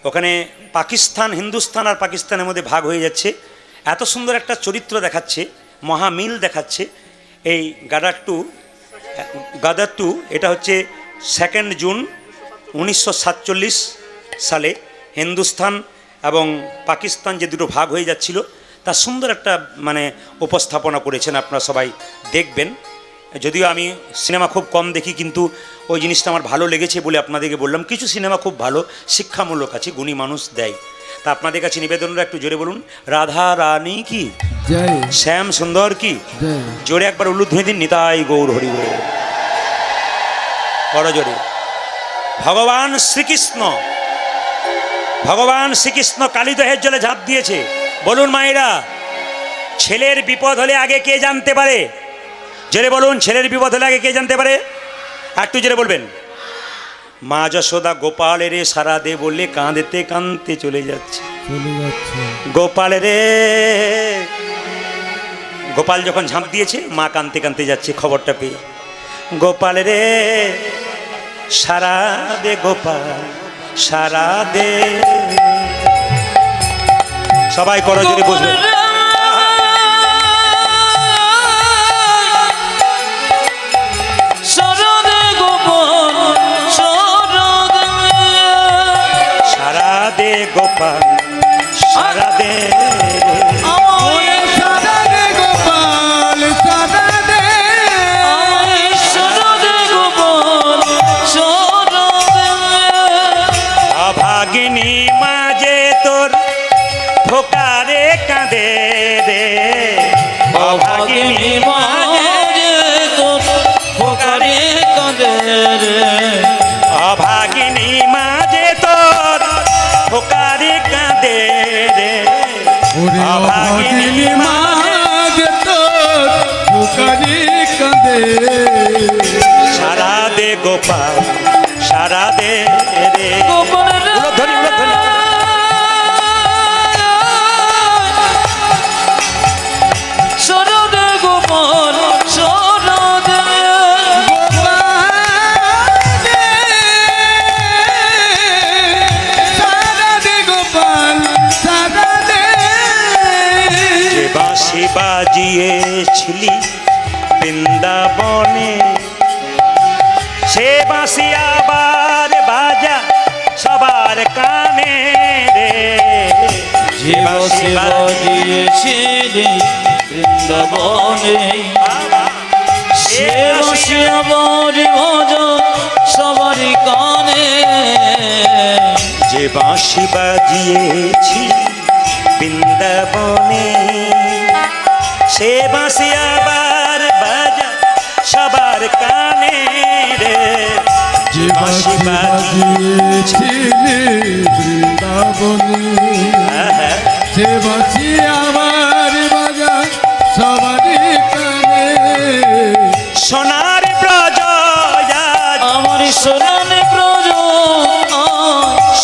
Speaker 1: ওখানে পাকিস্তান, হিন্দুস্তান আর পাকিস্তানের মধ্যে ভাগ হয়ে যাচ্ছে, এত সুন্দর একটা চরিত্র দেখাচ্ছে, মহামিল দেখাচ্ছে। এই গাদার 2 এটা হচ্ছে 2 জুন 1947 সালে হিন্দুস্তান এবং পাকিস্তান যে দুটো ভাগ হয়ে যাচ্ছিল, তার সুন্দর একটা মানে উপস্থাপনা করেছেন, আপনারা সবাই দেখবেন। যদিও আমি সিনেমা খুব কম দেখি, কিন্তু ওই জিনিসটা আমার ভালো লেগেছে বলে আপনাদেরকে বললাম। কিছু সিনেমা খুব ভালো, শিক্ষামূলক আছে, গুণী মানুষ দেয়। তা আপনাদের কাছে নিবেদনটা একটু জোরে বলুন, রাধা রানী কি
Speaker 2: জয়,
Speaker 1: শ্যাম সুন্দর কি
Speaker 2: জয়।
Speaker 1: জোরে একবার উল্লুধ্বনি দিন, নিতাই গৌর হরি বল, বড় জোরে। ভগবান শ্রীকৃষ্ণ কালিদহের জলে ঝাঁপ দিয়েছে। বলুন মায়েরা, ছেলের বিপদ হলে আগে কে জানতে পারে? জোরে বলুন, ছেলের বিপদ হলে আগে কে জানতে পারে? একটু জোরে বলবেন। মা যশোদা গোপালের সারা দে বললে কাঁদতে কাঁদতে চলে যাচ্ছে। গোপাল রে, গোপাল যখন ঝাঁপ দিয়েছে, মা কাঁদতে কাঁদতে যাচ্ছে খবরটা পেয়ে। গোপাল রে সারা দে, গোপাল সারা দে, সবাই করো যদি বসবে।
Speaker 3: শরদে গোপন শরদে
Speaker 1: সারা দে গোপাল সারা দে
Speaker 3: আমায়
Speaker 4: সারা দে গোপাল সারা দে
Speaker 3: আমায় শরদে গোপন শরদে
Speaker 1: অভাগিনী মাঝে তোর ফোকারে কাঁদে রে
Speaker 3: অভাগিনী মাঝে তোর ফোকারে কাঁদে রে
Speaker 1: অভাগিনী মাঝে তোর ফোকারে কাঁদে রে
Speaker 4: ওরে অভাগিনী মাঝ তোর ফুকারি কাঁদে
Speaker 1: সারা দে গোপাল সারা দে রে
Speaker 3: গোপনের
Speaker 1: উলধ্বনি, উলধ্বনি।
Speaker 3: শরদে গোপন শরদে
Speaker 4: সারা দে গোপাল সারা দে
Speaker 1: যে বাঁশি বাজিয়েছিলি বৃন্দাবনে সে বাঁশি আবার বাজা সবার কানে রে
Speaker 3: যে বসে বাজিয়েছিলি বৃন্দাবনে সে বসে আবার বাজা সবারই কানে
Speaker 1: যে বাঁশি বাজিয়েছি বৃন্দাবনে সে বাঁশি আবার বাজা সবার কানে রে
Speaker 4: যে বাঁশি বাজিয়েছিলি বৃন্দাবনে সে বাঁশি আমার বাজা সবারই কানে
Speaker 1: সোনার ব্রজ আজ
Speaker 3: আমার সোনানে ব্রজ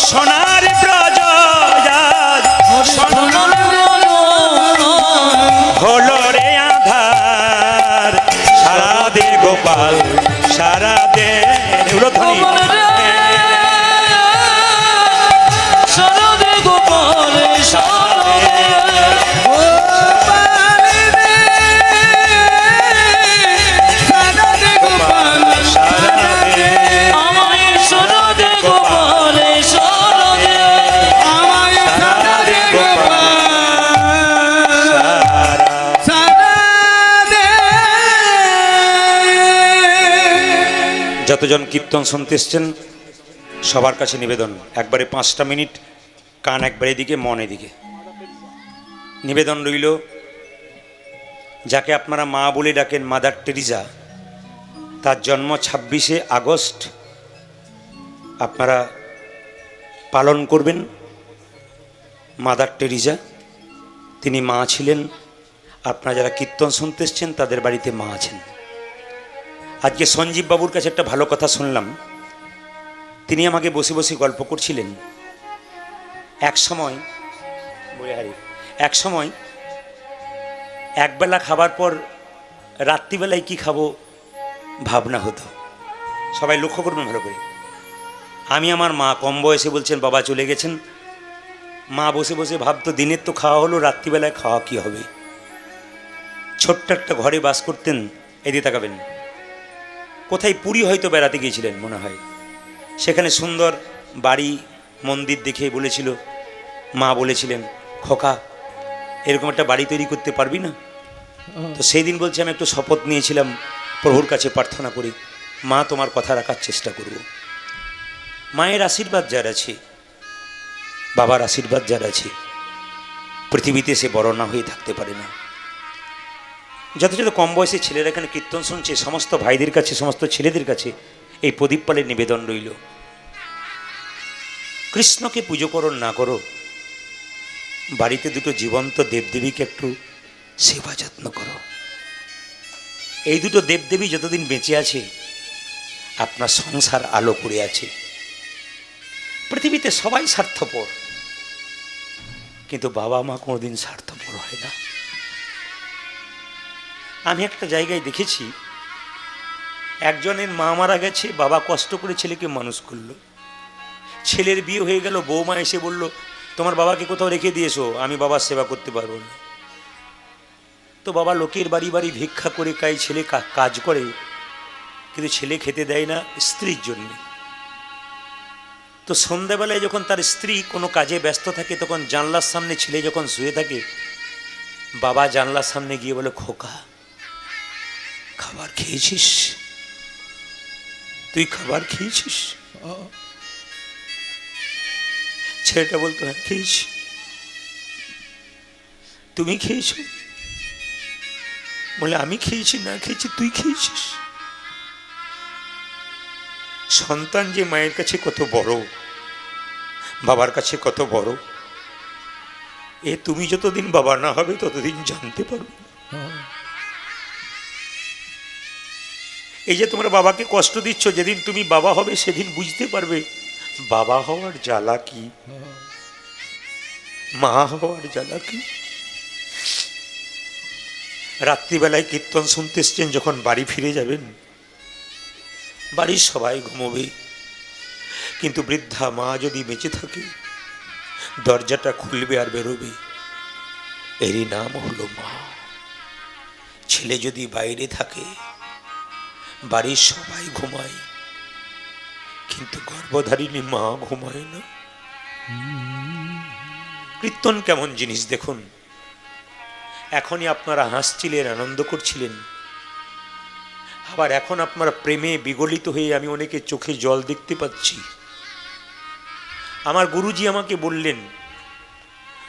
Speaker 1: সোনার ব্রজ আজ
Speaker 3: সোনানে ব্রজ
Speaker 1: হলো রে আধার সারা দে গোপাল সারা দে উলধ্বনি।
Speaker 3: শরদে গোপন শরদে
Speaker 4: সারা দে গোপাল
Speaker 1: সারা দে
Speaker 3: আমায় শরদে গোপন শরদে
Speaker 4: আমায় সারা দে গোপাল সারা দে
Speaker 1: যতজন কীর্তন শুনতে এসছেন সবার কাছে নিবেদন, একবারে 5টা মিনিট কান একবার এদিকে মন এদিকে। নিবেদন রইল, যাকে আপনারা মা বলে ডাকেন মাদার টেরিজা, তার জন্ম 26শে আগস্ট আপনারা পালন করবেন। মাদার টেরিজা তিনি মা ছিলেন। আপনারা যারা কীর্তন শুনতে এসছেন তাদের বাড়িতে মা আছেন। আজকে সঞ্জীব বাবুর কাছে একটা ভালো কথা শুনলাম। তিনি আমাকে বসে বসে গল্প করছিলেন। এক সময় একবেলা খাবার পর রাত্রিবেলায় কি খাবো ভাবনা হতো। সবাই লক্ষ্য করবেন ভালো করে। আমি আমার মা কম বয়সে বলছেন বাবা চলে গেছেন, মা বসে বসে ভাবতো দিনের তো খাওয়া হলো, রাত্রিবেলায় খাওয়া কি হবে। ছোট্ট একটা ঘরে বাস করতেন। এদিকে তাকাবেন, কোথায় পুরী হয়তো বেড়াতে গিয়েছিলেন মনে হয়। সেখানে সুন্দর বাড়ি মন্দির দেখে বলেছিল, মা বলেছিলেন খোকা এরকম একটা বাড়ি তৈরি করতে পারবি না? তো সেই দিন বলছি আমি একটু শপথ নিয়েছিলাম প্রভুর কাছে প্রার্থনা করি, মা তোমার কথা রাখার চেষ্টা করব। মায়ের আশীর্বাদ যার আছে, বাবার আশীর্বাদ যার আছে, পৃথিবীতে সে বড় না হয়ে থাকতে পারে না। যত যত কম বয়সী ছেলেরা এখানে কীর্তন শুনছে, সমস্ত ভাইদের কাছে, সমস্ত ছেলেদের কাছে এই প্রদীপ পালের নিবেদন রইল, কৃষ্ণকে পুজো করো না করো, বাড়িতে দুটো জীবন্ত দেবদেবীকে একটু সেবা যত্ন করো। এই দুটো দেবদেবী যতদিন বেঁচে আছে আপনার সংসার আলো করে আছে। পৃথিবীতে সবাই স্বার্থপর, কিন্তু বাবা মা কোনোদিন স্বার্থপর হয় না। আমি একটা জায়গায় দেখেছি, একজনের মা মারা গেছে, বাবা কষ্ট করে ছেলেকে মানুষ করলো। ছেলের বিয়ে হয়ে গেল, বৌমা এসে বলল তোমার বাবাকে কোথাও রেখে দিয়েছো, আমি বাবার সেবা করতে পারবো না। তো বাবা লোকের বাড়ি বাড়ি ভিক্ষা করে খায়, ছেলে কাজ করে, কিন্তু ছেলে খেতে দেয় না স্ত্রীর জন্য। তো সন্ধ্যাবেলায় যখন তার স্ত্রী কোনো কাজে ব্যস্ত থাকে, তখন জানলার সামনে ছেলে যখন শুয়ে থাকে, বাবা জানলার সামনে গিয়ে বলে, খোকা খাবার খেয়েছিস? তুই খাবার খেয়েছিস? ছেলেটা বলতো, হ্যাঁ খেয়েছি। তুমি খেয়েছো? বলে, আমি খেয়েছি না খেয়েছি, তুই খেয়েছিস। সন্তান যে মায়ের কাছে কত বড়, বাবার কাছে কত বড়, এ তুমি যতদিন বাবা না হবে ততদিন জানতে পারবে। এই যে তোমরা বাবাকে কষ্ট দিচ্ছ, যেদিন তুমি বাবা হবে সেদিন বুঝতে পারবে বাবা হওয়ার জ্বালা কি, মা হওয়ার জ্বালা কি। রাত্রিবেলায় কীর্তন শুনতে এসছেন, যখন বাড়ি ফিরে যাবেন বাড়ির সবাই ঘুমোবে, কিন্তু বৃদ্ধা মা যদি বেঁচে থাকে দরজাটা খুলবে আর বেরোবে, এরই নাম হলো মা। ছেলে যদি বাইরে থাকে বাড়ির সবাই ঘুমায়, কিন্তু গর্ভধারিণী মা ঘুমায় না। কীর্তন কেমন জিনিস দেখুন। এখনই আপনারা হাসছিলেন, আনন্দ করছিলেন, আবার এখন আপনারা প্রেমে বিগলিত হয়ে আমি অনেকে চোখে জল দেখতে পাচ্ছি। আমার গুরুজি আমাকে বললেন,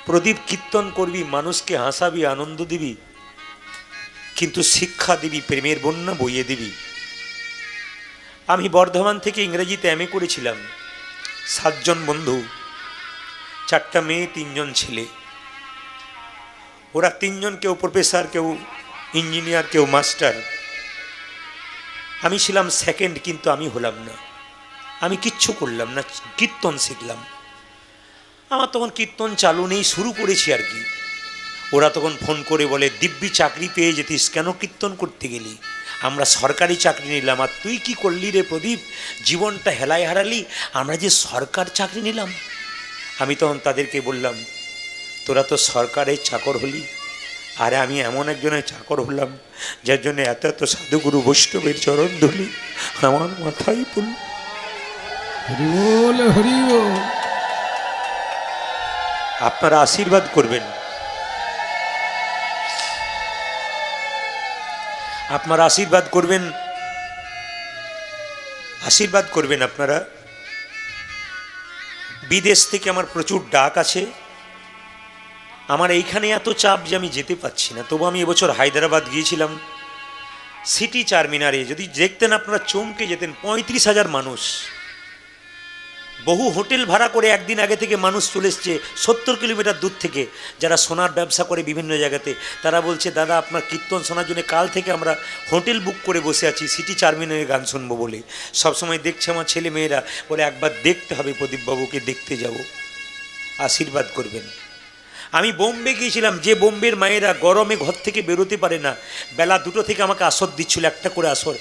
Speaker 1: প্রদীপ কীর্তন করবি, মানুষকে হাসাবি, আনন্দ দিবি, কিন্তু শিক্ষা দিবি, প্রেমের বন্যা বইয়ে দিবি। আমি বর্ধমান থেকে ইংরেজিতে এমএ করেছিলাম, 7 জন বন্ধু, 4টা মেয়ে, 3 জন ছেলে। ওরা 3 জন, কেউ প্রফেসর, কেউ ইঞ্জিনিয়ার, কেউ মাস্টার। আমি ছিলাম সেকেন্ড, কিন্তু আমি হলাম না, আমি কিচ্ছু করলাম না, কীর্তন শিখলাম। আমার তখন কীর্তন চালু নেই, শুরু করেছি আর কি। ওরা তখন ফোন করে বলে, দিব্যি চাকরি পেয়ে যেতিস, কেন কীর্তন করতে গেলি? আমরা সরকারি চাকরি নিলাম, আর তুই কি করলি রে প্রদীপ, জীবনটা হেলায় হারালি, আমরা যে সরকার চাকরি নিলাম। আমি তখন তাদেরকে বললাম, তোরা তো সরকারের চাকর হলি, আরে আমি এমন একজনের চাকর হলাম যার জন্য এত এত সাধুগুরু বৈষ্ণবের চরণ ধুলি আমার মাথায় পড়ল।
Speaker 2: হরি বল, হরি বল।
Speaker 1: আপনারা আশীর্বাদ করবেন, আপনারা আশীর্বাদ করবেন, আশীর্বাদ করবেন আপনারা। বিদেশ থেকে আমার প্রচুর ডাক আছে। আমার এইখানে এত চাপ যে আমি যেতে পারছি না, তবু আমি এবছর হায়দ্রাবাদ গিয়েছিলাম। সিটি চারমিনারে যদি দেখতেন আপনারা চমকে যেতেন, 35,000 মানুষ। বহু হোটেল ভাড়া করে একদিন আগে থেকে মানুষ চলে এসছে 70 কিলোমিটার দূর থেকে, যারা সোনার ব্যবসা করে বিভিন্ন জায়গাতে। তারা বলছে, দাদা আপনার কীর্তন শোনার জন্য কাল থেকে আমরা হোটেল বুক করে বসে আছি সিটি চারমিনারে গান শুনবো বলে। সবসময় দেখছে আমার ছেলে মেয়েরা, বলে একবার দেখতে হবে প্রদীপবাবুকে, দেখতে যাব। আশীর্বাদ করবেন। আমি বোম্বে গিয়েছিলাম, যে বোম্বের মায়েরা গরমে ঘর থেকে বেরোতে পারে না, বেলা 2টো থেকে আমাকে আসর দিচ্ছিল, একটা করে আসর।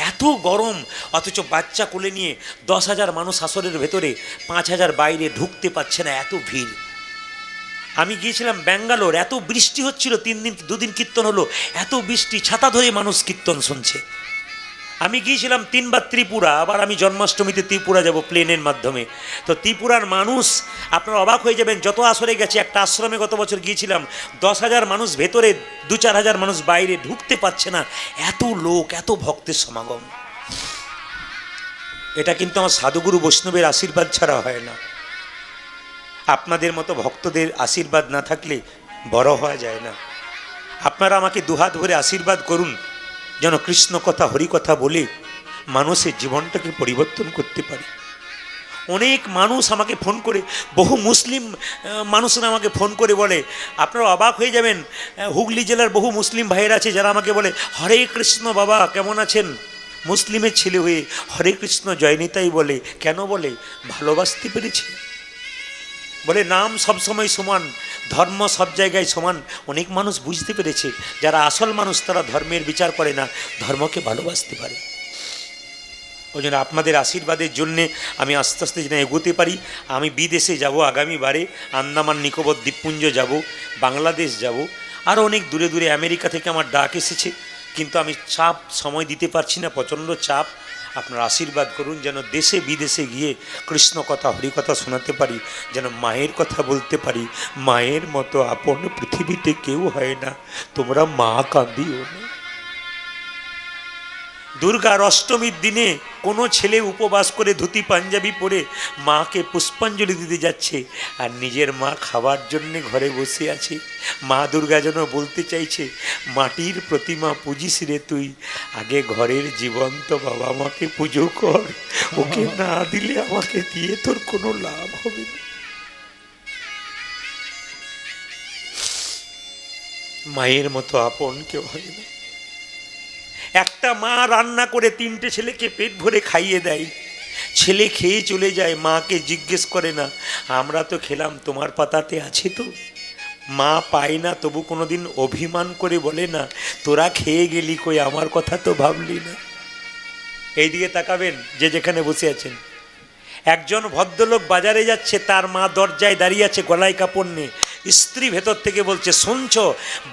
Speaker 1: এত গরম, অথচ বাচ্চা কোলে নিয়ে 10,000 মানুষ আসরের ভেতরে, 5,000 বাইরে, ঢুকতে পারছে না, এত ভিড়। আমি গিয়েছিলাম ব্যাঙ্গালোর, এত বৃষ্টি হচ্ছিল, 2 দিন কীর্তন হলো, এত বৃষ্টি, ছাতা ধরে মানুষ কীর্তন শুনছে। আমি গিয়েছিলাম 3 বার ত্রিপুরা, আবার আমি জন্মাষ্টমীতে ত্রিপুরা যাব প্লেনের মাধ্যমে। তো ত্রিপুরার মানুষ আপনারা অবাক হয়ে যাবেন, যত আসরে গেছে। একটা আশ্রমে গত বছর গিয়েছিলাম, 10,000 মানুষ ভেতরে, 2-4 হাজার মানুষ বাইরে, ঢুকতে পারছে না, এত লোক, এত ভক্তের সমাগম। এটা কিন্তু আমার সাধুগুরু বৈষ্ণবের আশীর্বাদ ছাড়া হয় না। আপনাদের মতো ভক্তদের আশীর্বাদ না থাকলে বড় হওয়া যায় না। আপনারা আমাকে দুহাত ভরে আশীর্বাদ করুন, যেন কৃষ্ণ কথা, হরি কথা বলে মানুষের জীবনটাকে পরিবর্তন করতে পারি। অনেক মানুষ আমাকে ফোন করে, বহু মুসলিম মানুষরা আমাকে ফোন করে বলে, আপনারা অবাক হয়ে যাবেন, হুগলি জেলার বহু মুসলিম ভাইয়েরা আছে যারা আমাকে বলে, হরে কৃষ্ণ বাবা কেমন আছেন? মুসলিমের ছেলে হয়ে হরে কৃষ্ণ জয়নিতাই বলে, কেন বলে? ভালোবাসতে পেরেছে। বলে নাম সবসময় সমান, ধর্ম সব জায়গায় সমান। অনেক মানুষ বুঝতে পেরেছে, যারা আসল মানুষ তারা ধর্মের বিচার করে না, ধর্মকে ভালোবাসতে পারে। ওই জন্য আপনাদের আশীর্বাদের জন্যে আমি আস্তে আস্তে যেন এগোতে পারি। আমি বিদেশে যাব আগামীবারে, আন্দামান নিকোবর দ্বীপপুঞ্জ যাব, বাংলাদেশ যাব, আরও অনেক দূরে দূরে, আমেরিকা থেকে আমার ডাক এসেছে, কিন্তু আমি সময় দিতে পারছি না, প্রচণ্ড চাপ। আপনারা আশীর্বাদ করুন যেন দেশে বিদেশে গিয়ে কৃষ্ণ কথা হরিকথা শোনাতে পারি, যেন মায়ের কথা বলতে পারি। মায়ের মতো আপন পৃথিবীতে কেউ হয় না, তোমরা মা কাঁদিও না। দুর্গার অষ্টমীর দিনে কোনো ছেলে উপবাস করে ধুতি পাঞ্জাবি পরে মাকে পুষ্পাঞ্জলি দিতে যাচ্ছে, আর নিজের মা খাবার জন্যে ঘরে বসে আছে। মা দুর্গা যেন বলতে চাইছে, মাটির প্রতিমা পুজিস রে তুই, আগে ঘরের জীবন্ত বাবা মাকে পুজো কর, ওকে না দিলে আমাকে দিয়ে তোর কোনো লাভ হবে না। মায়ের মতো আপন কেউ হয় না। একটা মা রান্না করে 3টে ছেলেকে পেট ভরে খাইয়ে দেয়, ছেলে খেয়ে চলে যায়, মাকে জিজ্ঞেস করে না আমরা তো খেলাম, তোমার পাতাতে আছে তো? মা পায় না, তবু কোনোদিন অভিমান করে বলে না তোরা খেয়ে গেলি কই, আমার কথা তো ভাবলি না। এই দিকে তাকাবেন যে যেখানে বসে আছেন। একজন ভদ্রলোক বাজারে যাচ্ছে, তার মা দরজায় দাঁড়িয়ে আছে গলায় কাপড় নিয়ে। স্ত্রী ভেতর থেকে বলছে, শুনছো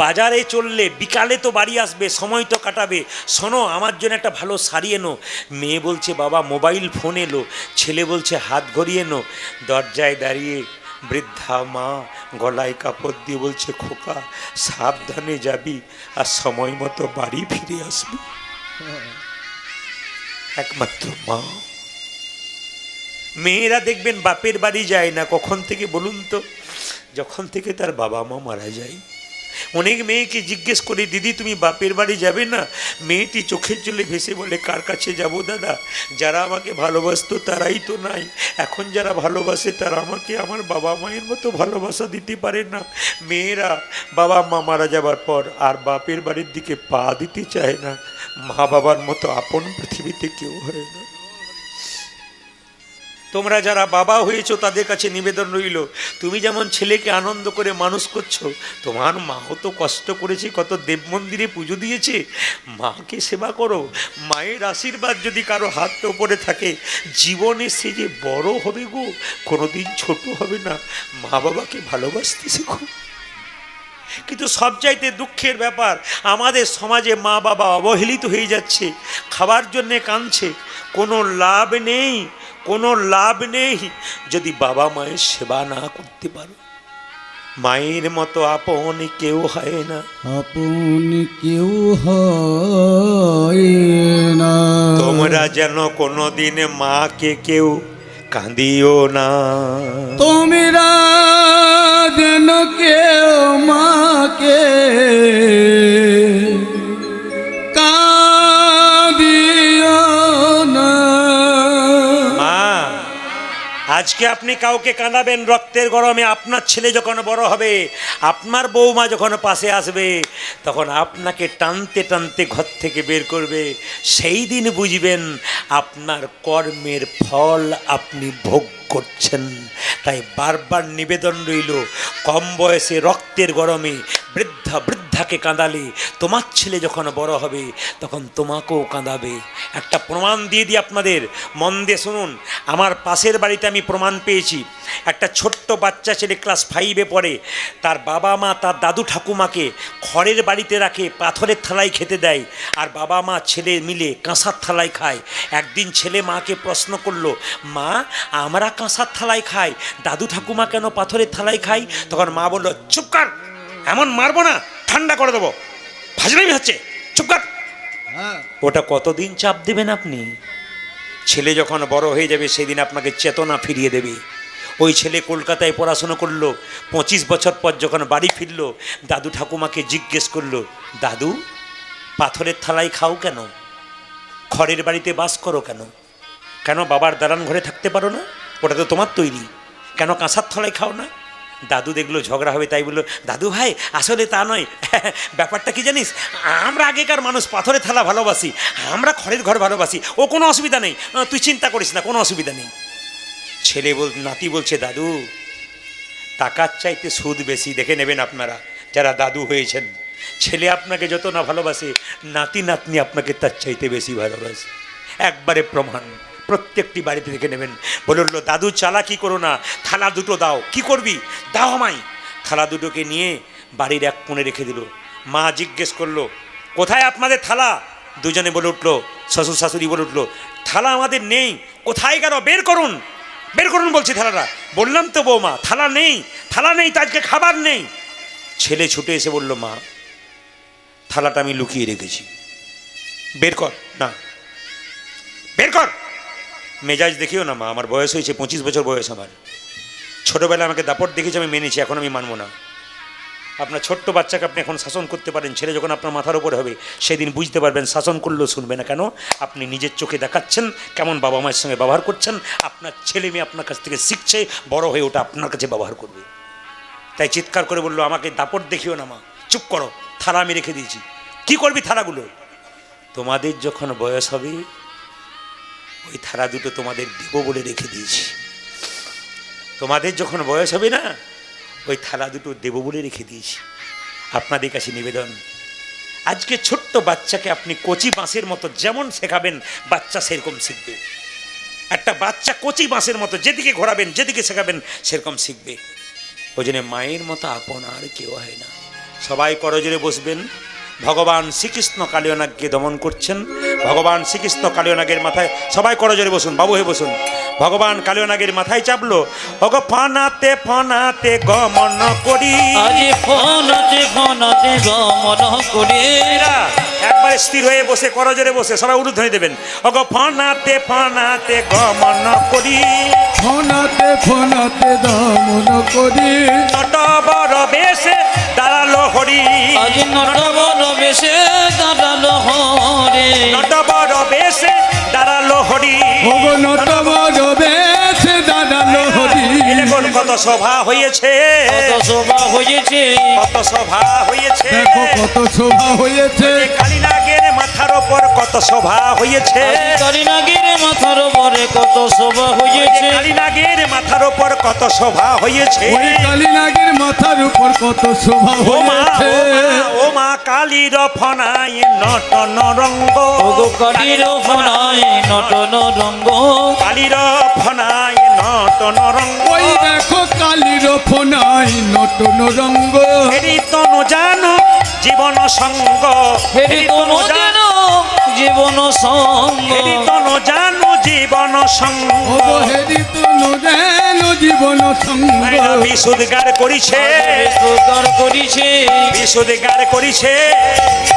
Speaker 1: বাজারে চললে বিকালে তো বাড়ি আসবে, সময় তো কাটাবে, শোনো আমার জন্য একটা ভালো শাড়ি এনো। মেয়ে বলছে বাবা মোবাইল ফোন এলো, ছেলে বলছে হাত ঘড়ি এনো। দরজায় দাঁড়িয়ে বৃদ্ধা মা গলায় কাপড় দিয়ে বলছে, খোকা সাবধানে যাবি আর সময় মতো বাড়ি ফিরে আসবি। একমাত্র মা। মেয়েরা দেখবেন বাপের বাড়ি যায় না, কখন থেকে বলুন তো? যখন থেকে তার বাবা মা মারা যায়। অনেক মেয়েকে জিজ্ঞেস করি, দিদি তুমি বাপের বাড়ি যাবে না? মেয়েটি চোখের জলে ভেসে বলে, কার কাছে যাব দাদা? যারা আমাকে ভালোবাসতো তারাই তো নাই, এখন যারা ভালোবাসে তারা আমাকে আমার বাবা মায়ের মতো ভালোবাসা দিতে পারে না। মেয়েরা বাবা মা মারা যাবার পর আর বাপের বাড়ির দিকে পা দিতে চায় না। মা বাবার মতো আপন পৃথিবীতে কেউ হয় না। তোমরা যারা বাবা হয়েছো তাদের কাছে নিবেদন রইল, তুমি যেমন ছেলেকে আনন্দ করে মানুষ করছো, তোমার মাও তো কষ্ট করেছে, কত দেব মন্দিরে পুজো দিয়েছে, মাকে সেবা করো। মায়ের আশীর্বাদ যদি কারো হাত ওপরে থাকে, জীবনে সে যে বড় হবে গো, কোনোদিন ছোট হবে না। মা বাবাকে ভালোবাসতে শেখো। কিন্তু সবচাইতে দুঃখের ব্যাপার, আমাদের সমাজে মা বাবা অবহেলিত হয়ে যাচ্ছে, খাবার জন্যে কাঁদছে। কোনো লাভ নেই, কোনো লাভ নেই যদি বাবা মায়ের সেবা না করতে পারো। মায়ের মতো আপন কেউ হয় না,
Speaker 4: আপন কেউ হয় না।
Speaker 1: তোমরা যেন কোনোদিন মাকে কেউ কাঁদিও না।
Speaker 4: তোমরা যেন কেউ মাকে কাঁদিও না।
Speaker 1: মা, আজকে আপনি কাউকে কাঁদাবেন রক্তের গরমে, আপনার ছেলে যখন বড় হবে, আপনার বৌমা যখন পাশে আসবে, তখন আপনাকে টানতে টানতে ঘর থেকে বের করবে, সেই দিন বুঝবেন আপনার কর্মের ফল আপনি ভোগ করছেন। তাই বারবার নিবেদন রইল, কম বয়সে রক্তের গরমে বৃদ্ধাকে কাঁদালে তোমার ছেলে যখন বড় হবে তখন তোমাকেও কাঁদাবে। একটা প্রমাণ দিয়ে দিই আপনাদের, মন দিয়ে শুনুন। আমার পাশের বাড়িতে আমি প্রমাণ পেয়েছি। একটা ছোট্ট বাচ্চা ছেলে ক্লাস 5-এ পড়ে, তার বাবা মা তার দাদু ঠাকুমাকে খড়ের বাড়িতে রাখে, পাথরের থালায় খেতে দেয়, আর বাবা মা ছেলে মিলে কাঁসার থালায় খায়। একদিন ছেলে মাকে প্রশ্ন করলো, মা আমরা কাঁসার থালায় খাই, দাদু ঠাকুমা কেন পাথরের থালায় খাই? তখন মা বলল, চুপ কর, এমন মারবো না, ঠান্ডা করে দেবো, ফাজলামি হচ্ছে, চুপ কর। ওটা কতদিন চাপ দেবেন আপনি? ছেলে যখন বড় হয়ে যাবে সেদিন আপনাকে চেতনা ফিরিয়ে দেবে। ওই ছেলে কলকাতায় পড়াশুনো করলো, 25 বছর পর যখন বাড়ি ফিরলো, দাদু ঠাকুমাকে জিজ্ঞেস করলো, দাদু পাথরের থালায় খাও কেন? খড়ের বাড়িতে বাস করো কেন? কেন বাবার দালান ঘরে থাকতে পারো না? ওটা তো তোমার তৈরি, কেন কাঁসার থালায় খাও না? দাদু দেখলো ঝগড়া হবে, তাই বললো, দাদু ভাই আসলে তা নয়, ব্যাপারটা কি জানিস, আমরা আগেকার মানুষ পাথরের থালা ভালোবাসি, আমরা খড়ের ঘর ভালোবাসি, ও কোনো অসুবিধা নেই, তুই চিন্তা করিস না, কোনো অসুবিধা নেই। নাতি বলছে, দাদু টাকার চাইতে সুদ বেশি, দেখে নেবেন আপনারা যারা দাদু হয়েছেন। ছেলে আপনাকে যত না ভালোবাসে, নাতি নাতনি আপনাকে তার চাইতে বেশি ভালোবাসে। একবারে প্রমাণ, প্রত্যেকটি বাড়িতে দেখে নেবেন। বলল দাদু চালাকি করো না, থালা দুটো দাও। কি করবি? দাও আমায়। থালা দুটোকে নিয়ে বাড়ির এক কোণে রেখে দিল। মা জিজ্ঞেস করলো কোথায় আপনাদের থালা? দুজনে বলে উঠলো, শ্বশুর শাশুড়ি বলে উঠলো থালা আমাদের নেই। কোথায় গেল? বের করুন, বের করুন বলছি থালাটা। বললাম তো বৌমা থালা নেই, থালা নেই তো আজকে খাবার নেই। ছেলে ছুটে এসে বলল মা থালাটা আমি লুকিয়ে রেখেছি, বের কর। না, বের কর। মেজাজ দেখিও না মা, আমার বয়স হয়েছে 25 বছর বয়স আমার। ছোটোবেলায় আমাকে দাপট দেখেছি, আমি মেনেছি, এখন আমি মানবো না। আপনার ছোট্ট বাচ্চাকে আপনি এখন শাসন করতে পারেন, ছেলে যখন আপনার মাথার উপরে হবে সেদিন বুঝতে পারবেন শাসন করলেও শুনবে না। কেন? আপনি নিজের চোখে দেখাচ্ছেন কেমন বাবা মায়ের সঙ্গে ব্যবহার করছেন। আপনার ছেলে মেয়ে আপনার কাছ থেকে শিখছে, বড় হয়ে ওটা আপনার কাছে ব্যবহার করবে। তাই চিৎকার করে বললো আমাকে দাপট দেখিও না মা, চুপ করো, থালা আমি রেখে দিয়েছি। কি করবি থালাগুলো? তোমাদের যখন বয়স হবে ওই থালা দুটো তোমাদের দেব বলে রেখে দিয়েছি। তোমাদের যখন বয়স হবে না ওই থালা দুটো দেব বলে রেখে দিয়েছি। আপনাদের কাছে নিবেদন, আজকে ছোট্ট বাচ্চাকে আপনি কচি বাঁশের মতো যেমন শেখাবেন বাচ্চা সেরকম শিখবে। একটা বাচ্চা কচি বাঁশের মতো যেদিকে ঘোরাবেন, যেদিকে শেখাবেন সেরকম শিখবে। ওই জন্য মায়ের মতো আপন আর কেউ হয় না। সবাই করজোরে বসবেন। ভগবান শ্রীকৃষ্ণ কালিয়নাগকে দমন করছেন। ভগবান শ্রীকৃষ্ণ কালিয়নাগের মাথায়, সবাই করজোরে বসুন, বাবু হয়ে বসুন। ভগবান কালিয়নাগের মাথায় চাপলো, ওগো ফনাতে ফনাতে গমন করি।
Speaker 3: আজি ফনাতে ফনাতে গমন করি।
Speaker 1: এরা একবারে স্থির হয়ে বসে করজোরে বসে সবাই উলুধ্বনি দেবেন। ওগো ফনাতে ফনাতে গমন করি।
Speaker 2: ফোনাতে ফোনাতে দমন করি।
Speaker 1: নট বড় বেশে দাঁড়ালো হরি।
Speaker 3: আজি নটবন বেশে দাঁড়ালো হরে।
Speaker 1: নট বড় বেশে দাঁড়ালো হরি।
Speaker 2: ওগো নটবর বেশে দাঁড়ালো হরি।
Speaker 1: দেখুন কত সভা হয়েছে,
Speaker 3: কত শোভা হয়েছে।
Speaker 1: কত সভা হয়েছে।
Speaker 2: দেখো কত শোভা হয়েছে।
Speaker 1: কালীনাগের মাথার ওপর কত সভা হয়েছে।
Speaker 3: কালীনাগের মাথার উপরে কত শোভা হয়েছে।
Speaker 1: কালীনাগের মাথার ওপর কত সভা হয়েছে।
Speaker 2: ওই কালীনাগের মাথার উপর কত শোভা
Speaker 1: ও মা,
Speaker 2: হয়েছে।
Speaker 1: ও মা কালীর ফনায় নটন রঙ্গ।
Speaker 3: ওগো কালীর ফনায় নটন রঙ্গ।
Speaker 1: কালীর ফনায় নটন রঙ্গ।
Speaker 2: ওই দেখো কালীর ফোনাই নটন রঙ্গ।
Speaker 1: হেরি তনু জানো জীবন সঙ্গ।
Speaker 3: হেরি তনু যেন জীবন সঙ্গ।
Speaker 1: হেরি তনু জানো জীবন সঙ্গ।
Speaker 2: ওগো হেরি তনু যেন জীবন সঙ্গ।
Speaker 1: বিশুদ্ধার করিছে,
Speaker 3: বিশুদ্ধার করিছে।
Speaker 1: বিশুদ্ধার করিছে।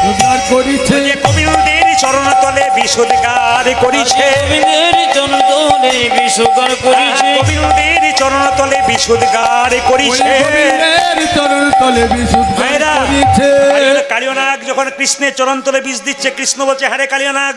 Speaker 2: উদ্ধার করিছে।
Speaker 1: যে কবিদের চরণ তলে বিশুদ্ধার করিছে।
Speaker 3: গোবিন্দের চন্দ্রে বিশুদ্ধার করিছে।
Speaker 1: কবিদের চরণ তলে বিশুদ্ধার
Speaker 2: ওই
Speaker 1: করিছে।
Speaker 2: গোবিন্দের চরণ তলে বিশুদ্ধ
Speaker 1: ভাইরা,
Speaker 2: করিছে।
Speaker 1: কালিয়নাগ যখন কৃষ্ণের চরণ তলে বিষ দিচ্ছে, কৃষ্ণ বলছে হ্যাঁ রে কালিয়নাগ,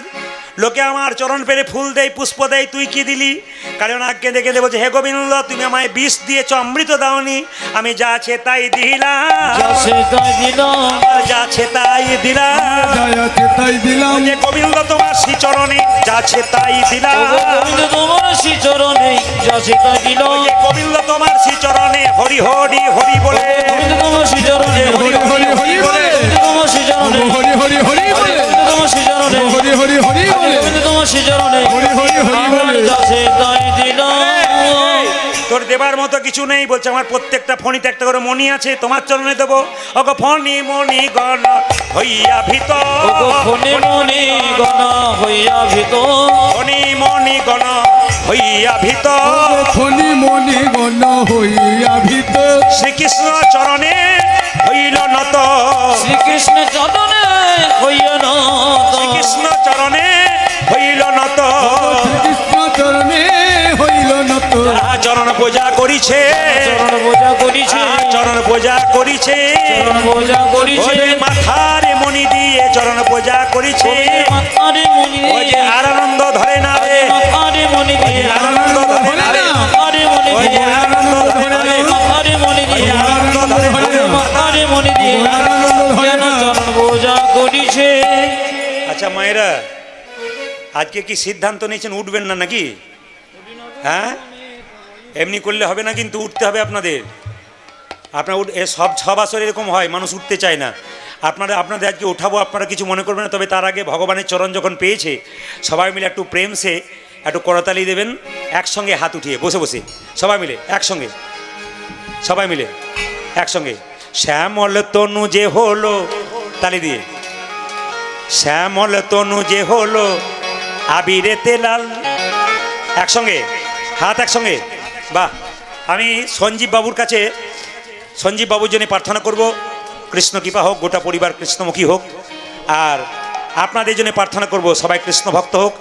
Speaker 1: লোকে আমার চরণ পেরে ফুল দেয়, পুষ্প দেয়, তুই কি দিলি? কালিয়নাগকে দেখে বলছে হে গোবিন্দ, তুমি আমায় বিষ দিয়েছ, অমৃত দাওনি। আমি যা আছে তাই দিলাম,
Speaker 3: যাছে তাই দিলাম।
Speaker 1: আমার যা আছে তাই দিলাম।
Speaker 2: যাই আছে তাই দিলাম।
Speaker 1: যে গোবিন্দ তোমার শ্রীচরণে যা আছে তাই দিলাম।
Speaker 3: ওগো গোবিন্দ তোমার শ্রীচরণে যাছে তাই দিলাম।
Speaker 1: যে গোবিন্দ তোমার শ্রীচরণে হরি হরি হরি বলে।
Speaker 3: গোবিন্দ তোমার শ্রীচরণে
Speaker 2: হরি হরি হরি বলে।
Speaker 3: গোবিন্দ তোমার শ্রীচরণে
Speaker 2: ওগো হরি হরি হরি বলে।
Speaker 3: গোবিন্দ তোমার শ্রীচরণে
Speaker 2: ওগো হরি হরি হরি বলে।
Speaker 3: গোবিন্দ তোমার শ্রীচরণে
Speaker 2: হরি হরি হরি
Speaker 3: আমার
Speaker 2: বলে।
Speaker 3: যাছে তাই দিলাম।
Speaker 1: তোর দেবার মতো কিছু নেই, বলছে আমার প্রত্যেকটা ফণিতে একটা করে মণি আছে, তোমার চরণে দেবো। ওগো ফণি মণি গণ হইয়া ভীত।
Speaker 3: ওগো ফণি মণি গণ হইয়া ভীত।
Speaker 1: ফণি মণি গণ হইয়া ভীত।
Speaker 2: ওগো ফণি মণি গণ হইয়া ভীত।
Speaker 1: শ্রীকৃষ্ণ চরণে হইল নত।
Speaker 3: শ্রীকৃষ্ণ চরণে হইয়া নত।
Speaker 1: শ্রীকৃষ্ণ চরণে হইল নত।
Speaker 2: শ্রীকৃষ্ণ চরণে হইল নত।
Speaker 1: চরণ পূজা করিছে,
Speaker 3: চরণ পূজা করিছে।
Speaker 1: চরণ পূজা করিছে।
Speaker 3: চরণ পূজা করিছে।
Speaker 1: ওই মাথারে মণি দিয়ে চরণ পূজা করিছে।
Speaker 3: মাথারে মণি
Speaker 1: ওই যে আর আনন্দ ধরে না রে,
Speaker 3: মাথারে মণি দিয়ে
Speaker 1: আনন্দ ধরে না রে,
Speaker 3: মাথারে মণি
Speaker 1: ওই যে
Speaker 3: দিয়ে
Speaker 1: আনন্দ ধরে না রে,
Speaker 3: মাথারে মণি দিয়ে
Speaker 1: আনন্দ ধরে না রে।
Speaker 3: মাথারে মণি দিয়ে
Speaker 2: আনন্দ ধরে
Speaker 3: যেন
Speaker 2: না।
Speaker 3: চরণ পূজা করিছে।
Speaker 1: আচ্ছা মায়েরা, আজকে কি সিদ্ধান্ত নিয়েছেন উঠবেন না নাকি? হ্যাঁ, এমনি করলে হবে না, কিন্তু উঠতে হবে আপনাদের। আপনার সব 6 বছর এরকম হয়, মানুষ উঠতে চায় না। আপনাদের আজকে উঠাবো, আপনারা কিছু মনে করবেন না। তবে তার আগে ভগবানের চরণ যখন পেয়েছে, সবাই মিলে একটু প্রেম সে একটু করতালি দেবেন, একসঙ্গে হাত উঠিয়ে বসে বসে সবাই মিলে একসঙ্গে, সবাই মিলে একসঙ্গে। শ্যামল তনু যে হলো, তালি দিয়ে, শ্যামল তনু যে হলো আবিরেতে লাল, একসঙ্গে হাত একসঙ্গে। বাহ! আমি সঞ্জীব বাবুর কাছে, সঞ্জীব বাবুর জন্য প্রার্থনা করব, কৃষ্ণ কৃপা হোক, গোটা পরিবার কৃষ্ণমুখী হোক। আর আপনাদের জন্য প্রার্থনা করব, সবাই কৃষ্ণ ভক্ত হোক।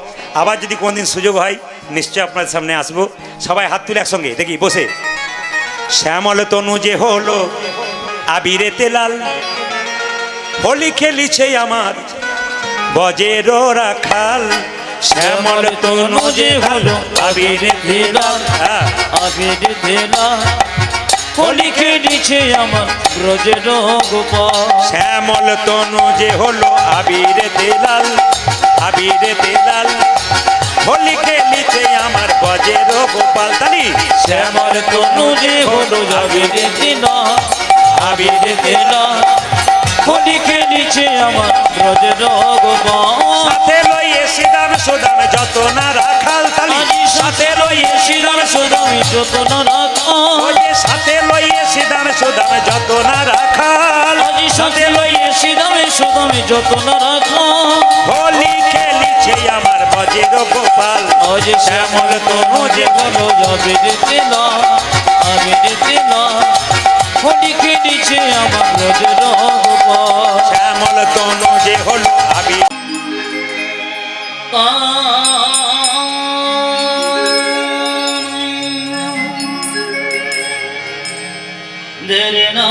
Speaker 1: আবার যদি কোনোদিন সুযোগ হয় নিশ্চয় আপনাদের সামনে আসবো। সবাই হাত তুলে একসঙ্গে দেখি বসে। শ্যামল তনু যে হলো আবিরেতে লাল, হোলি খেলিছে আমার বজের রাখাল। শ্যামল তনু যে হলো আবিরেতে লাল,
Speaker 3: আবিরেতে লাল, হোলি খেলিছে আমার ব্রজের গোপাল।
Speaker 1: শ্যামল তনু যে হলো আবিরেতে লাল, আবিরেতে লাল, হোলি খেলিছে আমার বজের গোপাল। তালি।
Speaker 3: শ্যামল তনু যে হলো আবিরেতে লাল, আবিরেতে লাল, হোলি খেলিছে আমার ব্রজের গোপাল।
Speaker 1: সাথে লইয়ে সিদাম সুদাম যত না রাখাল। তালি।
Speaker 3: সাথে লইয়ে শ্রীরাম সুদামি যত না রাখাল,
Speaker 1: ওই সাথে লইয়ে সিদাম সুদাম যত না রাখাল,
Speaker 3: আজি সাথে লইয়ে শ্রীরামে সুদামি যত না রাখাল।
Speaker 1: হোলি খেলিছে আমার বজের গোপাল।
Speaker 3: আজি শ্যামল তনু যে হলো আবিরেতে লাল, আবিরেতে লাল, হোলি খেলিছে আমার ব্রজের গোপাল।
Speaker 1: শ্যামল তনু যে হলো আবি
Speaker 3: দেরে না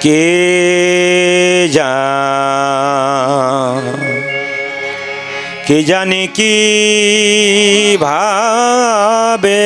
Speaker 1: কে কে জানে কি ভাবে,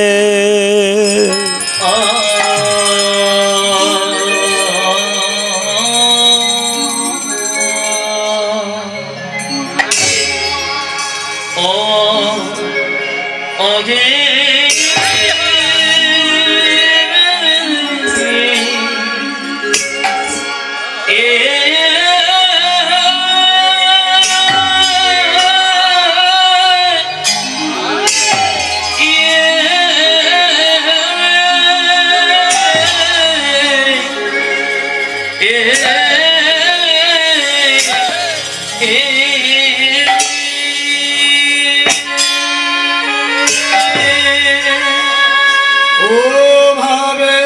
Speaker 4: ও ভাবে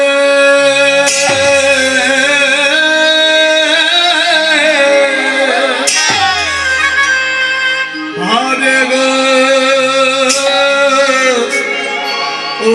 Speaker 4: ভাবে গো, ও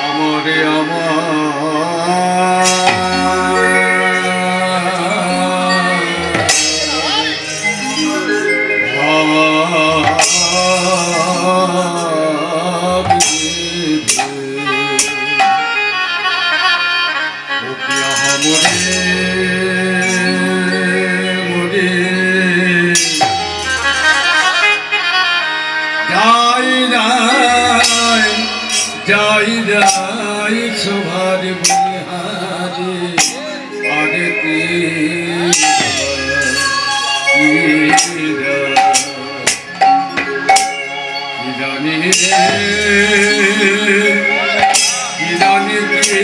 Speaker 4: আমরে যাই যাই শোভার বিহারে আরে কি জানি রে কি জানি কে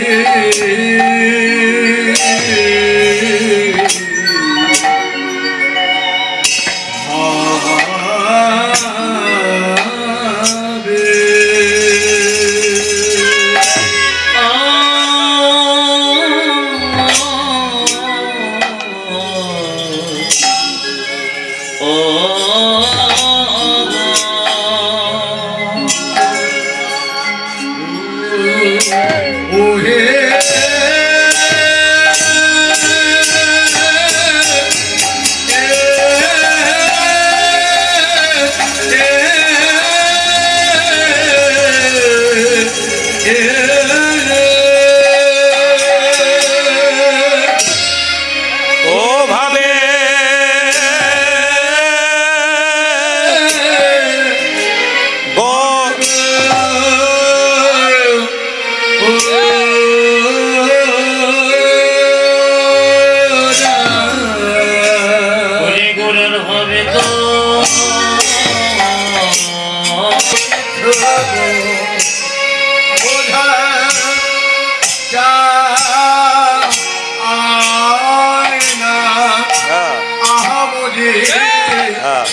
Speaker 1: হ্যাঁ।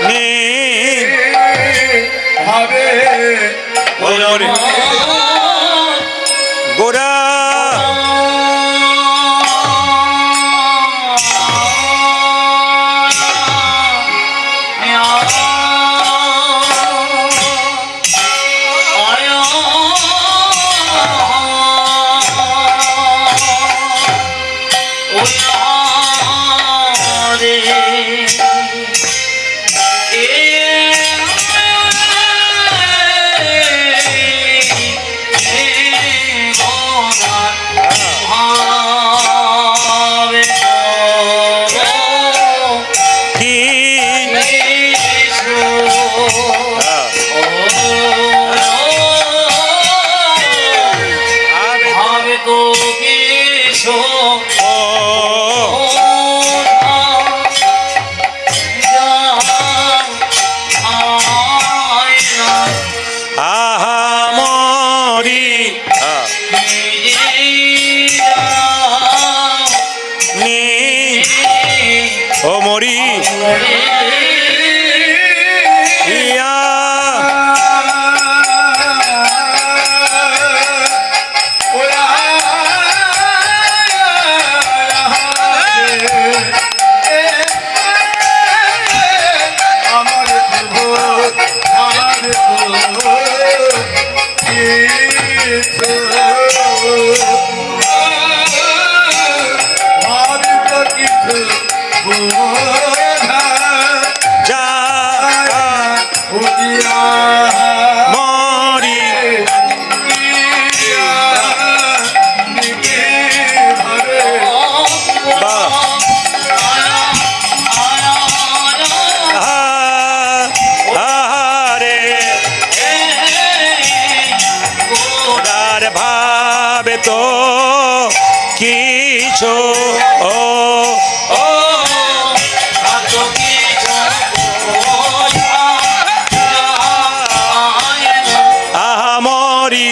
Speaker 1: নি
Speaker 4: হবে
Speaker 1: ও মরি গোরা কি হ্যাঁ। আবে ও আহা মরি হ্যাঁ। নি ও মরি ইয়া যা মরি বাহ আহারে তার ভাবে তো কিছু ও ও আহা মরি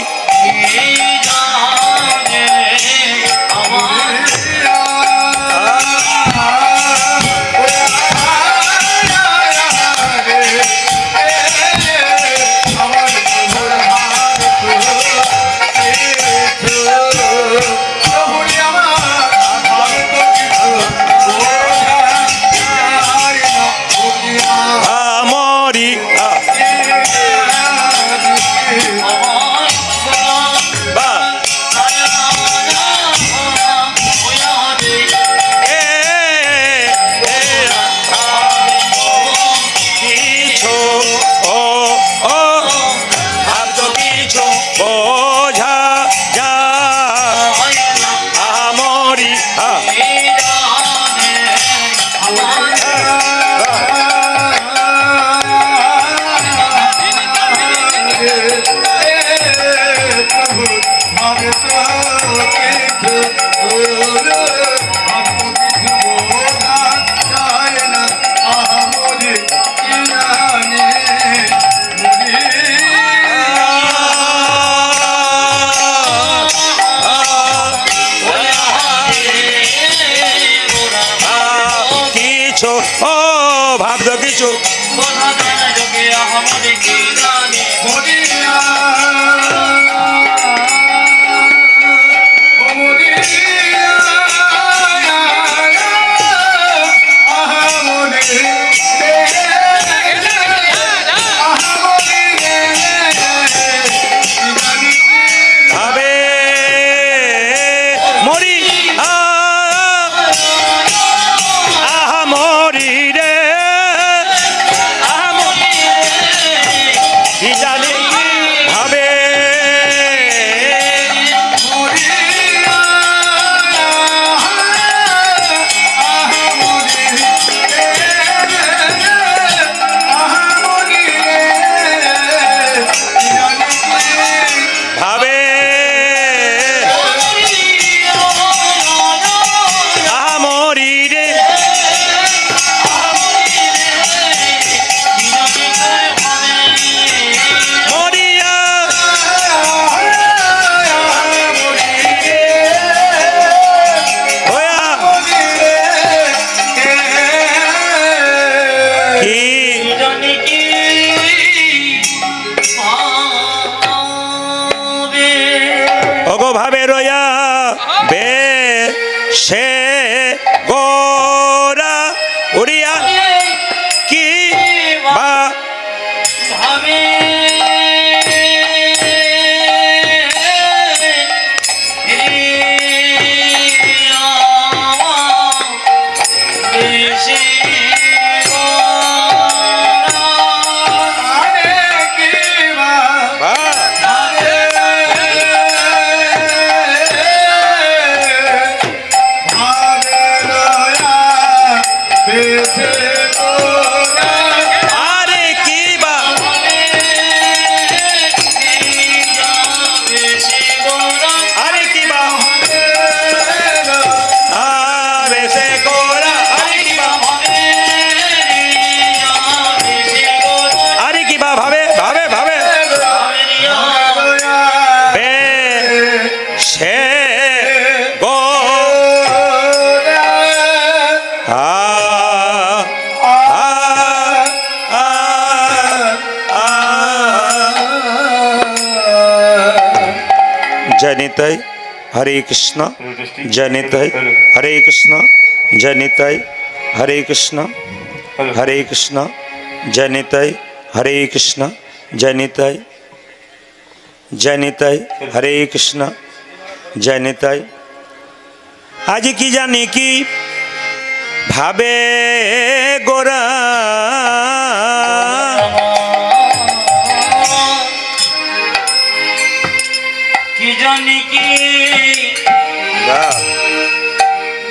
Speaker 1: মরি বা কিছু ও ও ভাবছ কিছু বোঝা যা আমরি কিছু ও ভাবছ কিছু
Speaker 4: Oh,
Speaker 1: বে সে গোরা উড়িয়া কি বা
Speaker 3: ভাবে
Speaker 1: বা আরে কি বা আরে কি বা আরে সে গোরা আরে কি বা আরে কি বা ভাবে ভাবে ভাবে বে সে গো আ আ আ আ জনিতাই হরে কৃষ্ণ জনিতাই হরে কৃষ্ণ জনিতাই হরে কৃষ্ণ হরে কৃষ্ণ জনিতাই হরে কৃষ্ণ জনিতাই জনিতাই হরে কৃষ্ণ জনিতাই আজ কি জানি কি ভাবে গোরা
Speaker 3: কি জানি কি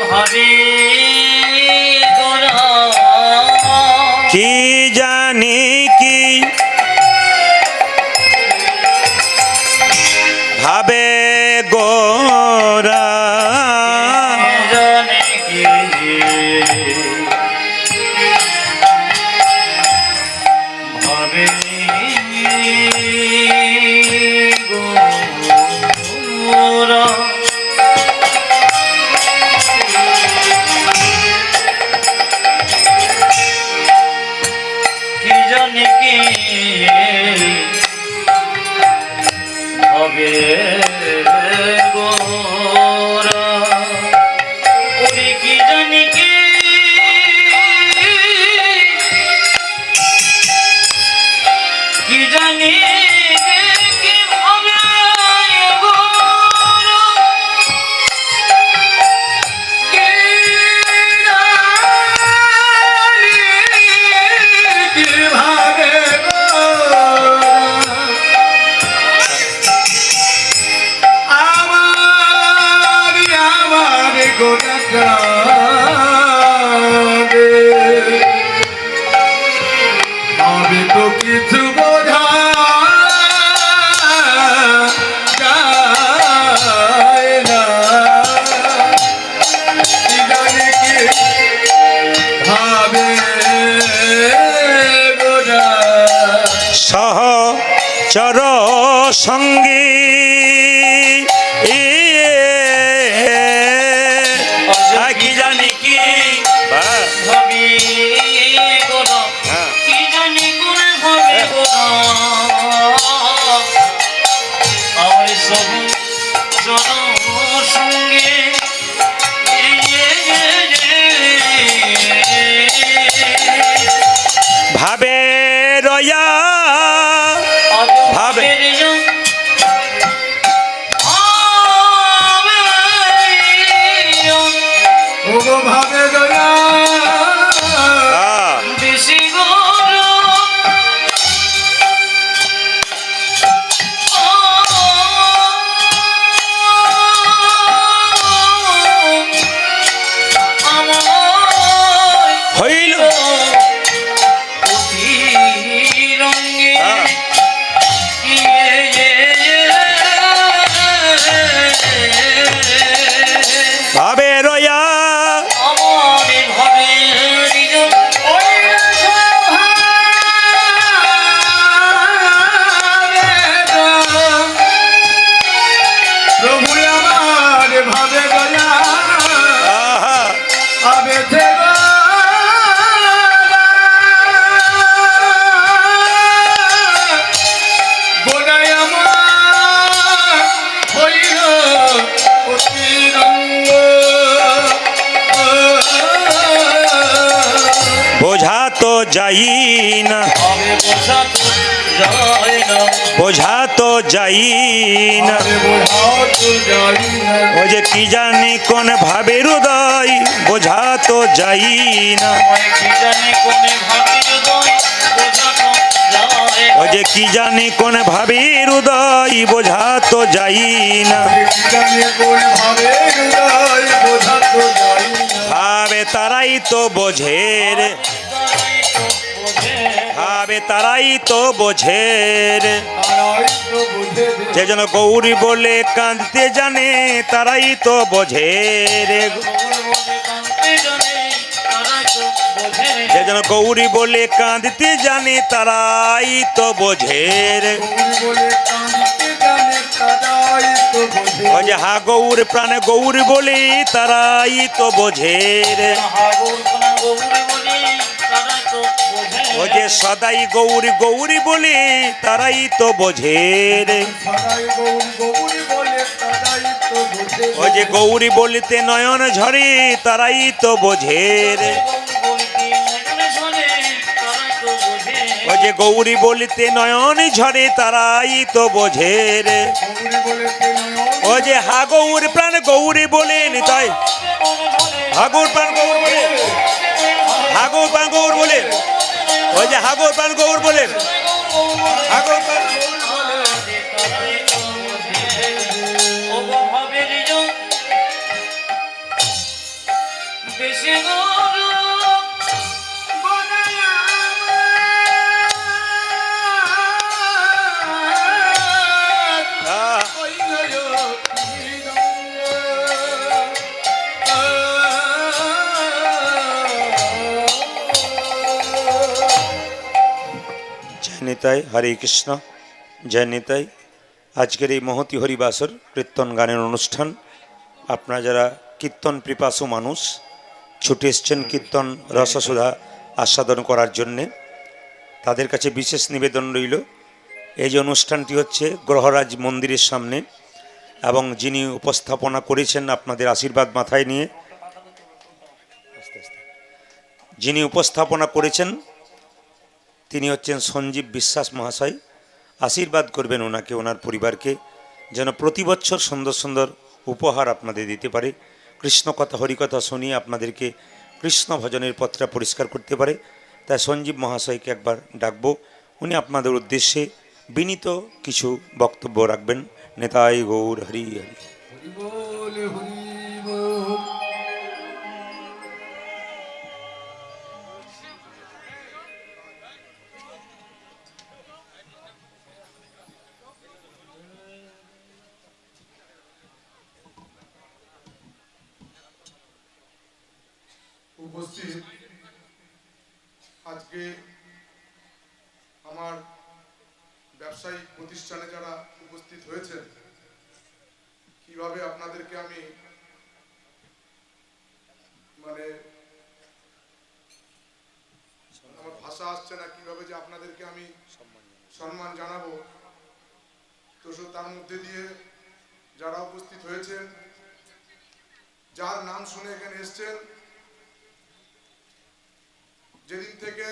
Speaker 3: ভাবে গোরা
Speaker 1: কি জানি কি ভাবে গোরা
Speaker 3: জানি কি ভাবে গোরা কি জানি কি হবে গোরা ওরে কি জানি কি কি জানি কি হবে গোরা কি জানি কিভাবে
Speaker 2: আমি তো কিছু বোঝা যায় না কি জানি কি ভাবে গোরা
Speaker 1: সহচর সঙ্গী কি জানি কি
Speaker 3: ভাবি গোরা কি জানি করে হবে গোরা আমার সব চরণ সঙ্গে
Speaker 1: ভাবে রয়া ভাবে
Speaker 2: ওগো
Speaker 1: যাই না,
Speaker 3: হবে বোঝা তো যায় না,
Speaker 1: বোঝা তো যাই না।
Speaker 2: আরে বোঝা তো যাই না,
Speaker 1: ও যে কি জানি কোন ভাবের হৃদয়, বোঝা তো যাই না।
Speaker 3: কি জানি কোনে ভাবি হৃদয়, বোঝা তো যায়
Speaker 1: ও যে কি জানি কোন ভাবের হৃদয়, বোঝা তো যাই না।
Speaker 2: কি জানি কোন ভাবে হৃদয়, বোঝা তো যাই না।
Speaker 1: ভাবে তারাই তো বোঝে রে,
Speaker 3: তারাই তো বোঝে,
Speaker 1: ভাবে তারাই তো বোঝে রে।
Speaker 2: তারাই তো বুঝে রে।
Speaker 1: যে যেন গৌরী বলে কাঁদতে জানে, তারাই তো বোঝে রে।
Speaker 3: খবর বলে কাঁদতে জানে, তারাই তো বোঝে,
Speaker 1: যে যেন গৌরী বলে কাঁদতে জানে, তারাই তো বোঝে রে।
Speaker 2: গৌরী বলে কাঁদতে জানে, তারাই তো বুঝে
Speaker 1: ও যে হা গৌর প্রাণ গৌর বলে, তারাই তো বোঝে রে।
Speaker 3: হাগর কোনা গৌরী বলি, তারাই তো বোঝে,
Speaker 1: ও যে সদাই গৌরী গৌরী বলে, তারাই তো বোঝে রে।
Speaker 2: সদাই গৌরী গৌরী বলে, তারাই তো বুঝে
Speaker 1: ও যে গৌরী বলিতে নয়ন ঝরে, তারাই তো বোঝে রে।
Speaker 3: বলতে মনে শোনে, তারাই তো বোঝে,
Speaker 1: ও যে গৌরী বলিতে নয়ন ঝরে, তারাই তো বোঝে রে।
Speaker 2: গৌরী বলে কে নয়ন,
Speaker 1: ও যে হা গৌর প্রাণ গৌরী বলে নিতাই,
Speaker 3: মনে শোনে,
Speaker 1: হাগৌর প্রাণ গৌর বলে, হাগৌর প্রাণ গৌর বলে। ওই যে হাগর প্রাণ গৌর বলে, হাগর প্রাণ
Speaker 3: তারাই তো বোঝে, ও গো ভাবের জন, বেশি গরম বানায়া
Speaker 1: আহ,
Speaker 2: ওই নয় কি
Speaker 1: জয় নিতাই, হরে কৃষ্ণ, জয় নিতাই। আজকের এই মহতি হরিবাসর কীর্তন গানের অনুষ্ঠান, আপনারা যারা কীর্তন পিপাসু মানুষ ছুটে এসছেন কীর্তন রসসুধা আস্বাদন করার জন্যে, তাদের কাছে বিশেষ নিবেদন রইল। এই যে অনুষ্ঠানটি হচ্ছে গ্রহরাজ মন্দিরের সামনে, এবং যিনি উপস্থাপনা করেছেন আপনাদের আশীর্বাদ মাথায় নিয়ে, যিনি উপস্থাপনা করেছেন তিনি হচ্ছেন সঞ্জীব বিশ্বাস মহাশয়। আশীর্বাদ করবেন ওনাকে, ওনার পরিবারকে, যেন প্রতি বছর সুন্দর সুন্দর উপহার আপনাদের দিতে পারে, কৃষ্ণ কথা হরিকথা শুনিয়ে আপনাদেরকে কৃষ্ণ ভজনের পথটা পরিষ্কার করতে পারে। তাই সঞ্জীব মহাশয়কে একবার ডাকবো, উনি আপনাদের উদ্দেশ্যে বিনীত কিছু বক্তব্য রাখবেন। নেতাই গৌর হরি হরি।
Speaker 2: হরি বল হরি বল। উপস্থিত আজকে আমার ব্যবসায়িক প্রতিষ্ঠানে যারা উপস্থিত হয়েছেন, কিভাবে আপনাদেরকে আমি মানে আমার ভাষা আসছে না, কিভাবে যে আপনাদেরকে আমি সম্মান জানাবো। তো তার মধ্যে দিয়ে যারা উপস্থিত হয়েছেন, যার নাম শুনে এখানে এসছেন, যেদিন থেকে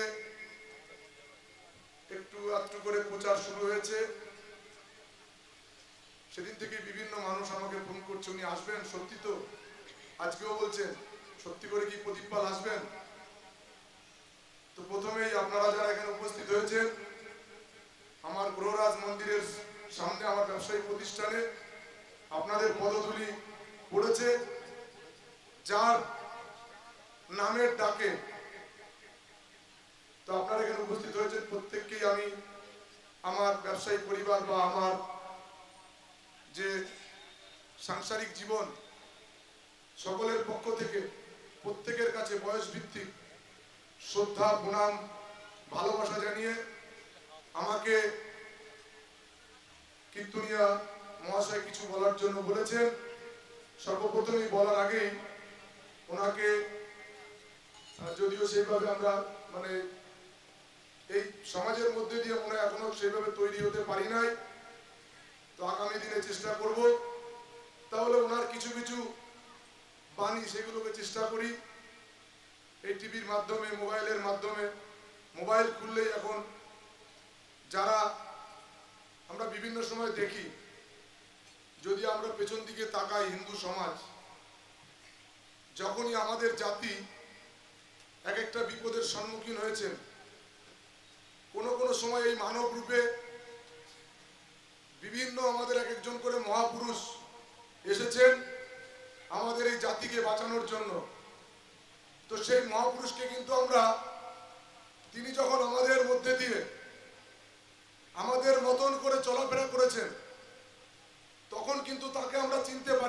Speaker 2: একটু একটু করে প্রচার শুরু হয়েছে, সেদিন থেকে বিভিন্ন মানুষ আমাকে ফোন করছে, উনি আসবেন সত্যি তো? আজকেও বলছেন সত্যি করে কি প্রদীপ পাল আসবেন? তো প্রথমেই আপনারা যারা এখানে উপস্থিত হয়েছেন, আমার গ্রহরাজ মন্দিরের সামনে আমার ব্যবসায়িক প্রতিষ্ঠানে আপনাদের পদধূলি পড়েছে, যার নামের ডাকে তো আপনারা এখানে উপস্থিত হয়েছেন। প্রত্যেককেই আমি আমার ব্যবসায়িক পরিবার বা আমার যে সাংসারিক জীবন, সকলের পক্ষ থেকে প্রত্যেকের কাছে বয়স ভিত্তিক শ্রদ্ধা প্রণাম ভালোবাসা জানিয়ে আমাকে কীর্তনিয়া মহাশয় কিছু বলার জন্য বলেছেন। সর্বপ্রথমেই বলার আগেই ওনাকে, যদিও সেইভাবে আমরা মানে এই সমাজের মধ্যে দিয়ে মনে হয় এখনো সেইভাবে তৈরি হতে পারি নাই, তো আগামী দিনে চেষ্টা করব। তাহলে ওনার কিছু কিছু বাণী সেগুলোকে চেষ্টা করি এই টিভির মাধ্যমে, মোবাইলের মাধ্যমে মোবাইল খুললেই এখন যারা আমরা বিভিন্ন সময় দেখি, যদি আমরা পেছন দিকে তাকাই, হিন্দু সমাজ যখনই আমাদের জাতি এক একটা বিপদের সম্মুখীন হয়েছেন, কোনো কোনো সময় এই মানব রূপে বিভিন্ন আমাদের এক একজন করে মহাপুরুষ এসেছেন আমাদের এই জাতিকে বাঁচানোর জন্য। তো সেই মহাপুরুষকে কিন্তু আমরা, তিনি যখন আমাদের মধ্যে দিয়ে আমাদের মতন করে চলাফেরা করেছেন, তখন কিন্তু তাকে আমরা চিনতে পারি।